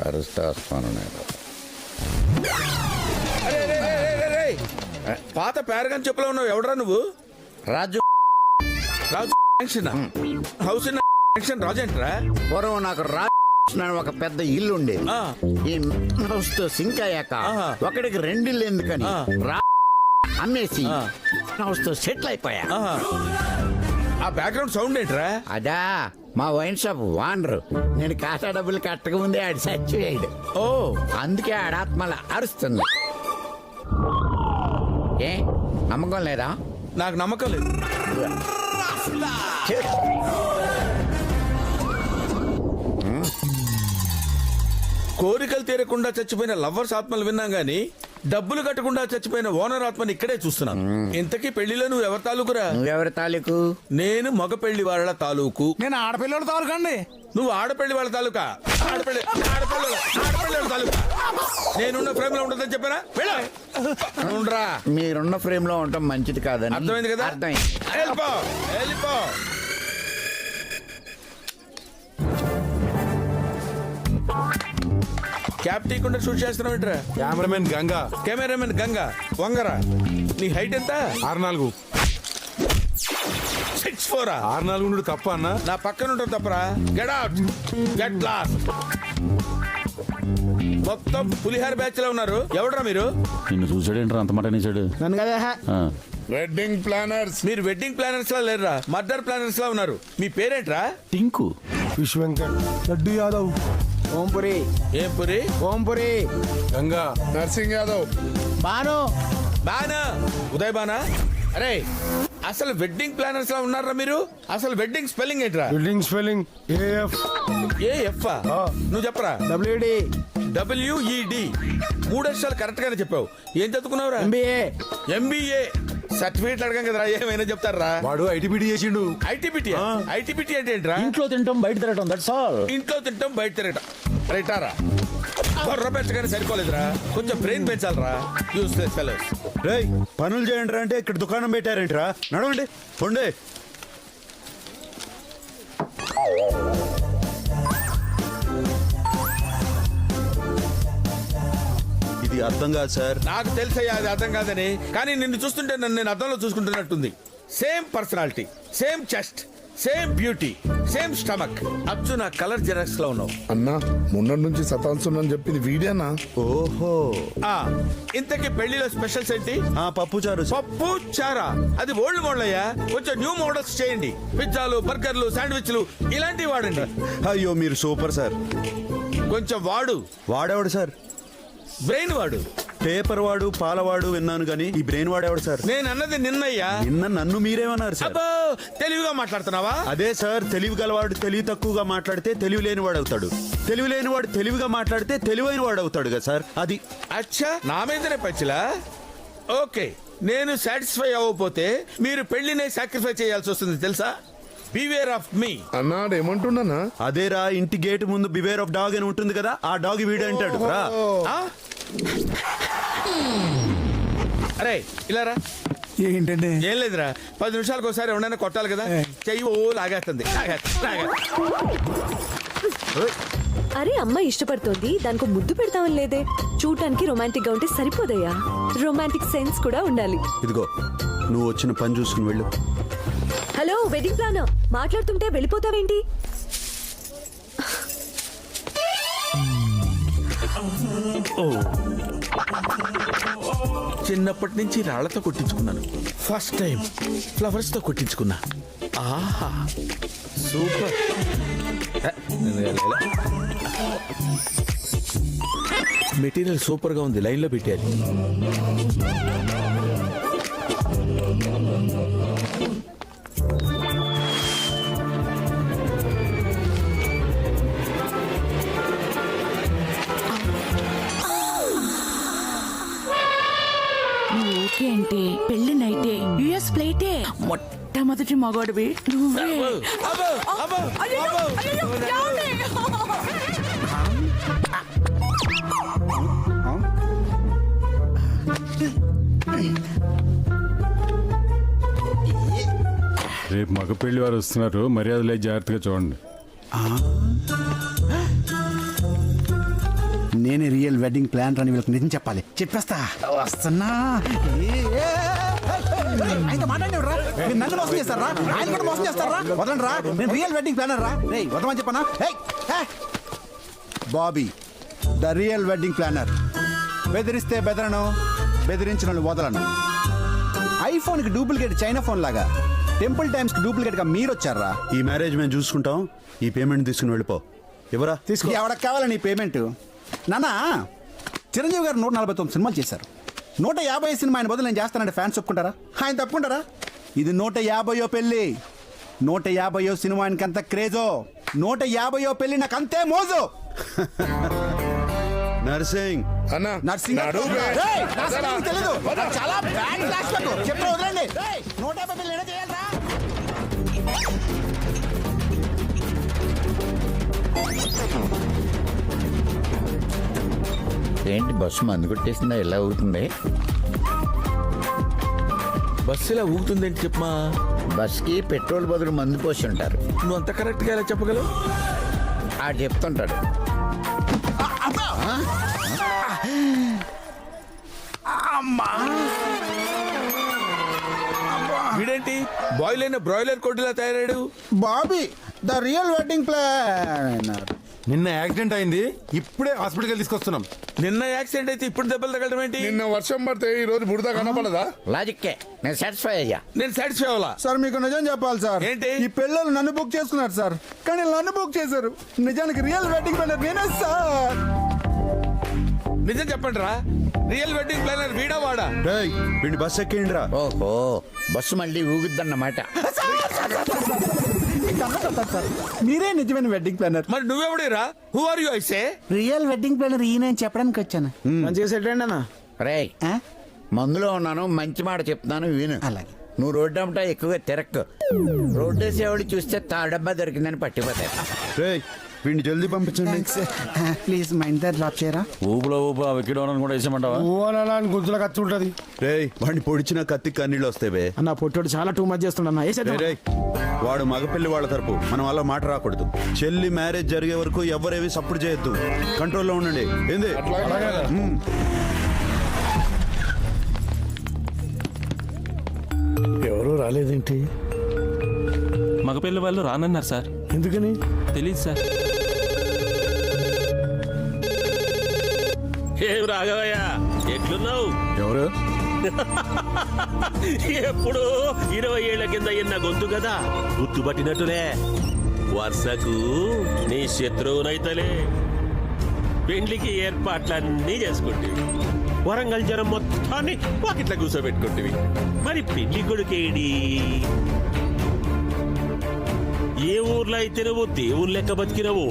Speaker 6: అరెస్ట్ వస్తాను నేను.
Speaker 11: పాత పేరగాని చెప్పులో ఉన్నావు. ఎవడరా నువ్వు?
Speaker 6: రాజు.
Speaker 11: రాజు హౌస్ రాజేంట్రా?
Speaker 6: పూర్వం నాకు రాజు ఒక పెద్ద ఇల్లు ఉండేది. ఈ హౌస్ తో సింక్ అయ్యాక ఒకటికి 2 ఇల్లు ఎందుకని అమ్మేసి హౌస్ తో సెటిల్ అయిపోయా.
Speaker 11: ఆ బ్యాక్గ్రౌండ్ సౌండ్ ఏంట్రా?
Speaker 6: అదా మా వైన్ షాప్ వానరు. నేను ఖాతా డబ్బులు కట్టక ముందే ఆడు చచ్చిపోయాడు.
Speaker 11: ఓ,
Speaker 6: అందుకే ఆడాత్మల అరుస్తుంది. ఏ నమ్మకం లేదా?
Speaker 11: నాకు నమ్మకం లేదు. కోరికలు తీరకుండా చచ్చిపోయిన లవర్స్ ఆత్మలు విన్నాం గానీ డబ్బులు కట్టకుండా చచ్చిపోయిన ఓనర్ ఆత్మని ఇక్కడే చూస్తున్నాను. ఇంతకీ పెళ్లిలో నువ్వు ఎవరి తాలూకురా?
Speaker 6: నువ్వెవరి తాలూకు?
Speaker 11: నేను మగ పెళ్లి వాళ్ళ తాలూకు.
Speaker 12: నేను ఆడపిల్లల తాలూకు అండి.
Speaker 11: నువ్వు ఆడపెళ్లి వాళ్ళ తాలూకా? ఆడపిల్లి వాళ్ళ తాలూకా. నేనున్న ఫ్రేమ్ లో ఉంటుందని చెప్పారా?
Speaker 6: ఉండరా, మీరున్న ఫ్రేమ్ లో ఉండటం మంచిది కాదని.
Speaker 11: అర్థమైంది కదా?
Speaker 6: అర్థమైంది.
Speaker 11: వెళ్ళిపో. క్యాప్ తీయకుండా షూట్ చేస్తున్నావు ఏంట్రా? కెమెరామెన్ గంగా వంగరా. నీ హైట్ ఎంత?
Speaker 15: 6'4".
Speaker 11: 6'4".
Speaker 15: 6'4" తప్ప అన్న.
Speaker 11: నా పక్కన ఉంటాం తప్పరా? Get out, get lost. మొత్తం పులిహార బ్యాచ్ లో ఉన్నారు. ఎవడరా మీరు?
Speaker 20: నిన్ను చూసాడేంట్రా అంత మాట అనేసాడు?
Speaker 12: నన్ను కదా.
Speaker 11: Wedding planners. మీరు వెడ్డింగ్ ప్లానర్స్ లా లేరురా, మర్డర్ ప్లానర్స్ లా ఉన్నారు. మీ పేరేంట్రా?
Speaker 20: టింకు.
Speaker 15: విశ్వంకర్. లడ్డు యాదవ్.
Speaker 12: ఓంపురి.
Speaker 11: ఏం పురి?
Speaker 12: ఓంపురి.
Speaker 15: గంగా.
Speaker 12: నర్సింగ్ యాదవ్.
Speaker 6: బాను.
Speaker 11: బానా. ఉదయ్ బానా. అరే అసలు వెడ్డింగ్ ప్లానర్స్ లా ఉన్నారా మీరు? అసలు వెడ్డింగ్ స్పెల్లింగ్ ఏంట్రా?
Speaker 15: Building spelling AF.
Speaker 11: AF? నువ్వు చెప్పరా?
Speaker 12: WD.
Speaker 11: WED. 3 అక్షరాలు కరెక్ట్ గానే చెప్పావు. ఏం చదువుకున్నావురా? MBA. సర్టిఫికేట్ అడగం కదరా, ఏమైనా చెప్తారా?
Speaker 15: వాడు ITBT చేసిండు.
Speaker 11: ఐటీబీటీ? ఐటీబీటీ అంటే ఏంట్రా?
Speaker 16: ఇంట్లో తింటాం బయట తిరగటం, దట్స్ ఆల్.
Speaker 11: ఇంట్లో తింటాం బయట తిరగటం. రైటారా? బొర్ర పెంచగానే సరిపోలేదురా, కొంచెం బ్రెయిన్ పెంచాలరా. Useless fellows.
Speaker 8: రేయ్ పనులు చేయండి రా అంటే ఇక్కడ దుకాణం పెట్టారేంట్రా? నడవండి పొండే. ఇది అర్థం కాదు సార్.
Speaker 11: నాకు తెలుసయ్యా అది అర్థం కాదని, కానీ నిన్ను చూస్తుంటే నన్ను నేను అర్థంలో చూసుకుంటున్నట్టుంది. Same personality, same chest, same beauty, same stomach. అచ్చు నా కలర్ జెరాక్స్ లో ఉన్నావు.
Speaker 15: అన్నా మొన్నటి నుంచి సతాంశం చెప్పింది వీడియోనా?
Speaker 8: ఓహో.
Speaker 11: ఇంతకీ పెళ్లిలో స్పెషల్స్ ఏంటి?
Speaker 8: పప్పు చారు.
Speaker 11: పప్పు చారా? అది ఓల్డ్ మోడల్ అయ్యా, కొంచెం న్యూ మోడల్స్ చేయండి. పిజ్జాలు, బర్గర్లు, శాండ్విచ్లు ఇలాంటివి వాడండి.
Speaker 8: అయ్యో మీరు సూపర్ సార్.
Speaker 11: కొంచెం
Speaker 8: వాడేవాడు సార్?
Speaker 11: బ్రెయిన్ వాడు.
Speaker 8: పేపర్ వాడు, పాలవాడు విన్నాను కానీ ఈ బ్రెయిన్ వాడేవాడు సార్?
Speaker 11: నేను అన్నది నిన్నయ్యా.
Speaker 8: నిన్న నన్ను మీరేమన్నారు సార్?
Speaker 11: అబ్బో తెలివిగా మాట్లాడుతున్నావా?
Speaker 8: అదే సార్, తెలివి గలవాడు తెలివి తక్కువగా మాట్లాడితే తెలివి లేని వాడు అవుతాడు, తెలివి లేని వాడు తెలివిగా మాట్లాడితే తెలివైన వాడు అవుతాడు కదా సార్. అది.
Speaker 11: అచ్చా, నా మీదనే పచ్చిలా? ఓకే, నేను సాటిస్ఫై అవ్వకపోతే మీరు పెళ్లినే సాక్రిఫై చేయాల్సి వస్తుంది తెలుసా? బివేర్ ఆఫ్ మీ
Speaker 15: అన్నాడు. ఏమంటున్నా?
Speaker 8: అదేరా, ఇంటి గేట్ ముందు బివేర్ ఆఫ్ డాగ్ అని ఉంటుంది కదా, ఆ డాగ్ వీడు అంటాడు రా.
Speaker 11: అరే ఇలా రా.
Speaker 12: ఏంటండి?
Speaker 11: ఏం లేదురా, 10 నిమిషాలకు ఒకసారి ఎవరైనా కొట్టాలి కదా, చెయ్యి ఓ లాగేస్తుంది.
Speaker 14: అరే అమ్మాయి ఇష్టపడుతోంది, దానికి ముద్దు పెడతామని లేదే. చూడటానికి రొమాంటిక్ గా ఉంటే సరిపోదయ్యా, రొమాంటిక్ సెన్స్ కూడా ఉండాలి.
Speaker 8: ఇదిగో నువ్వు వచ్చిన పని చూసుకుని వెళ్ళు.
Speaker 14: హలో వెడ్డింగ్ ప్లానర్, మాట్లాడుతుంటే వెళ్ళిపోతావేంటి?
Speaker 11: చిన్నప్పటి నుంచి రాళ్లతో కొట్టించుకున్నాను, ఫస్ట్ టైం ఫ్లవర్స్ తో కొట్టించుకున్నా. ఆహా సూపర్. మెటీరియల్ సూపర్ గా ఉంది, లైన్ లో పెట్టారు.
Speaker 13: ఓకే అంటే పెళ్లి నైటే యుఎస్ ఫ్లైటే మొట్టమొదటి మగవాడివి నువ్వే. అయ్యయ్యో, అయ్యయ్యో, ఏమండి?
Speaker 20: రేపు మగ పెళ్లి వారు వస్తున్నారు, మర్యాదలే జాగ్రత్తగా చూడండి.
Speaker 12: నేనే రియల్ వెడ్డింగ్ ప్లాన్ అని వీళ్ళకి నిజం చెప్పాలి. చెప్పేస్తా వస్తున్నా. ఆయనతో మాట్లాడినరా? మీరు నన్ను మోసం చేస్తారా? ఆయన కూడా మోసం చేస్తారా? వదలండి రా, నేను రియల్ వెడ్డింగ్ ప్లానర్ రా. రేయ్ వదమని చెప్పనా? Bobby the real wedding planar. బెదిరిస్తే బెదరను, బెదిరించిన వదలను. ఐఫోన్ కి డూప్లికేట్ చైనా ఫోన్ లాగా టెంపుల్ టైమ్స్ కి డూప్లికేట్ గా మీరు వచ్చారా?
Speaker 8: ఈ మ్యారేజ్ మేము చూసుకుంటాం, ఈ పేమెంట్ తీసుకుని వెళ్ళిపో. ఎవరా
Speaker 12: తీసుకో. ఎవరికి కావాలని ఈ పేమెంట్? నానా, చిరంజీవి గారు 149 సినిమాలు చేశారు. 150 సినిమా ఆయన బదులు నేను చేస్తానంటే ఫ్యాన్స్ ఒప్పుకుంటారా? ఆయన తప్పుకుంటారా? ఇది 150వ పెళ్లి. 150వ సినిమా ఆయనకి అంత క్రేజో, 150వ పెళ్లి నాకు అంతే మోజు.
Speaker 8: నర్సింగ్
Speaker 12: నర్సింగ్ తెలీదు, చాలా బ్యాడ్ ఫ్లాష్ బ్యాక్. చెప్పి వదలండి. 150 పెళ్లి ఎలా చేయాలరా?
Speaker 6: ఏంటి బస్సు మందు కొట్టేసిందా? ఎలా అవుతుంది?
Speaker 11: బస్సు ఇలా ఊగుతుందేంటి చెప్పమా?
Speaker 6: బస్కి పెట్రోల్ బదులు మందు పోసి ఉంటారు.
Speaker 11: నువ్వు అంత కరెక్ట్ గా ఎలా చెప్పగలవు?
Speaker 6: ఆ చెప్తుంటాడు.
Speaker 11: వీడేంటి బాయిల్ అయిన బ్రాయిలర్ కొట్టులా తయారాడు?
Speaker 12: Bobby the real wedding planner.
Speaker 15: నిన్న యాక్సిడెంట్ అయింది, ఇప్పుడే హాస్పిటల్కి తీసుకొస్తున్నాం.
Speaker 11: నిన్న యాక్సిడెంట్ అయితే ఇప్పుడు దెబ్బలు తగలడం ఏంటి?
Speaker 15: నిన్న వర్షం పడితే ఈ రోజు బురద కనపడదా?
Speaker 6: లాజిక్కే, నేను సాటిస్ఫై అయ్యా.
Speaker 11: నేను సాటిస్ఫై అవ్వాలా?
Speaker 12: సార్ మీకు నిజం చెప్పాలి సార్.
Speaker 11: ఏంటి?
Speaker 12: ఈ పిల్లలు నన్ను బుక్ చేసుకున్నారు సార్, కానీ నన్ను బుక్ చేశారు. నిజానికి రియల్ వెడ్డింగ్ ప్లానర్ నేనే సార్.
Speaker 11: నిజం చెప్పండి రా, రియల్ వెడ్డింగ్ ప్లానర్ వీడా వాడా?
Speaker 8: వీడి బస్ ఎక్కేయండిరా.
Speaker 6: ఓహో, బస్సు మళ్ళీ ఊగుద్దన్నమాట.
Speaker 12: మీరే నిజమైన వెడ్డింగ్ ప్లానర్.
Speaker 11: మరి నువ్వెవడేరా? Who are you? I say
Speaker 12: real wedding planner ఈయన చెప్పడానికి వచ్చాను.
Speaker 11: మంచిగా సెట్ అండి అన్న.
Speaker 6: రేయ్, మందులో ఉన్నాను, మంచి మాట చెప్తున్నాను విను.
Speaker 12: అలాగే.
Speaker 6: నువ్వు రోడ్డు అమ్మటా ఎక్కువగా తిరక్కు. రోడ్డు వేసేవాడు చూస్తే తాడబ్బా దొరికిందని పట్టిపోతాయి.
Speaker 8: వీడిని జల్దీ పంపించండి.
Speaker 12: ప్లీజ్ మా ఇంటర్ డ్రాప్ చేయరా?
Speaker 19: ఊపులో ఊపు వెక్కిడోనని కూడా వేసామంటావా?
Speaker 15: గుంతులో కత్తి ఉంటది.
Speaker 8: రేయ్ వాడిని పొడిచిన కత్తి కన్నీళ్ళు వస్తాయి.
Speaker 16: అన్న పొట్టోడు చాలా టూ మచ్ చేస్తున్నా.
Speaker 8: రేయ్ వాడు మగపెళ్లి వాళ్ళ తరపు, మనం అలా మాట రాకూడదు. చెల్లి మ్యారేజ్ జరిగే వరకు ఎవరేవి సపోర్ట్ చేయొద్దు, కంట్రోల్లో ఉండండి. ఏంది?
Speaker 15: ఎవరు రాలేదేంటి?
Speaker 19: మగపిల్ల వాళ్ళు రానన్నారు సార్.
Speaker 15: ఎందుకని
Speaker 19: తెలీదు సార్.
Speaker 1: ఏం రాఘవయ్య, ఎట్లున్నావు?
Speaker 20: ఎవరు?
Speaker 1: ఎప్పుడు 20 ఏళ్ల కింద ఎన్న గొంతు కదా, గుర్తుపట్టినట్టులే. వరుసకు నీ శత్రువునైతలే. పెండ్లికి ఏర్పాట్లన్నీ చేసుకుంటేవి, వరంగల్ జనం మొత్తాన్ని వాకిట్లా కూర్చోబెట్టుకుంటేవి. మరి పెళ్లి కొడుకేడి? ఏ ఊర్లో అయితే నువ్వు దేవుని లెక్క బతికినవో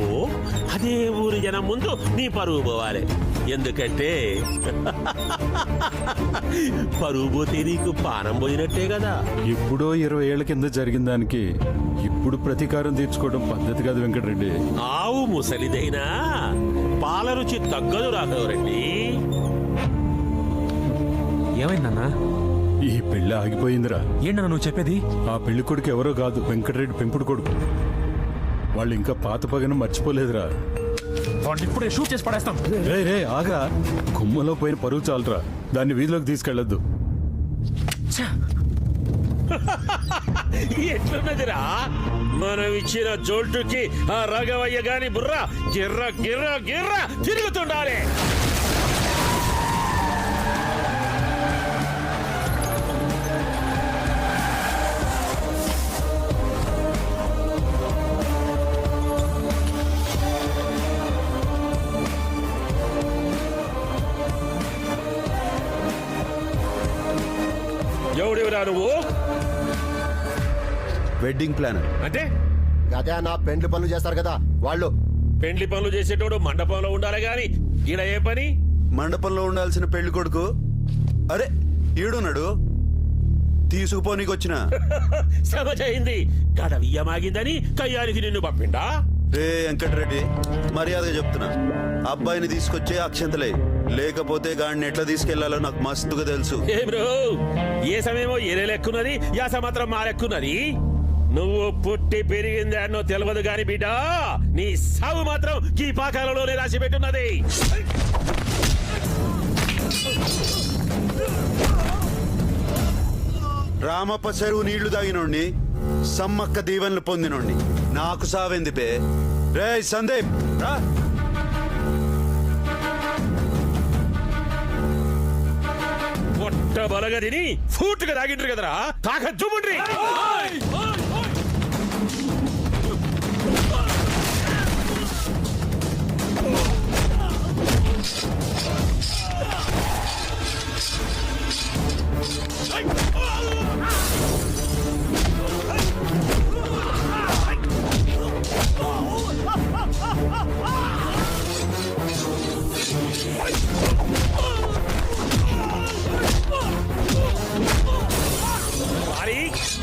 Speaker 1: అదే ఊరి జనం ముందు నీ పరువు పోవాలి. ఎందుకంటే పరువు పోతే నీకు పానం పోయినట్టే కదా.
Speaker 20: ఎప్పుడో 20 ఏళ్ల కింద జరిగిన దానికి ఇప్పుడు ప్రతీకారం తీర్చుకోవడం పద్ధతి కాదు వెంకటరెడ్డి.
Speaker 1: ఆవు ముసలిదైనా పాల రుచి తగ్గదు రాఘవరెడ్డి.
Speaker 19: ఏమైందన్నా?
Speaker 20: ఈ పెళ్లి ఆగిపోయిందిరా.
Speaker 17: ఏంటన్నా నువ్వు చెప్పేది?
Speaker 20: ఆ పెళ్లి కొడుకు ఎవరో కాదు, వెంకటరెడ్డి పెంపుడు కొడుకు. వాళ్ళు ఇంకా పాత పగను మర్చిపోలేదురా.
Speaker 17: వాడిని ఇప్పుడే షూట్ చేసి పడేస్తాం.
Speaker 20: రే ఆగా, కొమ్మలో పోయిన పరువు చాలరా, దాన్ని వీధిలోకి తీసుకెళ్లొద్దు.
Speaker 5: ఎట్లున్నదిరా మనం ఇచ్చిన జోల్టుకి ఆ రాఘవయ్య గాని బుర్ర గిర్ర గిర్ర గిర్ర తిరుగుతుండాలి. ఎవడివరా నువ్వు?
Speaker 8: Wedding planner.
Speaker 5: అంటే
Speaker 6: అదే నా పెండ్లి పనులు చేస్తారు కదా వాళ్ళు.
Speaker 5: పెండ్లి పనులు చేసేటోడు మండపంలో ఉండాలి గాని ఈడ ఏ పని?
Speaker 8: మండపంలో ఉండాల్సిన పెళ్లి కొడుకు అరే ఈడున్నాడు, తీసుకుపోనీకొచ్చిన.
Speaker 5: సమజైంది. గడవియ్యమాగిందని కయ్యానికి నిన్ను పంపిండా?
Speaker 8: రే వెంకటరెడ్డి, మర్యాదగా చెప్తున్నా, అబ్బాయిని తీసుకొచ్చే అక్షంతలే, లేకపోతే గాడిని ఎట్లా తీసుకెళ్లాలో నాకు మస్తుగా తెలుసు.
Speaker 5: ఏం బ్రో, ఏ సమయమో ఏరే లెక్కున్నది, యాస మాత్రం మా లెక్కున్నది. నువ్వు పుట్టి పెరిగింది అన్నో తెలియదు గాని బిడ్డ, నీ సావు మాత్రం ఈ పాకాలలోనే రాసి పెట్టున్నది.
Speaker 8: రామప్ప చెరువు నీళ్లు తాగినోడిని, సమ్మక్క దీవెనలు పొందినోడిని, నాకు సావెంది పే. రే సందీప్ రా.
Speaker 5: పొట్ట బలగా తిని ఫూట్గా తాగిండ్రు కదరా, తాక జుముండ్రి.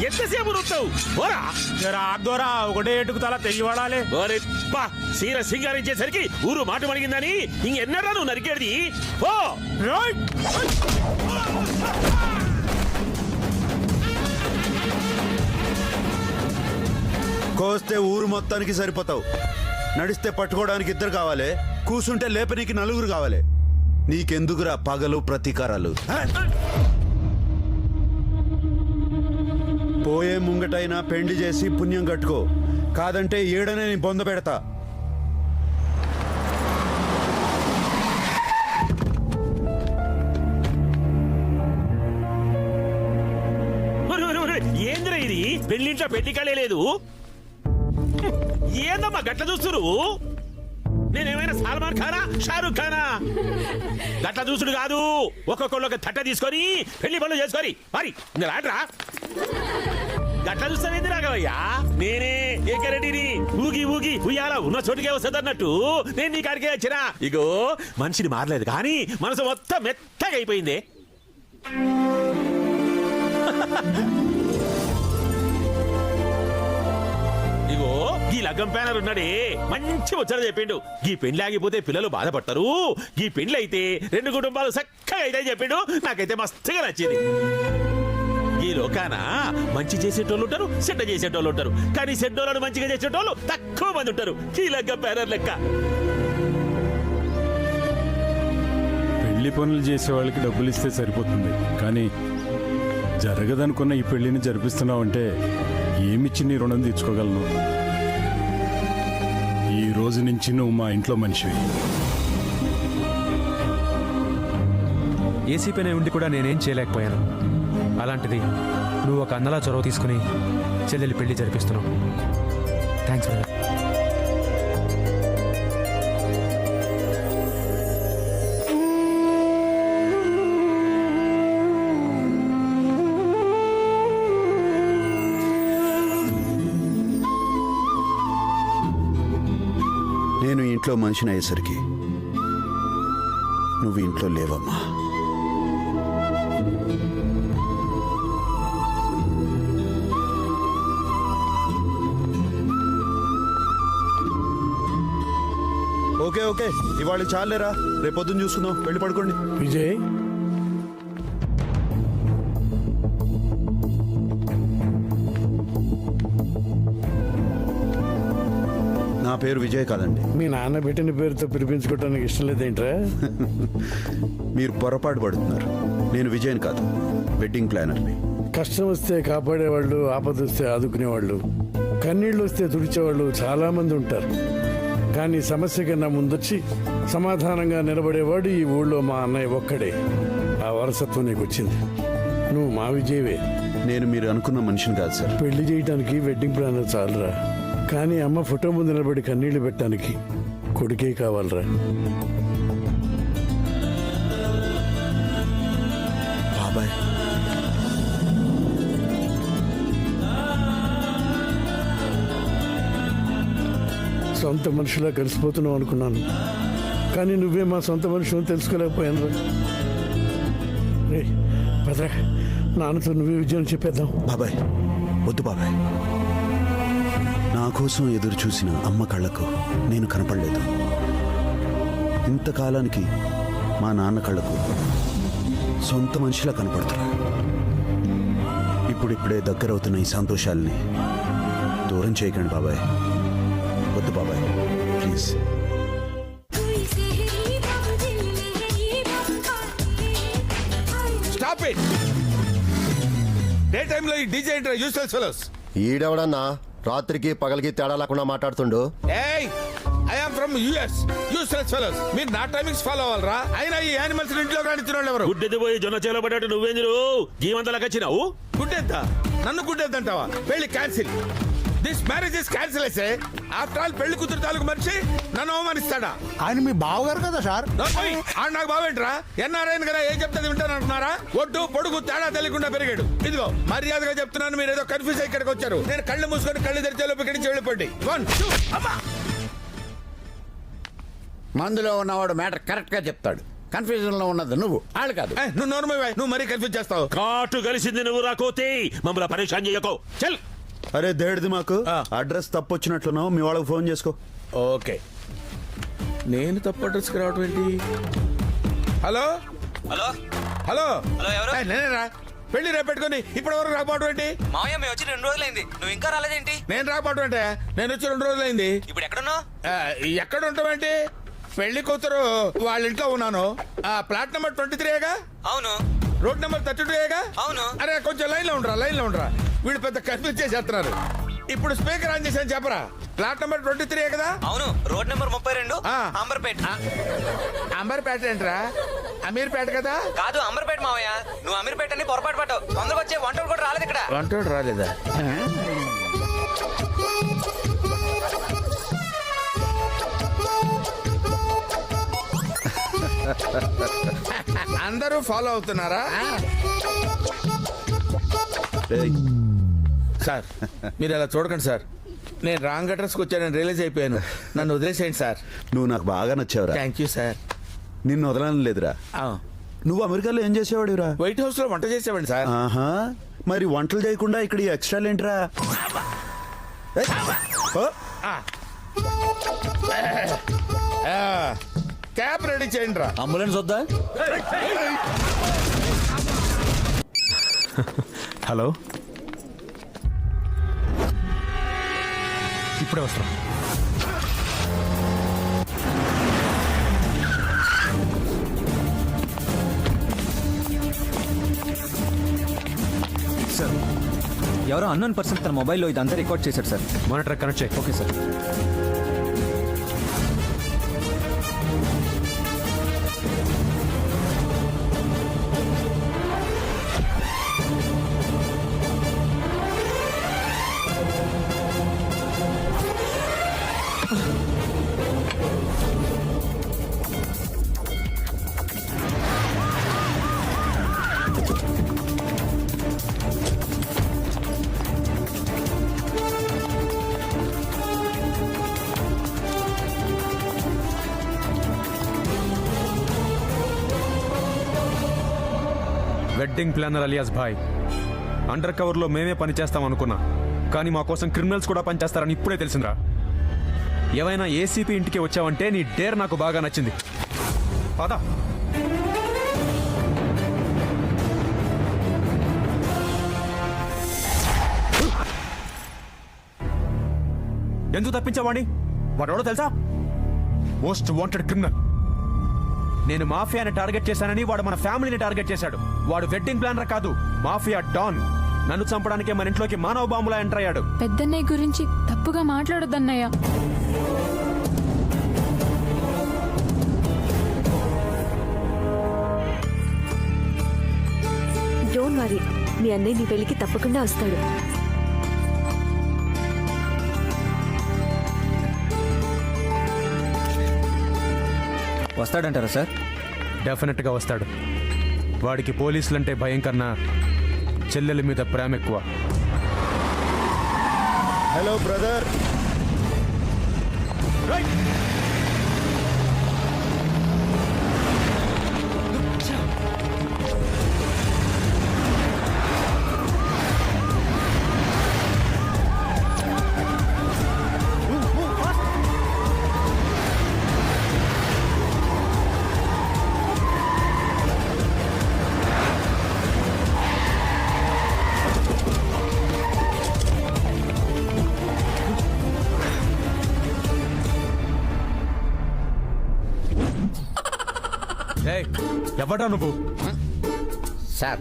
Speaker 5: ఎంతసేపు నొత్తావు?
Speaker 17: రాదోరా, ఒకటే ఎటుకు తల తెగి వాడాలి.
Speaker 5: సీర సింగారించేసరికి ఊరు మాట మడిగిందని ఇంకెన్నరా నువ్వు నరికేది? ఓ
Speaker 8: కోస్తే ఊరు మొత్తానికి సరిపోతావు. నడిస్తే పట్టుకోవడానికి ఇద్దరు కావాలి, కూసుంటే లేపనీకి నలుగురు కావాలి. నీకెందుకురా పగలు ప్రతీకారాలు? పోయే ముంగటైనా పెండి చేసి పుణ్యం కట్టుకో, కాదంటే ఏడనే నీ బొంద పెడతా.
Speaker 5: ఏంద్రా ఇది? పెళ్లింట్లో పెళ్లికాలే లేదు. ఏందమ్మా గట్ల చూస్తురు? నేనేమైనా సల్మాన్ ఖానా, షారూక్ ఖానా? గట్ల చూసుడు కాదు, ఒక్కొక్కళ్ళు ఒక తట్ట తీసుకొని పెళ్లి పనులు చేసుకొని మరి ఇంకా రాడ్రా. గట్ల చూస్తావేంది రాఘవయ్యా? నేనే ఏకరెడ్డిని, ఊగి ఊగి ఉయ్యాల ఉన్న చోటుకే వస్తుంది అన్నట్టు నేను నీ కాడికే వచ్చినా. ఇగో మనిషిని మారలేదు కానీ మనసు మొత్తం మెత్తగా అయిపోయింది. ఇగో ఈ లగ్గం ప్యానర్ ఉన్నాడే, మంచి ముచ్చట చెప్పిండు. ఈ పెళ్లి ఆగిపోతే పిల్లలు బాధపడతారు, ఈ పెళ్లి అయితే 2 కుటుంబాలు చక్కగా అయితే చెప్పిండు. నాకైతే మస్తుగా నచ్చింది. ఈ లోకాన మంచి చేసేటోళ్ళు ఉంటారు, చెడ్డ చేసేటోళ్ళు ఉంటారు, కానీ చెడ్డోళ్ళను మంచిగా చేసేటోళ్ళు తక్కువ మంది ఉంటారు. ఈ లగ్గం ప్యానర్ లెక్క.
Speaker 20: పెళ్లి పనులు చేసే వాళ్ళకి డబ్బులు ఇస్తే సరిపోతుంది, కానీ జరగదనుకున్న ఈ పెళ్లిని జరిపిస్తున్నావంటే ఏమిచ్చి నీ రుణం తీర్చుకోగలను? ఈ రోజు నుంచి నువ్వు మా ఇంట్లో మనిషివి.
Speaker 17: ఏసీ పైన ఉండి కూడా నేనేం చేయలేకపోయాను. అలాంటిది నువ్వు ఒక అన్నలా చొరవ తీసుకుని చెల్లెలి పెళ్లి జరిపిస్తున్నావు. Thanks brother.
Speaker 8: నేను ఇంట్లో మనిషిని అయ్యేసరికి నువ్వు ఇంట్లో లేవమ్మా. ఓకే ఓకే, ఇవాళ చాలేరా, రేపొద్దున చూసుకుందాం. వెళ్ళి పడుకోండి.
Speaker 15: విజయ్,
Speaker 8: పేరు విజయ్ కాదండి.
Speaker 15: మీ నాన్న పెట్టిన పేరుతో పిలిపించుకోవడానికి ఇష్టం లేదేంట్రా?
Speaker 8: మీరు పొరపాటు పడుతున్నారు. నేను విజయన్ కాదు, వెడ్డింగ్ ప్లానర్ని.
Speaker 15: కష్టం వస్తే కాపాడేవాళ్ళు, ఆపద వస్తే ఆదుకునేవాళ్ళు, కన్నీళ్ళు వస్తే తుడిచేవాళ్ళు చాలా మంది ఉంటారు. కానీ సమస్య కన్నా ముందొచ్చి సమాధానంగా నిలబడేవాడు ఈ ఊళ్ళో మా అన్నయ్య ఒక్కడే. ఆ వారసత్వం నీకు వచ్చింది. నువ్వు మా విజయవే.
Speaker 8: నేను మీరు అనుకున్న మనిషిని కాదు సార్.
Speaker 15: పెళ్లి చేయడానికి వెడ్డింగ్ ప్లానర్ చాలరా, కానీ అమ్మ ఫోటో ముందు నిలబడి కన్నీళ్లు పెట్టడానికి కొడుకే కావాలరా.
Speaker 8: బాబాయ్,
Speaker 15: సొంత మనిషిలా కలిసిపోతున్నావు అనుకున్నాను, కానీ నువ్వే మా సొంత మనిషి అని తెలుసుకోలేకపోయాను రా. రే భద్ర, నాన్నతో నువ్వే విజయం చెప్పేద్దాం.
Speaker 8: బాబాయ్ వద్దు బాబాయ్. నా కోసం ఎదురు చూసిన అమ్మ కళ్ళకు నేను కనపడలేదు. ఇంతకాలానికి మా నాన్న కళ్ళకు సొంత మనిషిలా కనపడుతున్నా. ఇప్పుడిప్పుడే దగ్గరవుతున్న ఈ సంతోషాలని దూరం చేయకండి బాబాయ్. వద్దు బాబాయ్, ప్లీజ్.
Speaker 11: Stop it. డే టైంలో ఈ డీజే ఏంట్రా యూస్లెస్ ఫెలోస్.
Speaker 18: ఈడెవడన్నా రాత్రికి పగలికి తేడా లేకుండా మాట్లాడుతుండు.
Speaker 11: ఏయ్, I am from US. Useless fellows. మీరు నా టైమింగ్స్ ఫాలో అవ్వాలరా? అయినా ఈ యానిమల్స్ ఇంట్లో రానిచ్చిన వాళ్ళు ఎవరు?
Speaker 5: గుడ్డెది పోయి జొన్న చేలో పడ్డట్టు నువ్వేందురు జీవంతలకు వచ్చినావు?
Speaker 11: గుడ్డెద్ద? నన్ను గుడ్డెద్దంటావా? పెళ్లి cancel. This marriage is cancel అయితే ఆఫ్టర్ ఆల్ పెళ్లి కూతురు తాలూకు మనిషి నన్ను అవమానిస్తాడా?
Speaker 12: ఆయన మీ బావగారు కదా సార్.
Speaker 11: ఆడు నాకు బావేంట్రా? ఎన్ఆర్ఐ కదా, ఏం చెప్తే వింటానంటున్నారా? ఒడ్డు పొడుగు తేడా తెలియకుండా పెరిగాడు. ఇదిగో మర్యాదగా చెప్తున్నాను, మీరు ఏదో కన్ఫ్యూజ్ అయ్యి ఇక్కడికి వచ్చారు. నేను కళ్ళు మూసుకొని కళ్ళు తెరిచేలోపు ఇక్కడి నుంచి వెళ్ళిపోండి.
Speaker 6: మందులో ఉన్నవాడు మ్యాటర్ కరెక్ట్ గా చెప్తాడు. కన్ఫ్యూజన్ లో ఉన్నది నువ్వు, వాళ్ళు కాదు.
Speaker 11: నువ్వు నోర్మై, నువ్వు మరీ కన్ఫ్యూజ్ చేస్తావు.
Speaker 5: కాటు కలిసింది నువ్వు రాకోతే మమ్మల్ని పరేషాన్ చేయకో. చల్.
Speaker 8: అరే దేడిది, మాకు అడ్రస్ తప్పు వచ్చినట్లున్నావు. మీ వాళ్ళకి ఫోన్ చేసుకో.
Speaker 11: ఓకే. నేను తప్పు అడ్రస్కి రావటం ఏంటి? హలో
Speaker 19: హలో
Speaker 11: హలో
Speaker 19: హలో, ఎవరు?
Speaker 11: నేనేరా. పెళ్లి రేపు పెట్టుకుని ఇప్పటి వరకు రాకపోవడం ఏంటి?
Speaker 19: మావయ్య మేము వచ్చి 2 రోజులైంది, నువ్వు ఇంకా రాలేదేంటి?
Speaker 11: నేను రాకపోవడం అంటే నేను వచ్చి 2 రోజులైంది.
Speaker 19: ఇప్పుడు ఎక్కడున్నావు?
Speaker 11: ఎక్కడ ఉంటావేంటి? పెళ్లి కూతురు వాళ్ళ ఇంట్లో ఉన్నాను. ప్లాట్ నెంబర్ 23గా?
Speaker 19: అవును.
Speaker 11: రోడ్ నెంబర్ 32గా?
Speaker 19: అవును.
Speaker 11: అరే కొంచెం లైన్ లో ఉండరా. వీళ్ళు పెద్ద కన్ఫ్యూజ్ చేసేస్తున్నారు. ఇప్పుడు స్పీకర్ ఆన్ చేశాను, చెప్పరా. ప్లాట్ నెంబర్ 23 కదా?
Speaker 19: అవును. Road number 32, Amberpet.
Speaker 11: అంబర్పేట ఏంట్రా? అమీర్పేట కదా?
Speaker 19: కాదు, అంబర్పేట మావయ్య. నువ్వు అమీర్పేట అని పొరపాటు పడ్డావు. తొందరగా వచ్చే వంటలు కూడా రాలేదు ఇక్కడ.
Speaker 11: వంటోడు రాలేదా? అందరూ ఫాలో అవుతున్నారా? సార్ మీరు అలా చూడకండి సార్. నేను రాంగ్ అడ్రస్కి వచ్చానని రియలైజ్ అయిపోయాను. నన్ను వదిలేసేయండి సార్.
Speaker 8: నువ్వు నాకు బాగా నచ్చావురా.
Speaker 11: Thank you sir.
Speaker 8: నిన్ను వదలని లేదురా. నువ్వు అమెరికాలో ఏం చేసేవాడిరా?
Speaker 11: వైట్ హౌస్ లో వంట చేసేవాడి సార్.
Speaker 8: ఆహా, మరి వంటలు చేయకుండా ఇక్కడ ఈ ఎక్స్ట్రాలు ఏంట్రా?
Speaker 11: క్యాబ్ రెడీ చేయండి రా.
Speaker 19: అంబులెన్స్ వద్దా?
Speaker 17: హలో, ఇప్పుడే వస్తాం.
Speaker 16: సార్, ఎవరో అన్నోన్ పర్సన్ తన మొబైల్లో ఇదంతా రికార్డ్ చేశాడు సార్.
Speaker 17: మానిటర్ కనెక్ట్ చేయి.
Speaker 16: Okay sir.
Speaker 17: Wedding planner alias భాయ్, అండర్ కవర్లో మేమే పనిచేస్తాం అనుకున్నా, కానీ మా కోసం క్రిమినల్స్ కూడా పనిచేస్తారని ఇప్పుడే తెలిసిందిరా. ఏవైనా ఏసీపీ ఇంటికి వచ్చావంటే నీ డేర్ నాకు బాగా నచ్చింది. పదా. ఎందుకు తప్పించావాణి? వాడెవడో తెలుసా? Most wanted criminal. నేను మాఫియాని టార్గెట్ చేశానని వాడు మన ఫ్యామిలీని టార్గెట్ చేశాడు. వాడు వెడ్డింగ్ ప్లానర్ కాదు, మాఫియా డాన్. నన్ను చంపడానికే మన ఇంట్లోకి మానవ బాంబులా ఎంటర్ అయ్యాడు.
Speaker 13: పెద్దన్నయ్య గురించి తప్పుగా మాట్లాడొద్దన్నయ్య.
Speaker 14: డోంట్ వరీ, మీ అన్నయ్య నీ పెళ్లికి తప్పకుండా వస్తాడు.
Speaker 17: వస్తాడంటారా సార్? డెఫినెట్గా వస్తాడు. వాడికి పోలీసులంటే భయం కన్నా చెల్లెల మీద ప్రేమ ఎక్కువ.
Speaker 8: Hello brother.
Speaker 17: ఎవడా నువ్వు?
Speaker 6: సార్,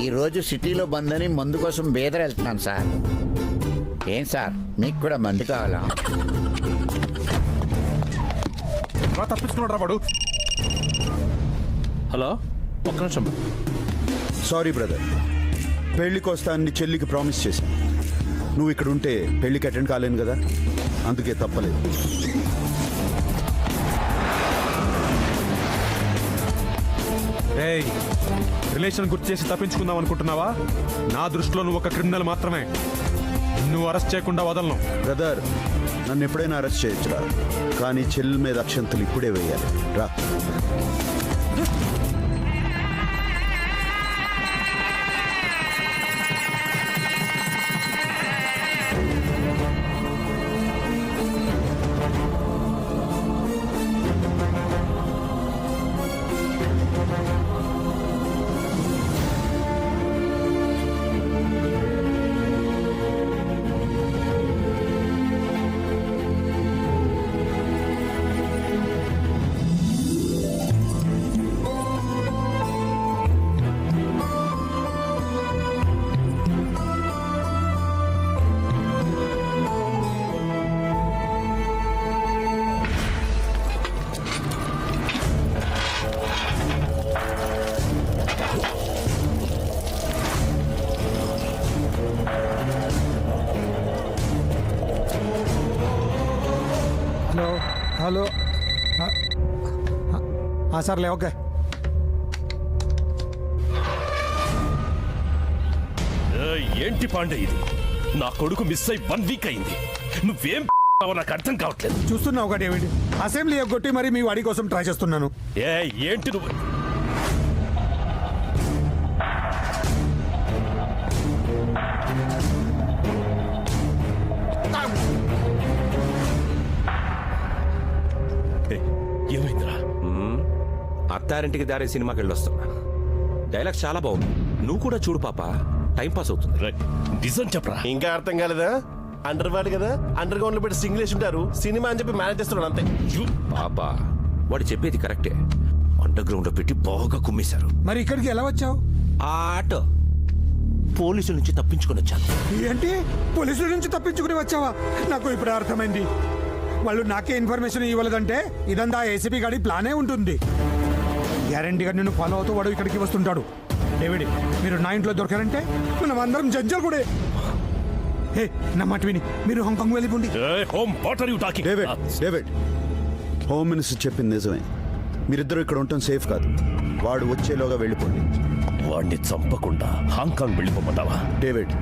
Speaker 6: ఈరోజు సిటీలో బంద్ అని మందు కోసం బేదర్ వెళ్తున్నాను సార్. ఏం సార్, మీకు కూడా మందు కావాలా?
Speaker 17: తప్పించుకున్నాడు రా వాడు.
Speaker 5: హలో, ఒక్క నిమిషం.
Speaker 8: సారీ బ్రదర్, పెళ్లికి వస్తానని చెల్లికి ప్రామిస్ చేశాను. నువ్వు ఇక్కడ ఉంటే పెళ్లికి అటెండ్ కాలేను కదా, అందుకే తప్పలేదు.
Speaker 17: రిలేషన్ గుర్తు చేసి తప్పించుకుందాం అనుకుంటున్నావా? నా దృష్టిలో నువ్వు ఒక క్రిమినల్ మాత్రమే. నువ్వు అరెస్ట్ చేయకుండా వదలను.
Speaker 8: బ్రదర్, నన్ను ఎప్పుడైనా అరెస్ట్ చేయొచ్చురా, కానీ చెల్లి మీద అక్షంతలు ఇప్పుడే వేయాలి. రా.
Speaker 12: హలో. సర్లే, ఓకే.
Speaker 5: ఏంటి పాండే ఇది? నా కొడుకు మిస్ అయి 1 వీక్ అయింది. నువ్వేం నాకు అర్థం కావట్లేదు.
Speaker 12: చూస్తున్నావు ఒకటి ఏమిటి? అసెంబ్లీ ఎగ్గొట్టి మరి మీ వాడి కోసం ట్రై చేస్తున్నాను.
Speaker 5: ఏంటి నువ్వు? ఏమైందిరా?
Speaker 1: అత్తారింటికి దారే సినిమాకి వెళ్ళొస్తున్నా. డైలాగ్ చాలా బాగుంది, నువ్వు కూడా చూడు పాప, టైం పాస్ అవుతుంది.
Speaker 5: నిజం చెప్పరా?
Speaker 18: ఇంకా అర్థం కాలేదా? అండర్ వాడు కదా, అండర్ గ్రౌండ్ లో పెట్టి సింగిల్ ఉంటారు, సినిమా అని చెప్పి మేనేజ్ చేస్తున్నాడు అంతే.
Speaker 1: పాపా, వాడు చెప్పేది కరెక్టే. అండర్ గ్రౌండ్ లో పెట్టి బాగా కుమ్మేశారు.
Speaker 12: మరి ఇక్కడికి ఎలా వచ్చావు?
Speaker 1: ఆ ఆటో పోలీసుల నుంచి తప్పించుకొని వచ్చాను.
Speaker 12: ఏంటి, పోలీసుల నుంచి తప్పించుకుని వచ్చావా? నాకు ఇప్పుడు అర్థమైంది. వాళ్ళు నాకే ఇన్ఫర్మేషన్ ఇవ్వలేదంటే ఇదంతా ఏసీపీ గాడి ప్లానే ఉంటుంది. గ్యారంటీగా నిన్ను ఫాలో అవుతూ వాడు ఇక్కడికి వస్తుంటాడు. డేవిడ్, మీరు నా ఇంట్లో దొరకారంటే మనం అందరం జడ్జలు కూడా. హే, నా మాట విని మీరు హాంకాంగ్ వెళ్ళిపోండి.
Speaker 8: డేవిడ్, హోమ్ మినిస్టర్ చెప్పింది నిజమే. మీరిద్దరూ ఇక్కడ ఉండటం సేఫ్ కాదు. వాడు వచ్చేలోగా వెళ్ళిపోండి.
Speaker 5: వాడిని చంపకుండా హాంకాంగ్ వెళ్ళిపోమంటావా?
Speaker 8: డేవిడ్,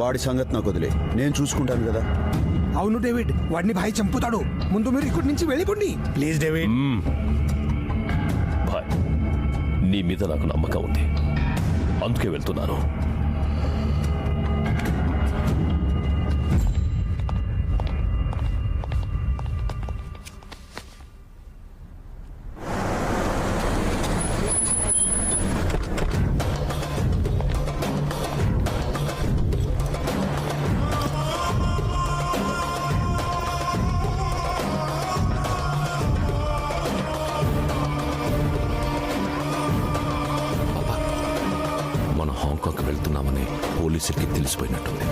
Speaker 8: వాడి సంగతి నాకు వదిలే, నేను చూసుకుంటాను కదా.
Speaker 12: అవును డేవిడ్, వాడిని భాయ్ చంపుతాడు. ముందు మీరు ఇక్కడి నుంచి వెళ్ళిపోండి ప్లీజ్. డేవిడ్,
Speaker 5: భాయ్, నీ మీద నాకు నమ్మకం ఉంది, అందుకే వెళ్తున్నాను.
Speaker 1: పోలీసులకి తెలిసిపోయినట్టుంది.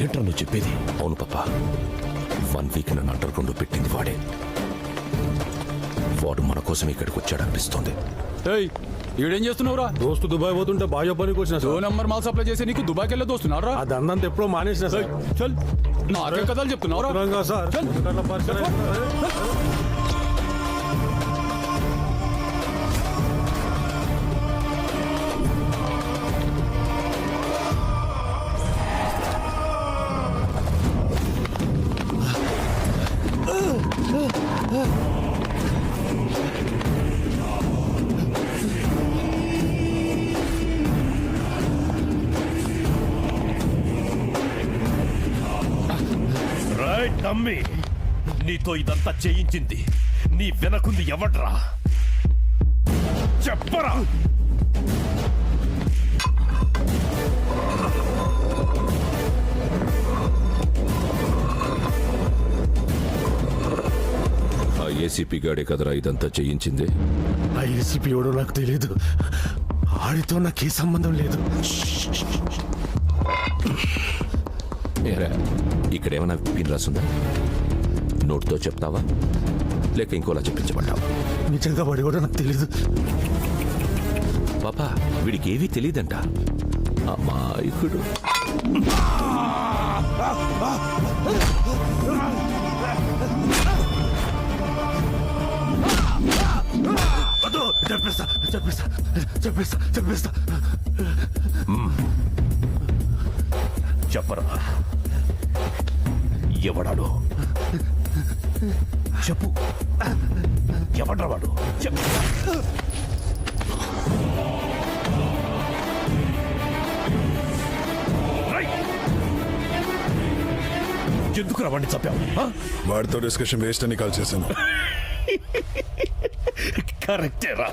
Speaker 5: ఏంట్రా నువ్వు చెప్పేది?
Speaker 1: అవును పాప, 1 వీక్ నన్ను అండర్ గ్రౌండ్ పెట్టింది వాడే. వాడు మన కోసం ఇక్కడికి వచ్చాడనిపిస్తుంది.
Speaker 20: ఈడేం చేస్తున్నావురా?
Speaker 15: దోస్తు దుబాయ్ పోతుంటే బాగా పనికి వచ్చిన
Speaker 20: 2 నంబర్ మాల్ సప్లై చేసి నీకు దుబాయ్కి వెళ్ళి దోస్తున్నారా?
Speaker 15: ఆ దందంతా ఎప్పుడో మానేసిన సార్.
Speaker 20: చల్, నాకే కథలు చెప్తున్నావురా?
Speaker 15: సార్
Speaker 5: నమ్మి నీతో ఇదంతా చేయించింది నీ వెనకుంది ఎవడ్రా? చెప్పరా?
Speaker 1: ఆ ఏసీపీ గాడే కదరా ఇదంతా చేయించింది?
Speaker 18: ఆ ఏసీపీ ఎవడో నాకు తెలియదు. ఆడితో నాకే సంబంధం లేదు.
Speaker 1: ఏరా, ఇక్కడేమైనా పిన్ రాసుందా? నోట్తో చెప్తావా లేక ఇంకోలా చెప్పించమంటావా?
Speaker 18: నిజంగా వాడు ఎవడో నాకు తెలీదు.
Speaker 1: పాపా, వీడికి ఏవీ తెలియదంట. అమాయకుడు.
Speaker 5: చెప్పేస్తా చెప్పేస్తా చెప్పేస్తా చెప్పేస్తా. చెప్పరా, ఎవడాడు? చెప్పు, ఎవడ్రా వాడు? చెప్పు. ఎందుకు వాడిని చంపావు?
Speaker 10: వాడితో డిస్కషన్ వేస్ట్ అని కాల్ చేశాను.
Speaker 5: కరెక్టేరా,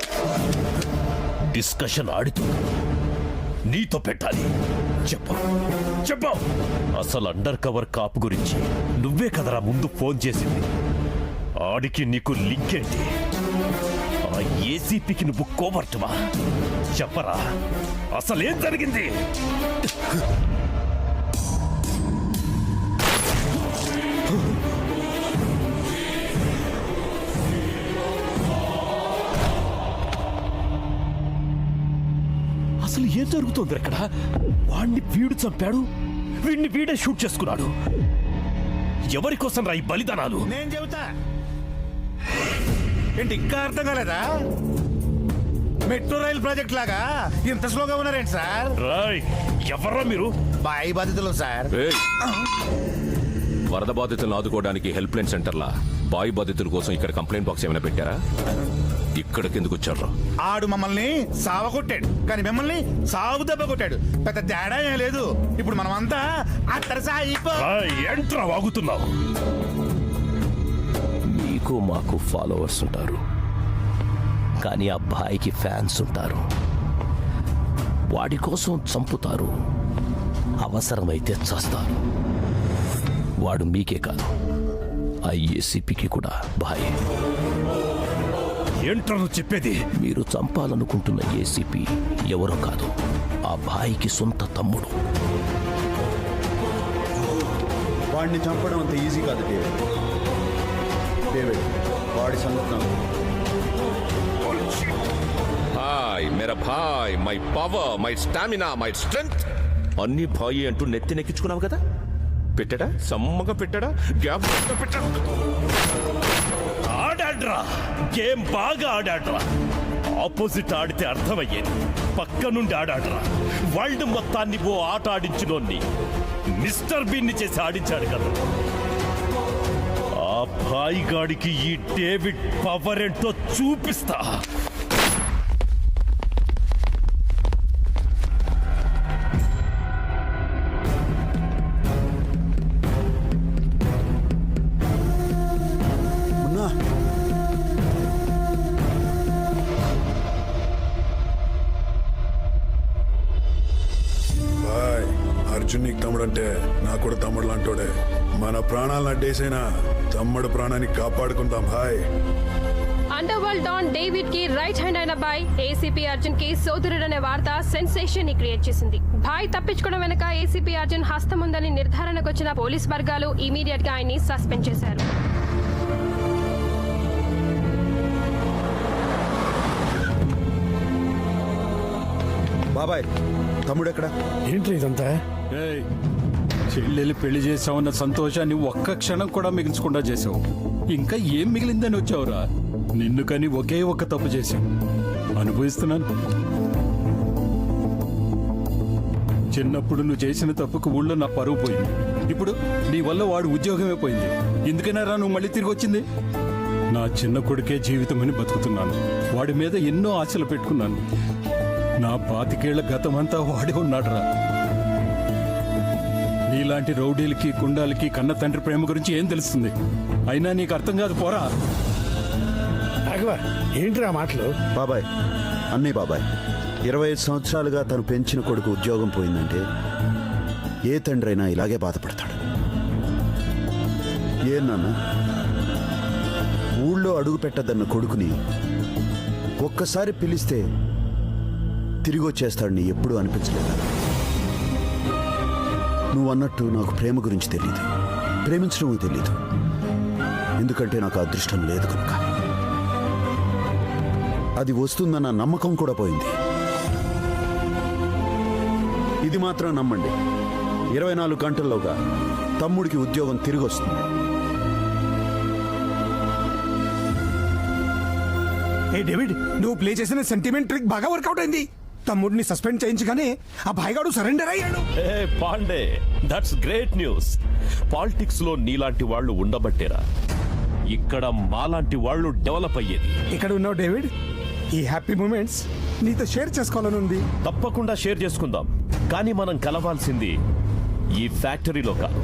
Speaker 5: డిస్కషన్ ఆడుతూ నీతో పెట్టాలి. చెప్పు చెప్పు, అసలు అండర్ కవర్ కాప్ గురించి నువ్వే కదరా ముందు ఫోన్ చేసింది. ఆడికి నీకు లింక్ ఏంటి? ఆ ఏసీపీకి నువ్వు కోవర్టువా? చెప్పరా, అసలేం జరిగింది? అసలు ఏం జరుగుతుంది ఇక్కడ? వాడిని వీడు చంపాడు, వీడిని వీడే షూట్ చేసుకున్నాడు. ఎవరి కోసం రా ఈ బలిదానాలు?
Speaker 6: నేను చెబుతా ఏంటి, ఇంకా అర్థం కాలేదా? మెట్రో రైల్ ప్రాజెక్ట్ లాగా ఇంత స్లోగా ఉన్నారేంటి సార్?
Speaker 5: రాయ్, ఎవర్రా మీరు?
Speaker 6: బాయి బాధితులు సార్.
Speaker 1: వరద బాధితులను ఆదుకోవడానికి హెల్ప్ లైన్ సెంటర్లా బాయి బాధితుల కోసం ఇక్కడ కంప్లైంట్ బాక్స్ ఏమైనా పెట్టారా? ఇక్కడికి ఎందుకు వచ్చారు?
Speaker 6: ఆడు మమ్మల్ని సావ కొట్టాడు, కానీ మిమ్మల్ని సాగు దెబ్బ కొట్టాడు. పెద్ద తేడా ఏం లేదు. ఇప్పుడు మనమంతా
Speaker 5: ఏంట్రా వాగుతున్నావు?
Speaker 21: మీకు మాకు ఫాలోవర్స్ ఉంటారు, కానీ ఆ అబ్బాయికి ఫ్యాన్స్ ఉంటారు. వాడి కోసం చంపుతారు, అవసరమైతే చేస్తారు. వాడు మీకే కాదు, ఆ ఏసీపీకి కూడా భాయ్.
Speaker 5: ఏంట్రా నువ్వు చెప్పేది?
Speaker 21: మీరు చంపాలనుకుంటున్న ఏసీపీ ఎవరో కాదు, ఆ భాయికి సొంత తమ్ముడు.
Speaker 8: వాడిని చంపడం అంత ఈజీ కాదు డేవిడ్. డేవిడ్, వాడి సంగతి నాకు.
Speaker 1: హాయ్ మేరా భాయ్, my power, my stamina, my strength అన్ని భాయి అంటూ నెత్తి నెక్కించుకున్నావు కదా. పెట్టడా, సమ్మగా పెట్టడా, గ్యాప్ పెట్టడా.
Speaker 5: ఆడాడ్రా, గేమ్ బాగా ఆడాడ్రా. ఆపోజిట్ ఆడితే అర్థమయ్యేది, పక్క నుండి ఆడాడ్రా. వరల్డ్ మొత్తాన్ని ఓ ఆట ఆడించినోన్ని మిస్టర్ బీన్ని చేసి ఆడించాడు కదా. ఆ భాయ్ గాడికి ఈ డేవిడ్ పవర్ ఏంటో చూపిస్తా.
Speaker 10: అర్జున్ నీకు తమ్ముడు అంటే నాకు కూడా తమ్ముడు లాంటోడే. మన ప్రాణాలను అడ్డేసైనా తమ్ముడు ప్రాణాన్ని కాపాడుకుందాం భాయ్.
Speaker 7: అండర్ వరల్డ్ డాన్ డేవిడ్ కి రైట్ హ్యాండ్ అయిన బాయ్ ఏసీపీ అర్జున్ కి సోదరుడనే వార్త సెన్సేషన్ ని క్రియేట్ చేసింది. బాయ్ తప్పించుకోవడం వెనక ఏసీపీ అర్జున్ హస్తం ఉందని నిర్ధారణకు వచ్చిన పోలీస్ వర్గాలు ఇమీడియట్ గా ఆయన్ని సస్పెండ్ చేశారు.
Speaker 8: బాబాయ్ తమ్ముడు ఎక్కడ?
Speaker 15: ఏంటి ఇదంతా?
Speaker 20: ఏయ్, చెల్లెలు పెళ్లి చేసావన్న సంతోషాన్ని ఒక్క క్షణం కూడా మిగిల్చకుండా చేసావు. ఇంకా ఏం మిగిలిందని వచ్చావురా? నిన్ను కని ఒకే ఒక్క తప్పు చేశావు, అనుభవిస్తున్నాను. చిన్నప్పుడు నువ్వు చేసిన తప్పుకు ఊళ్ళో నా పరువు పోయింది. ఇప్పుడు నీ వల్ల వాడు ఉద్యోగమే పోయింది. ఎందుకైనా నువ్వు మళ్ళీ తిరిగి వచ్చింది? నా చిన్న కొడుకే జీవితమని బతుకుతున్నాను. వాడి మీద ఎన్నో ఆశలు పెట్టుకున్నాను. నా 25 గతమంతా వాడే ఉన్నాడురా. నీలాంటి రౌడీలకి కుండాలకి కన్న తండ్రి ప్రేమ గురించి ఏం తెలుస్తుంది? అయినా నీకు అర్థం కాదు, పోరా.
Speaker 15: ఏంటిరా మాటలు?
Speaker 8: బాబాయ్, అన్నీ బాబాయ్. 25 సంవత్సరాలుగా తను పెంచిన కొడుకు ఉద్యోగం పోయిందంటే ఏ తండ్రి అయినా ఇలాగే బాధపడతాడు. ఏ నాన్న, ఊళ్ళో అడుగు పెట్టద్దన్న కొడుకుని ఒక్కసారి పిలిస్తే తిరిగి వచ్చేస్తాడని ఎప్పుడూ అనిపించలేదు. నువ్వు అన్నట్టు నాకు ప్రేమ గురించి తెలియదు, ప్రేమించడం తెలీదు. ఎందుకంటే నాకు అదృష్టం లేదు కనుక. అది వస్తుందన్న నమ్మకం కూడా పోయింది. ఇది మాత్రం నమ్మండి, 24 గంటల్లోగా తమ్ముడికి ఉద్యోగం తిరిగి వస్తుంది.
Speaker 12: ఏ డేవిడ్, నువ్వు ప్లే చేసిన సెంటిమెంట్ ట్రిక్ బాగా వర్కౌట్ అయింది. తమ్ముడిని సస్పెండ్ చేయించగానే ఆ భాయిగాడు సరెండర్ అయ్యాడు.
Speaker 5: Pandey, that's great news. Politics లో నీలాంటి వాళ్ళు ఉండబట్టేరా ఇక్కడ మాలాంటి వాళ్ళు డెవలప్ అయ్యేది.
Speaker 12: ఇక్కడ ఉన్నావు డేవిడ్, ఈ హ్యాపీ మూమెంట్స్ నీతో షేర్ చేసుకోవాలని ఉంది.
Speaker 5: తప్పకుండా షేర్ చేసుకుందాం, కానీ మనం కలవాల్సింది ఈ ఫ్యాక్టరీలో కాదు.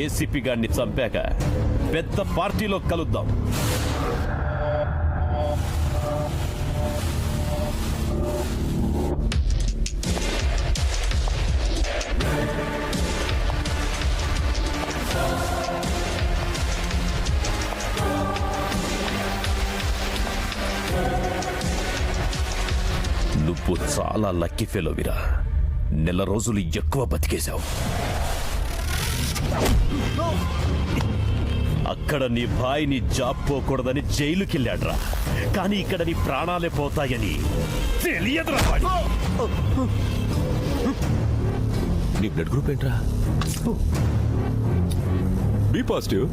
Speaker 5: ఏసీపీ గారిని చంపాక పెద్ద పార్టీలో కలుద్దాం. నువ్వు చాలా లక్కీ ఫెలోవిరా. నెల రోజులు ఎక్కువ బతికేశావు. అక్కడ నీ భాయిని జాబ్ పోకూడదని జైలుకెళ్ళాడ్రా, కానీ ఇక్కడ నీ ప్రాణాలే పోతాయని తెలియదురా.
Speaker 1: నీ బ్లడ్ గ్రూప్ ఏంట్రా?
Speaker 18: B positive.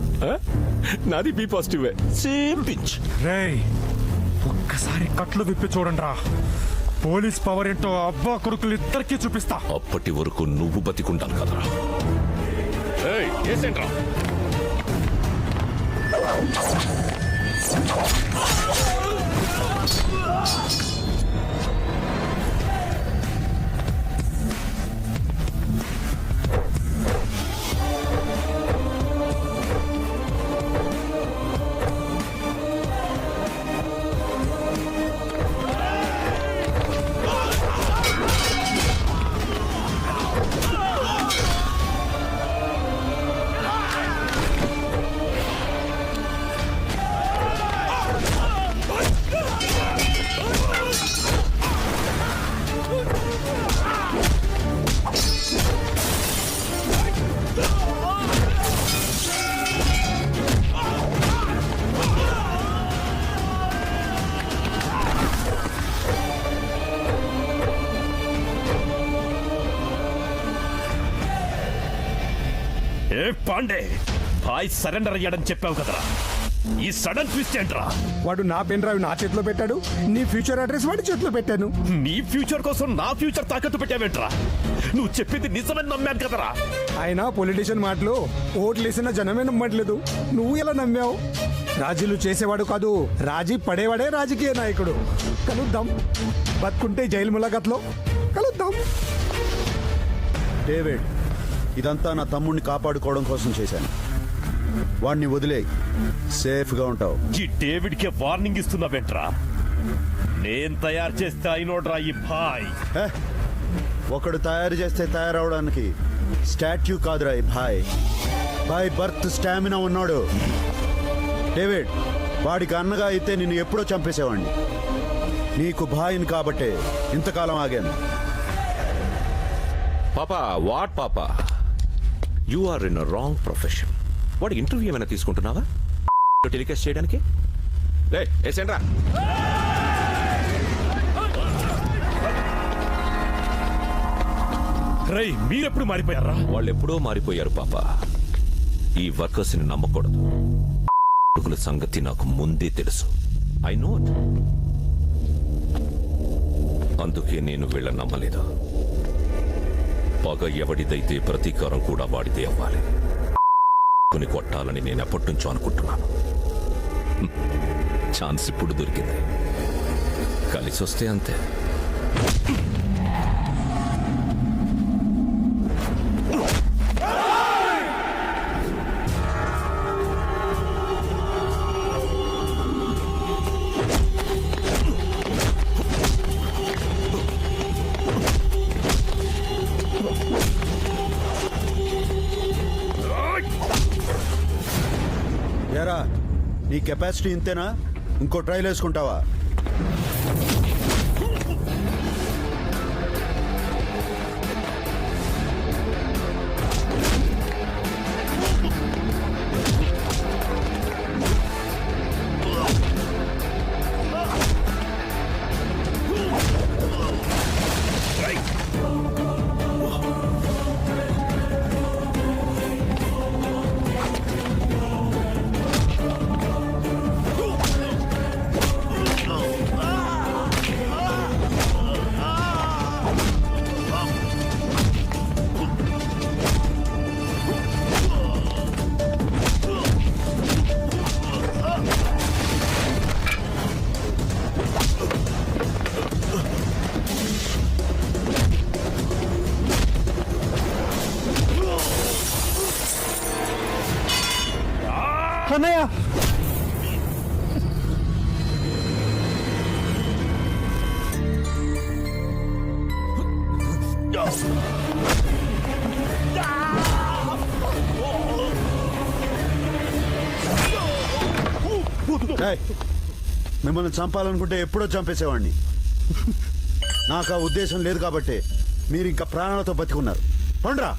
Speaker 18: నాది బి పాజిటివ్.
Speaker 1: Same pitch.
Speaker 18: రేయ్, ఒక్కసారి కట్లు విప్పి చూడండి రా. పోలీస్ పవర్ ఏంటో అబ్బా కొడుకులు ఇద్దరికీ చూపిస్తా.
Speaker 1: అప్పటి వరకు నువ్వు బతికుంటాను కదరా.
Speaker 5: ఏంట్రా పాండే, భాయ్ సరెండర్ అయ్యాడని చెప్పావు కదరా. ఈ సడన్ ట్విస్ట్ ఏంట్రా?
Speaker 12: వాడు నా పెన్ డ్రైవ్ నా చేతిలో పెట్టాడు, నీ ఫ్యూచర్ అడ్రస్ వాడి చేతిలో పెట్టాను.
Speaker 5: నీ ఫ్యూచర్ కోసం నా ఫ్యూచర్ తాకట్టు పెట్టావేంట్రా? నువ్వు చెప్పింది నిజమని నమ్మాను కదరా.
Speaker 12: ఆయన పొలిటీషియన్ మాటలు ఓట్లు వేసిన జనమే నమ్మట్లేదు. నువ్వు ఎలా నమ్మావు? రాజీలు చేసేవాడు కాదు, రాజీ పడేవాడే రాజకీయ నాయకుడు. కలుద్దాం, బతుకుంటే జైలు ములాఖత్లో కలుద్దాం.
Speaker 8: డేవిడ్, ఇదంతా నా తమ్ముడిని కాపాడుకోవడం కోసం చేశాను. వాడిని వదిలే, సేఫ్గా ఉంటావు.
Speaker 5: ఈ డేవిడ్కే వార్నింగ్ ఇస్తున్నావేంట్రా? నేను తయారు చేస్తే అయినోడ్రా ఈ భాయ్.
Speaker 8: ఒకడు తయారు చేస్తే తయారవడానికి స్టాట్యూ కాదురా ఈ భాయ్. బై బర్త్ స్టామినా ఉన్నాడు. డేవిడ్, వాడికి అన్నగా అయితే నిన్ను ఎప్పుడో చంపేసేవాడిని. నీకు భాయిని కాబట్టే ఇంతకాలం ఆగాను.
Speaker 1: పాపా వాట్ పాపా, you are in wrong profession. వాడు ఇంటర్వ్యూ ఏమైనా తీసుకుంటున్నావా టెలికాస్ట్ చేయడానికి? ఏసేండ్రా.
Speaker 5: రై మీరెప్పుడు మారిపోయారా?
Speaker 1: వాళ్ళు ఎప్పుడో మారిపోయారు పాపా. ఈ వర్కర్స్ ని నమ్మకూడదు. కొడుకుల సంగతి నాకు ముందే తెలుసు. I know it. అందుకే నేను వీళ్ళని నమ్మలేదు. పగ ఎవడిదైతే ప్రతీకారం కూడా వాడిదే అవ్వాలి. కొని కొట్టాలని నేను ఎప్పటి నుంచో అనుకుంటున్నాను. ఛాన్స్ ఇప్పుడు దొరికింది. కలిసి వస్తే అంతే.
Speaker 8: ఏరా, నీ కెపాసిటీ ఇంతేనా? ఇంకో ట్రైల్ వేసుకుంటావా?
Speaker 12: అన్నయ్య,
Speaker 8: ఏయ్, మిమ్మల్ని చంపాలనుకుంటే ఎప్పుడో చంపేసేవాడిని. నాకు ఆ ఉద్దేశం లేదు కాబట్టి మీరు ఇంకా ప్రాణాలతో బతికున్నారు. పండ్రా.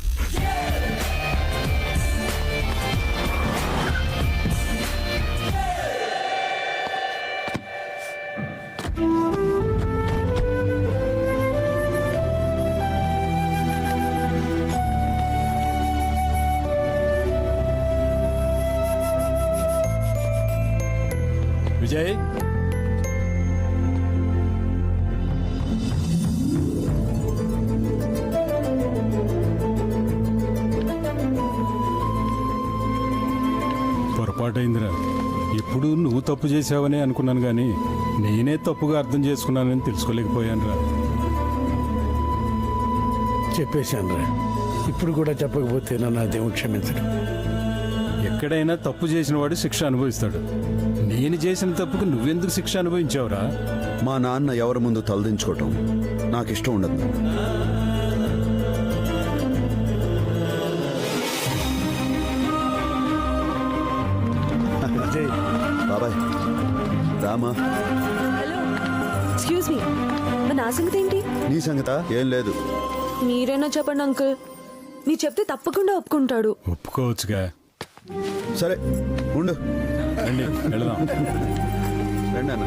Speaker 20: విజయ్, పొరపాటైందిరా. ఇప్పుడు నువ్వు తప్పు చేసావని అనుకున్నాను, కానీ నేనే తప్పుగా అర్థం చేసుకున్నానని తెలుసుకోలేకపోయాను రా.
Speaker 15: చెప్పేశాను రా. ఇప్పుడు కూడా చెప్పకపోతే నన్ను ఆ దేవుడు క్షమించడు.
Speaker 20: ఎక్కడైనా తప్పు చేసిన వాడు శిక్ష అనుభవిస్తాడు. నేను చేసిన తప్పుకు నువ్వెందుకు శిక్ష అనుభవించావురా?
Speaker 8: మా నాన్న ఎవరి ముందు తలదించుకోవటం నాకు ఇష్టం ఉండదు. బాబాయ్ రామా.
Speaker 14: హలో, ఎక్స్క్యూజ్ మీ, నా సంగతి ఏంటి?
Speaker 8: నీ సంగతా? ఏం లేదు.
Speaker 14: మీరైనా చెప్పండి అంకుల్. మీరు చెప్తే తప్పకుండా ఒప్పుకుంటాడు.
Speaker 20: ఒప్పుకోవచ్చుగా.
Speaker 8: సరే ఉండు.
Speaker 20: రండి వెళదాం.
Speaker 8: రండి అన్న.